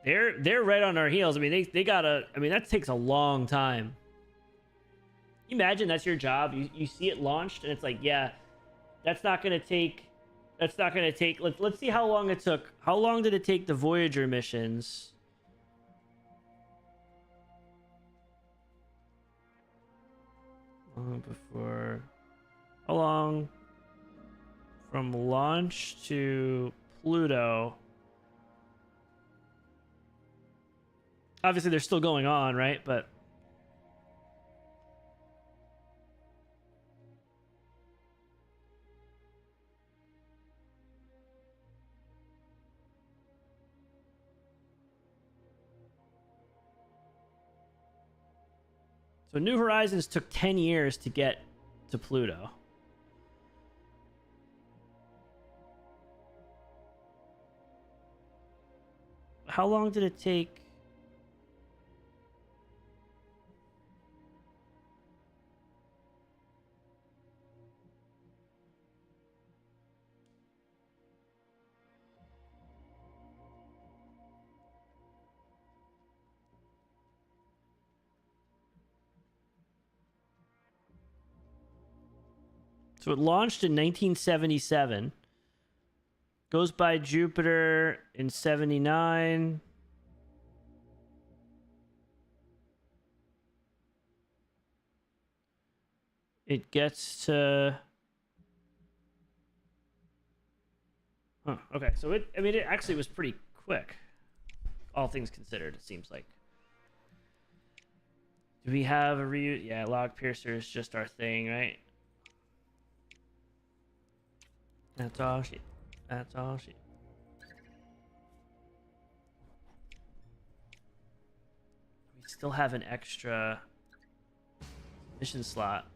They're right on our heels. I mean, they gotta. I mean, that takes a long time. Can you imagine that's your job. You see it launched, and it's like, yeah, that's not gonna take. That's not gonna take. Let's see how long it took. How long did it take the Voyager missions? Long before How long from launch to Pluto? Obviously, they're still going on, right? But so New Horizons took 10 years to get to Pluto. How long did it take? So it launched in 1977. Goes by Jupiter in 79. It gets to... Huh, okay, so it actually was pretty quick. All things considered, it seems like. Do we have a reuse? Yeah, log piercer is just our thing, right? That's all she. That's all she. We still have an extra mission slot.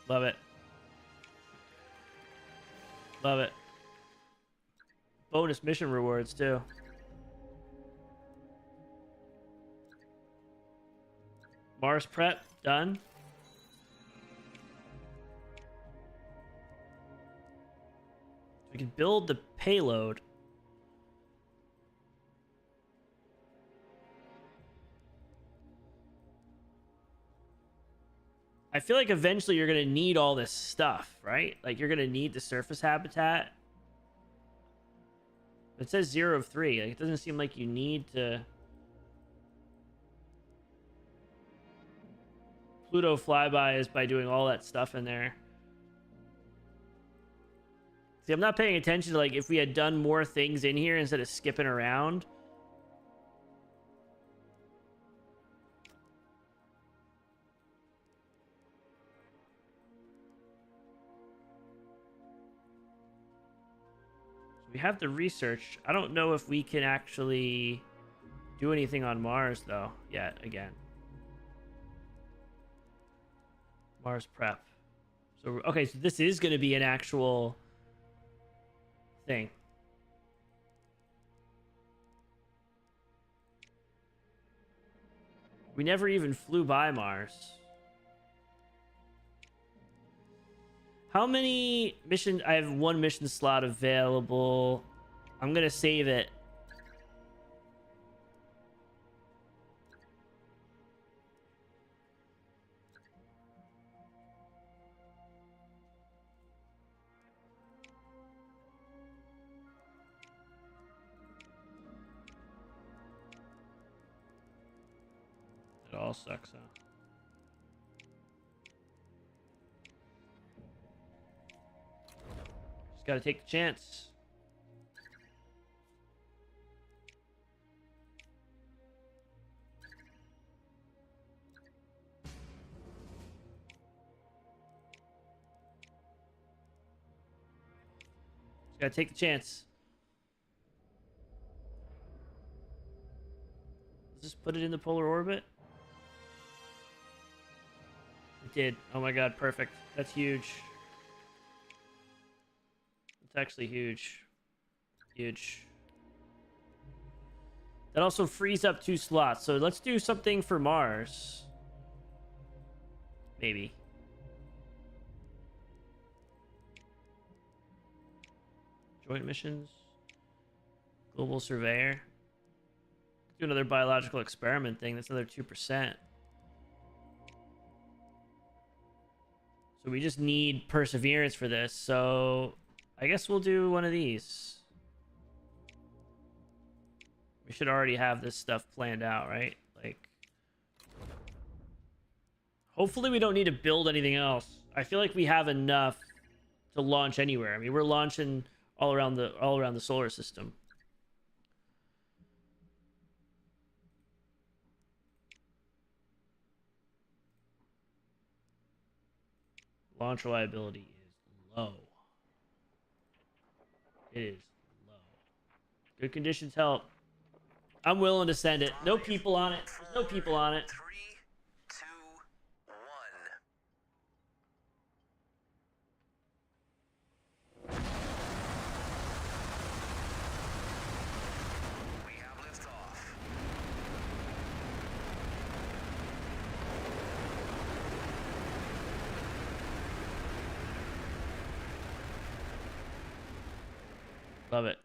Love it. Love it. Bonus mission rewards too. Mars prep done. We can build the payload. I feel like eventually you're going to need all this stuff, right? Like you're going to need the surface habitat. It says 0 of 3. Like, it doesn't seem like you need to... Pluto flyby is by doing all that stuff in there. See, I'm not paying attention to, like, if we had done more things in here instead of skipping around. So we have the research. I don't know if we can actually do anything on Mars, though, yet again. Mars prep. So, okay, so this is going to be an actual thing. We never even flew by Mars. How many missions? I have one mission slot available. I'm going to save it. It all sucks, huh? Just gotta take the chance. Just gotta take the chance. Let's just put it in the polar orbit. It did. Oh my god, perfect. That's huge. It's actually huge. Huge. That also frees up 2 slots. So let's do something for Mars. Maybe. Joint missions. Global surveyor. Do another biological experiment thing. That's another 2%. So we just need perseverance for this. So I guess we'll do one of these. We should already have this stuff planned out, right? Like, hopefully we don't need to build anything else. I feel like we have enough to launch anywhere. I mean, we're launching all around the solar system. Launch reliability is low. It is low. Good conditions help. I'm willing to send it. No people on it. There's no people on it. 3, 2, 1. We have liftoff. Love it.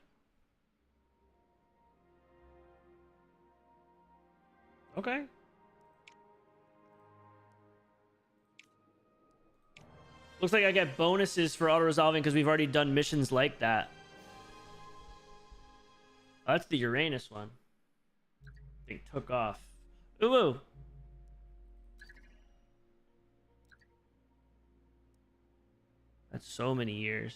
Okay. Looks like I get bonuses for auto-resolving because we've already done missions like that. Oh, that's the Uranus one. Thing took off. Ooh, ooh. That's so many years.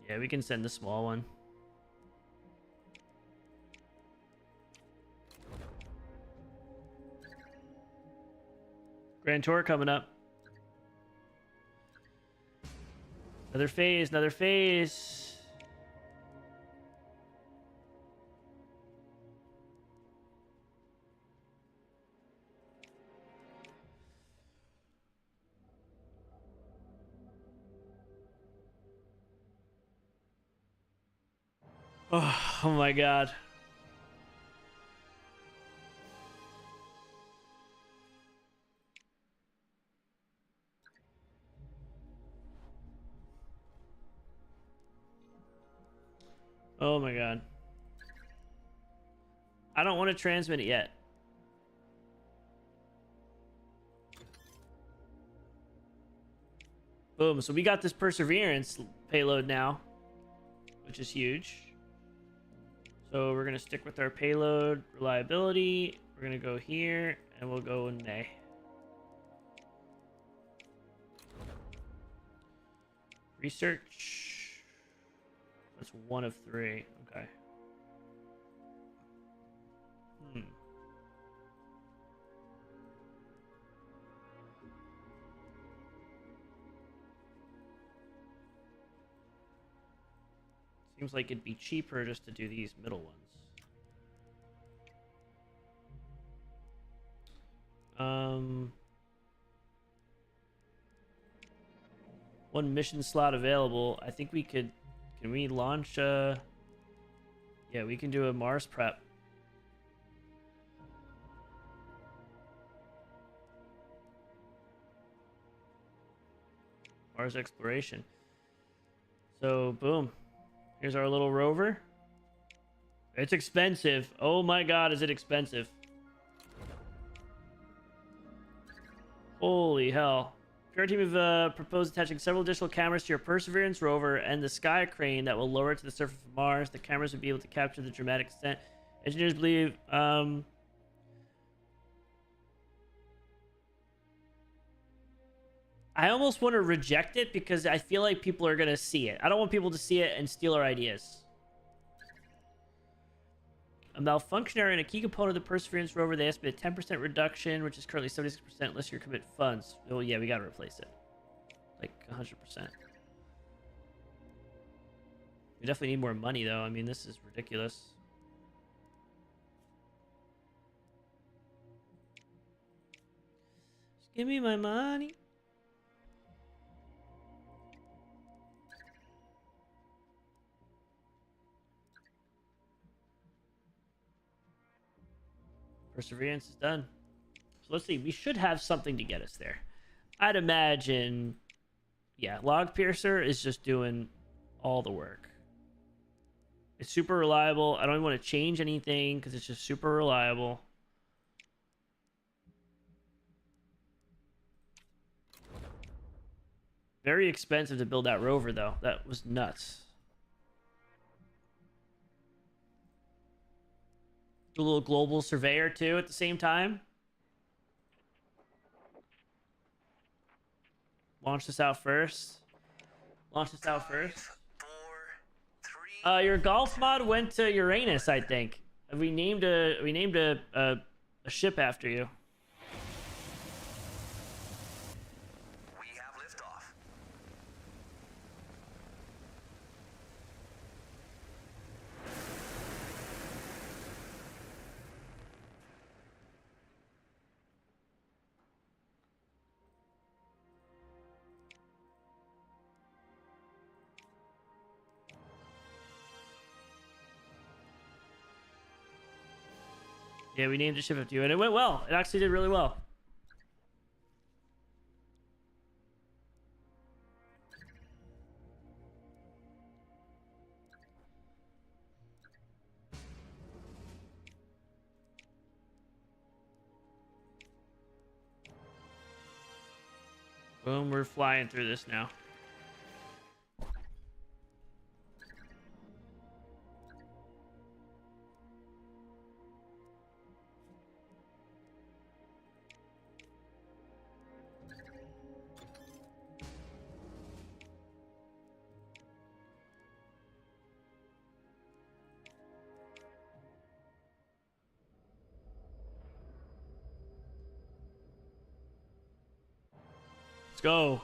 Yeah, we can send the small one. Grand Tour coming up. Another phase, another phase. Oh my god. Oh my god. I don't want to transmit it yet. Boom. So we got this Perseverance payload now, which is huge. So we're going to stick with our payload reliability. We're going to go here and we'll go in May. Research. That's 1 of 3. Okay. Seems like it'd be cheaper just to do these middle ones. One mission slot available. I think we could. Can we launch yeah, we can do a Mars prep. Mars exploration. So boom. Here's our little rover. It's expensive. Oh my god, is it expensive? Holy hell. Your team have proposed attaching several additional cameras to your Perseverance rover and the sky crane that will lower it to the surface of Mars. The cameras would be able to capture the dramatic extent. Engineers believe I almost want to reject it because I feel like people are going to see it. I don't want people to see it and steal our ideas. A malfunction in a key component of the Perseverance rover, they estimate a 10% reduction, which is currently 76% unless you commit funds. Oh yeah, we got to replace it. Like 100%. We definitely need more money though. I mean, this is ridiculous. Just give me my money. Perseverance is done. So let's see. We should have something to get us there. I'd imagine. Yeah, Log Piercer is just doing all the work. It's super reliable. I don't even want to change anything because it's just super reliable. Very expensive to build that rover, though. That was nuts. Do a little global surveyor, too, at the same time. Launch this out first. Launch this out first. 5, 4, 3. Your golf mod went to Uranus, I think. We named a ship after you. We have liftoff. Yeah, we named the ship after you, and it went well. It actually did really well. Boom, we're flying through this now. Let's go.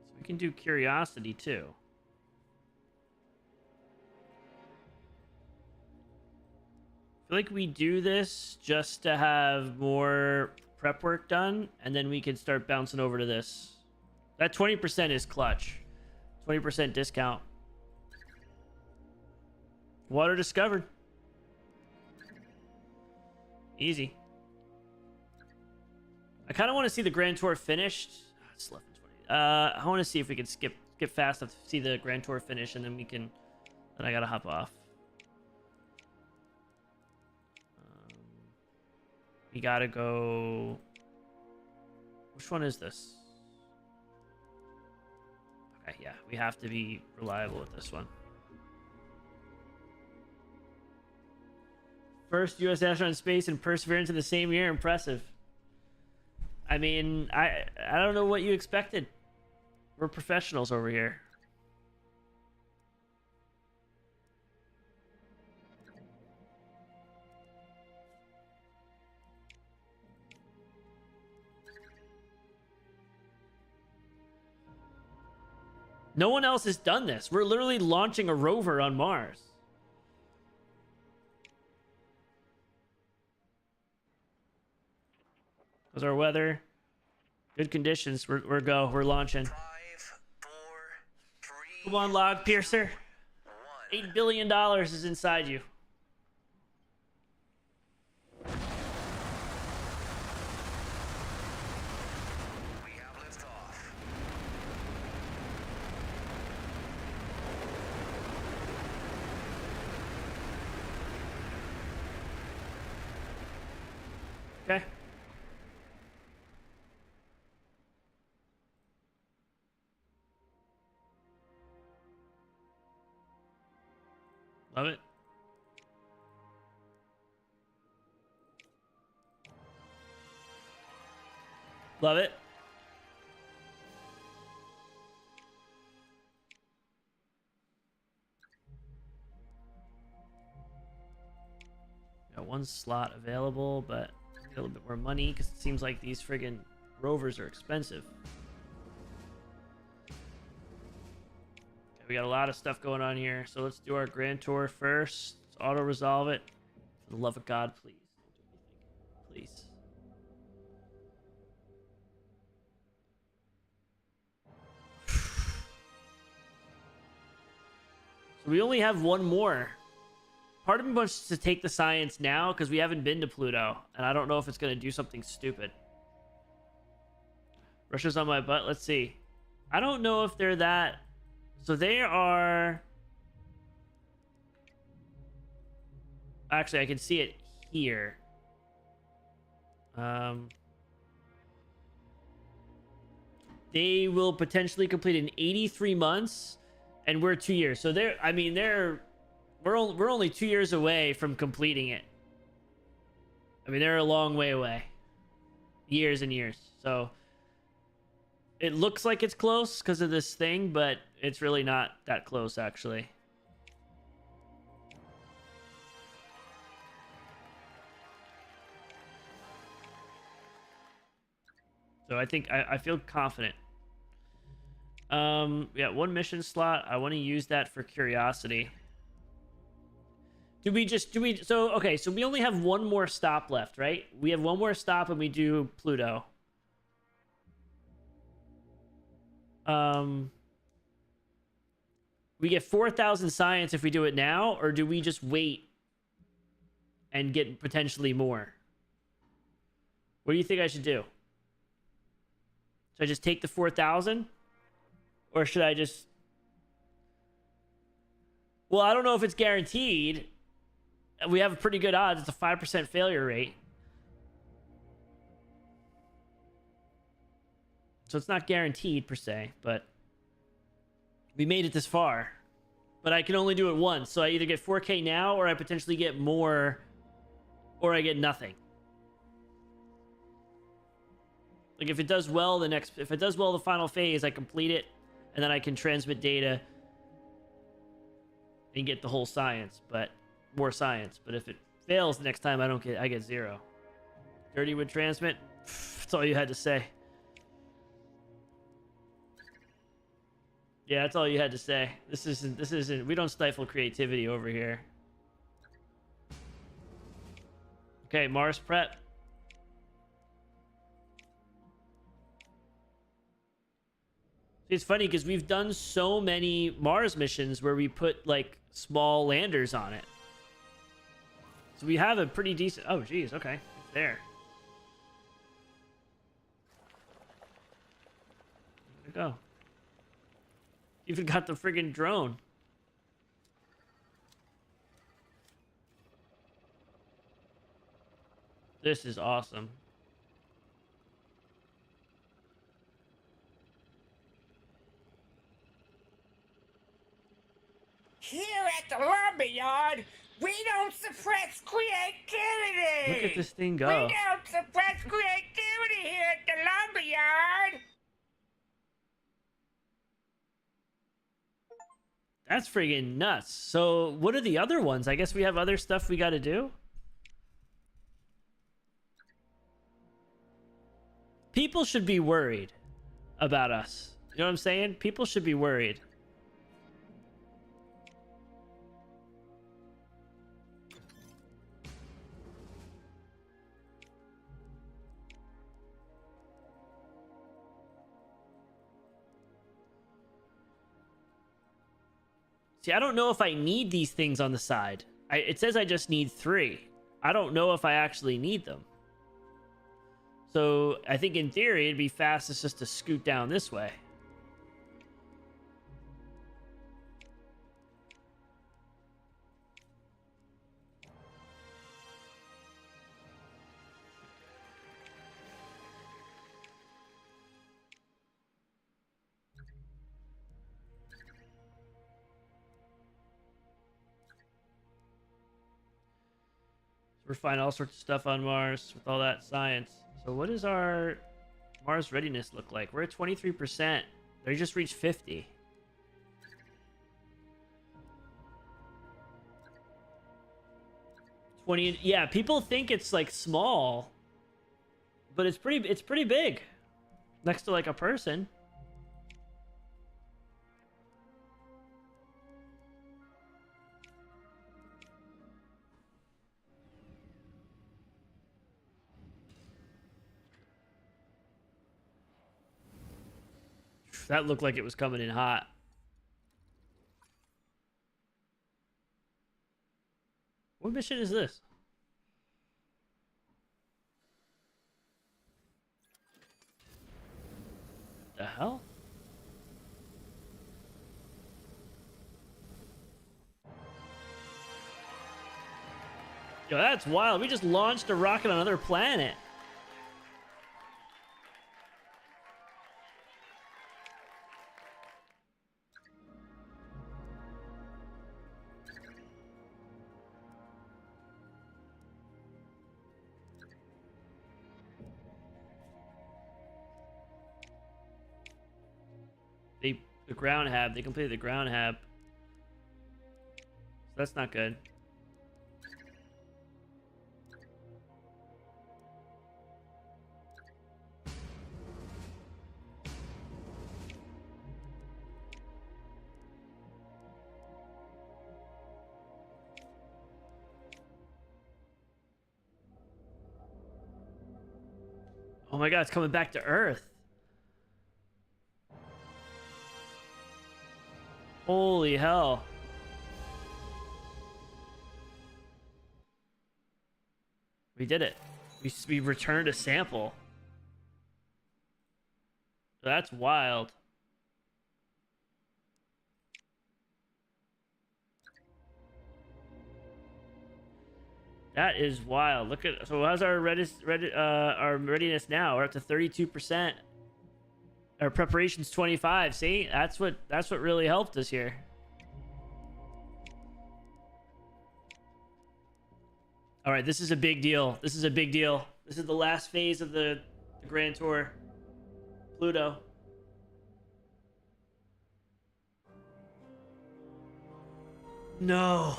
So we can do curiosity too. I feel like we do this just to have more prep work done, and then we can start bouncing over to this. That 20% is clutch. 20% discount. Water discovered. Easy. I kind of want to see the Grand Tour finished. It's 11:20. I want to see if we can skip fast enough to see the Grand Tour finish, and then we can. Then I gotta hop off. We gotta go. Which one is this? Okay, yeah, we have to be reliable with this one. First U.S. astronaut in space and Perseverance in the same year. Impressive. I mean, I don't know what you expected. We're professionals over here. No one else has done this. We're literally launching a rover on Mars. How's our weather? Good conditions. We're go. We're launching. 5, 4, 3. Come on, Log Piercer. 1. $8 billion is inside you. We have liftoff. Okay. Love it. Love it. Got one slot available, but a little bit more money because it seems like these friggin' rovers are expensive. Okay, we got a lot of stuff going on here, so let's do our Grand Tour first. Let's auto resolve it. For the love of God, please. Don't do anything. Please. So we only have one more Part of me wants to take the science now because we haven't been to Pluto, and I don't know if it's going to do something stupid. Russia's on my butt. Let's see. I don't know if they're that. So they are. Actually, I can see it here. They will potentially complete in 83 months, and we're 2 years. So they're. I mean, we're only 2 years away from completing it. I mean, they're a long way away. Years and years. So it looks like it's close because of this thing, but it's really not that close, actually. So I think I feel confident. Yeah, 1 mission slot. I want to use that for curiosity. So okay, so we only have 1 more stop left, right? We have 1 more stop and we do Pluto. We get 4,000 science if we do it now, or do we just wait and get potentially more? What do you think I should do? Should I just take the 4,000? Or should I just... Well, I don't know if it's guaranteed. We have a pretty good odds. It's a 5% failure rate. So it's not guaranteed per se, but we made it this far. But I can only do it once. So I either get 4K now or I potentially get more or I get nothing. Like if it does well the final phase, I complete it and then I can transmit data and get the whole science, but more science. But if it fails the next time, I get 0. Dirty would transmit. That's all you had to say. Yeah, that's all you had to say. This isn't, we don't stifle creativity over here. Okay, Mars prep. It's funny because we've done so many Mars missions where we put like small landers on it. So we have a pretty decent... Oh, geez. Okay. It's there. There we go. Even got the friggin' drone. This is awesome. Here at the lumberyard, we don't suppress creativity. Look at this thing go. We don't suppress creativity here at the lumberyard. That's friggin' nuts. So what are the other ones? I guess we have other stuff we got to do. People should be worried about us. You know what I'm saying? People should be worried. See, I don't know if I need these things on the side. It says I just need 3. I don't know if I actually need them. So I think in theory, it'd be fastest just to scoot down this way. We're finding all sorts of stuff on Mars with all that science. So what does our Mars readiness look like? We're at 23%. They just reached 50. Yeah, people think it's like small, but it's pretty big next to like a person. That looked like it was coming in hot. What mission is this? The hell? Yo, that's wild. We just launched a rocket on another planet. The ground hab. They completed the ground hab. So that's not good. Oh my god, it's coming back to Earth. Holy hell. We did it. We returned a sample. That's wild. That is wild. Look at, so how's our our readiness now? We're up to 32%. Our preparation's 25. See, that's what really helped us here. All right, this is a big deal. This is a big deal. This is the last phase of the Grand Tour. Pluto. No.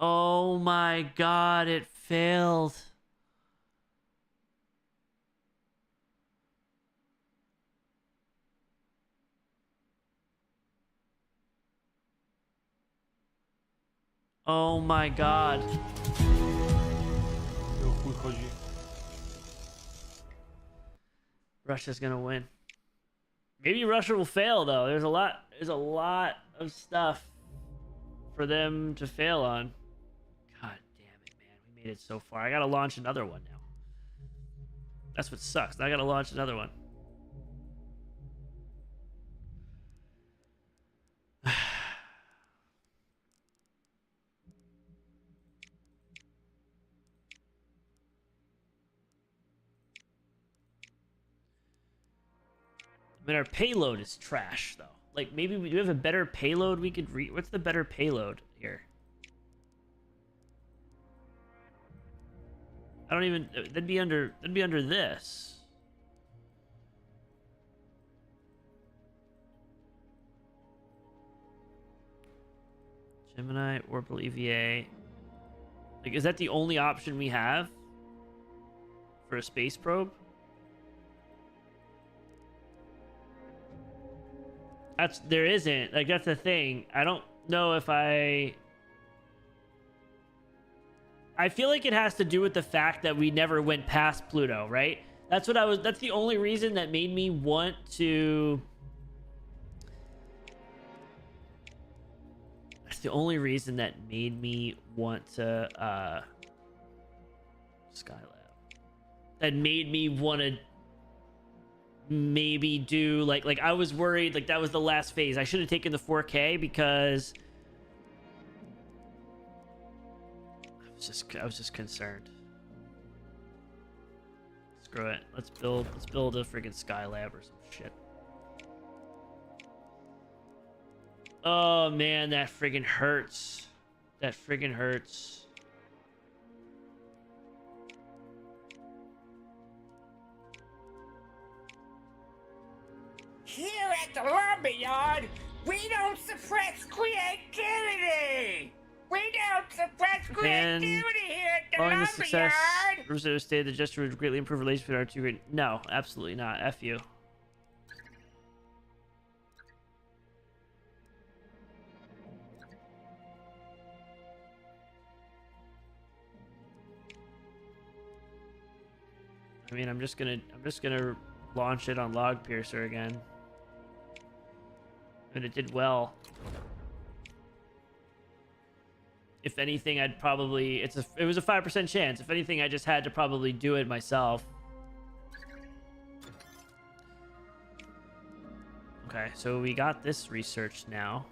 Oh my god, it failed. Oh my god. Russia's gonna win. Maybe Russia will fail though. There's a lot of stuff for them to fail on. God damn it, man. We made it so far. I gotta launch another one now. That's what sucks. I gotta launch another one. I mean, our payload is trash, though. Like, maybe we do have a better payload we could what's the better payload here? I don't even... That'd be under this. Gemini, Orbital EVA. Like, is that the only option we have for a space probe? There isn't. Like, that's the thing. I don't know if I feel like it has to do with the fact that we never went past Pluto, right? That's the only reason that made me want to... That's the only reason that made me want to, Skylab. That made me want to maybe do like I was worried like that was the last phase. I should have taken the 4K because I was just concerned. Screw it. Let's build a freaking Skylab or some shit. Oh man, that friggin' hurts. That friggin' hurts. Here at the lumberyard, we don't suppress creativity. We don't suppress creativity here at the Following the success, lumberyard. Russo stated the gesture would greatly improve relations between our two great... No, absolutely not. F you. I mean, I'm just gonna launch it on Log Piercer again. And it did well. If anything, I'd probably it was a 5% chance. If anything, I just had to probably do it myself. Okay, so we got this research now.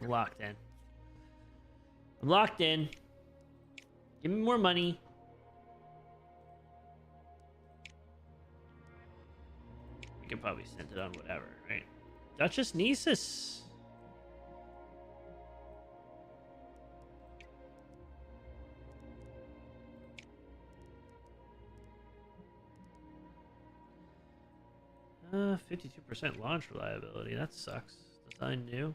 I'm locked in. I'm locked in. Give me more money. We could probably send it on whatever, right? Duchess Nieces. Uh, 52% launch reliability. That sucks. Design new.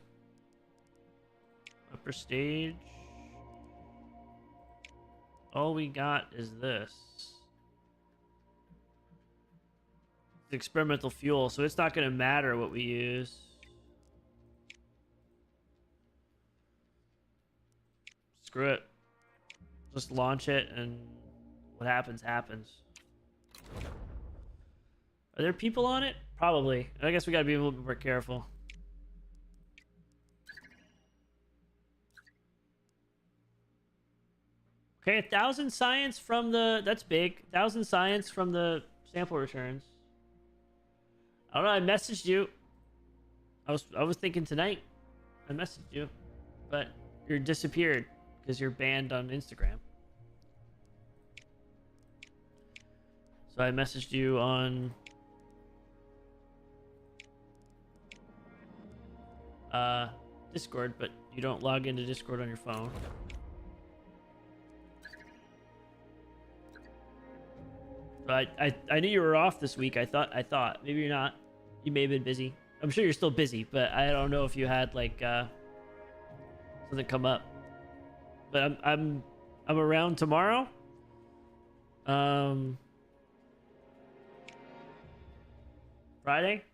Upper stage. All we got is this. It's experimental fuel, so it's not going to matter what we use. Screw it. Just launch it, and what happens, happens. Are there people on it? Probably. I guess we gotta be a little bit more careful. Okay, 1,000 science from the... That's big. 1,000 science from the sample returns. I don't know, I messaged you. I was thinking tonight. I messaged you. But you're disappeared because you're banned on Instagram. So I messaged you on... Discord, but you don't log into Discord on your phone. So I knew you were off this week. I thought maybe you're not. You may have been busy. I'm sure you're still busy, but I don't know if you had like something come up. But I'm around tomorrow. Friday.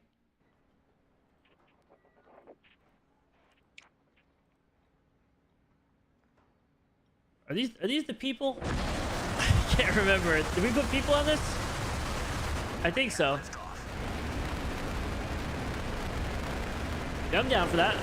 Are these the people? I can't remember. Did we put people on this? I think so. Yeah, I'm down for that.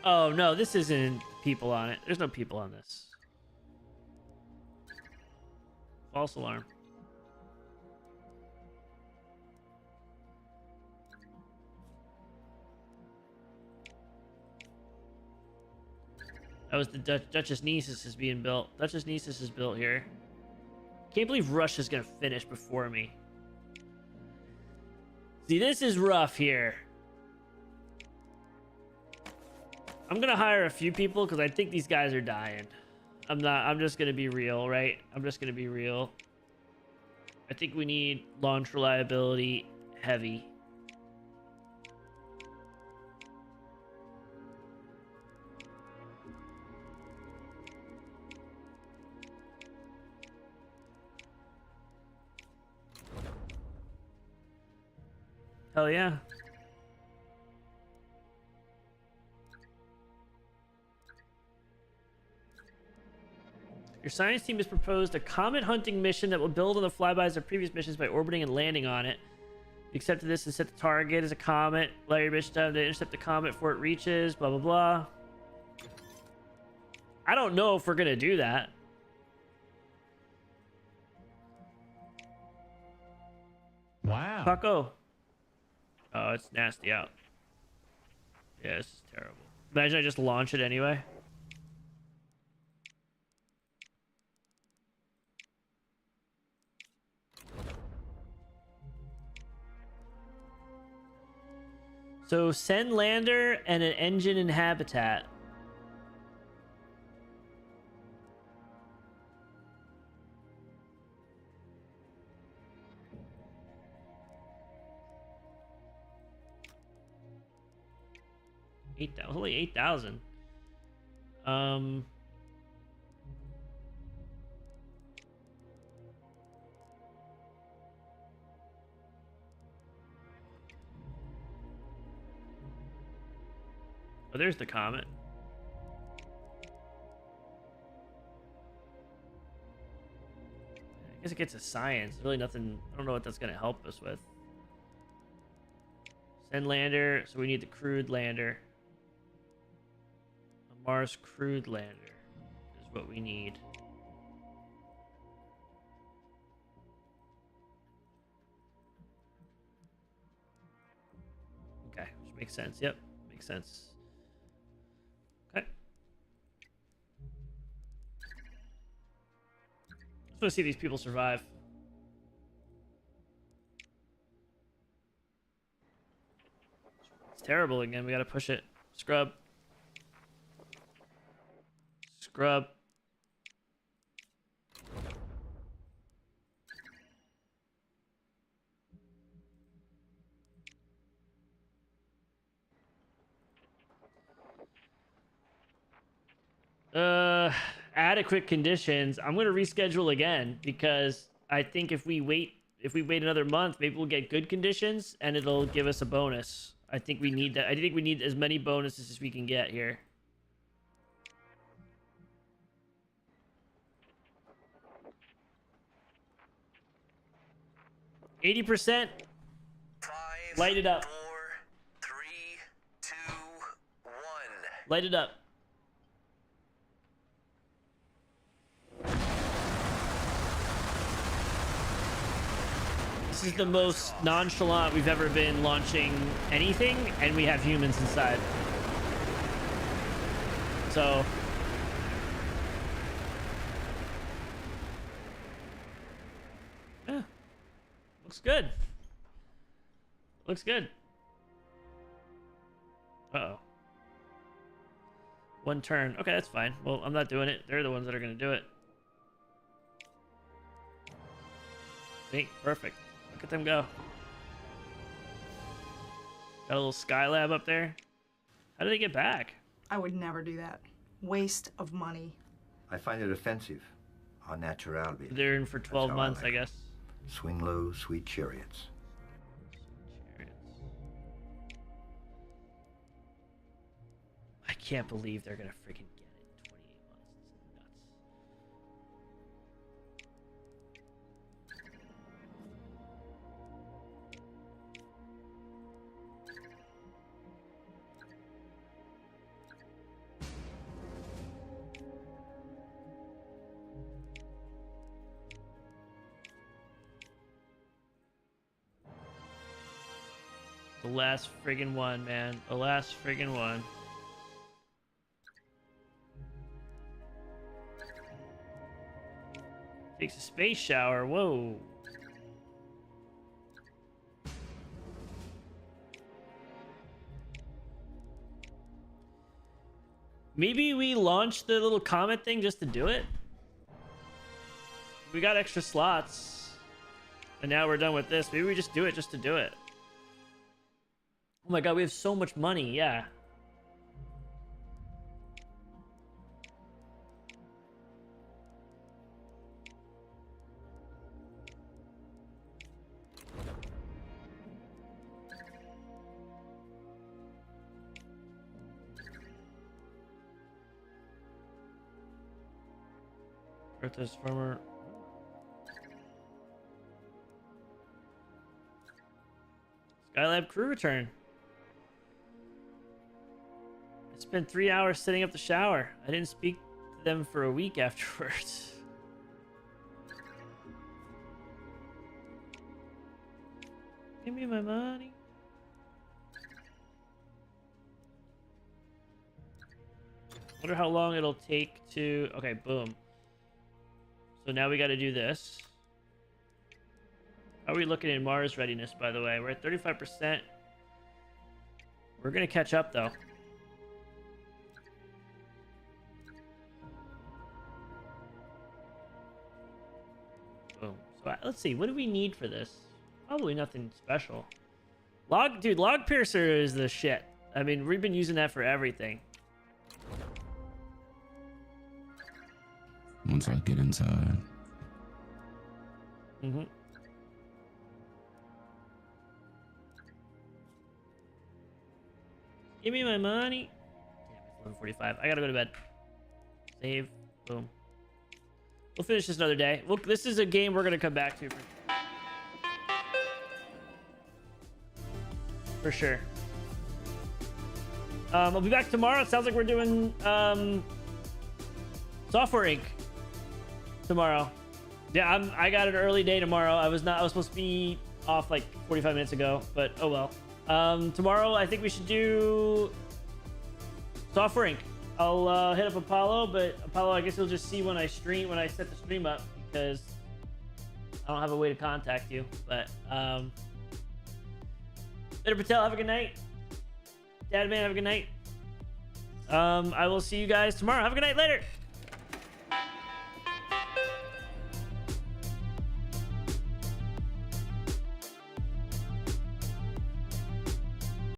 Oh no, this isn't people on it. There's no people on this. False alarm. That was the Duchess Nieces is being built. Duchess Nieces is built here. Can't believe Russia's gonna finish before me. See, this is rough here. I'm gonna hire a few people because I think these guys are dying. I'm just gonna be real, right? I'm just gonna be real. I think we need launch reliability heavy. Hell yeah. Your science team has proposed a comet hunting mission that will build on the flybys of previous missions by orbiting and landing on it. You accepted this and set the target as a comet. Allow your mission time to intercept the comet before it reaches, blah, blah, blah. I don't know if we're going to do that. Wow. Paco. Oh, it's nasty out. Yeah, this is terrible. Imagine I just launch it anyway. So send lander and an engine and habitat. 8,000. Only 8,000. Oh, there's the comet. I guess it gets a science. Really nothing. I don't know what that's going to help us with. Send lander. So we need the crewed lander. A Mars crewed lander is what we need. Okay, which makes sense. Yep, makes sense. Okay. Just want to see these people survive. It's terrible again. We got to push it. Scrub. Scrub. Adequate conditions. I'm gonna reschedule again because I think if we wait another month, maybe we'll get good conditions and it'll give us a bonus. I think we need that. I think we need as many bonuses as we can get here. %. 5, Light it up. 4, 3, 2, 1. Light it up. This is the most nonchalant we've ever been launching anything, and we have humans inside. So... yeah. Looks good. Looks good. Uh-oh. One turn. Okay, that's fine. Well, I'm not doing it. They're the ones that are going to do it. See? Perfect. Look at them go. Got a little Skylab up there. How did they get back? I would never do that. Waste of money. I find it offensive. Au natural, baby. They're in for 12 how I months, like I guess. Swing low, sweet chariots. I can't believe they're gonna freaking get it. 28 months. This is nuts. The last friggin' one, man. The last friggin' one. Takes a space shower. Whoa. Maybe we launch the little comet thing just to do it? We got extra slots. And now we're done with this. Maybe we just do it just to do it. Oh my god, we have so much money. Yeah. Earth's farmer. Skylab crew return. I spent 3 hours setting up the shower. I didn't speak to them for a week afterwards. Give me my money. Wonder how long it'll take to... okay, boom. So now we got to do this. How are we looking in Mars readiness, by the way? We're at 35%. We're going to catch up, though. Boom. So let's see. What do we need for this? Probably nothing special. Log Piercer is the shit. I mean, we've been using that for everything. Once I get inside. Mm-hmm. Give me my money. Damn, it's 11:45. I gotta go to bed. Save. Boom. We'll finish this another day. Look, this is a game we're gonna come back to for sure. I'll be back tomorrow. It sounds like we're doing Software Inc. tomorrow. Yeah, I got an early day tomorrow. I was supposed to be off like 45 minutes ago, but oh well. Tomorrow I think we should do Software Inc. I'll hit up Apollo, but Apollo, I guess he'll just see when I set the stream up, because I don't have a way to contact you. But later, Patel, have a good night. Dad man, have a good night. I will see you guys tomorrow. Have a good night. Later.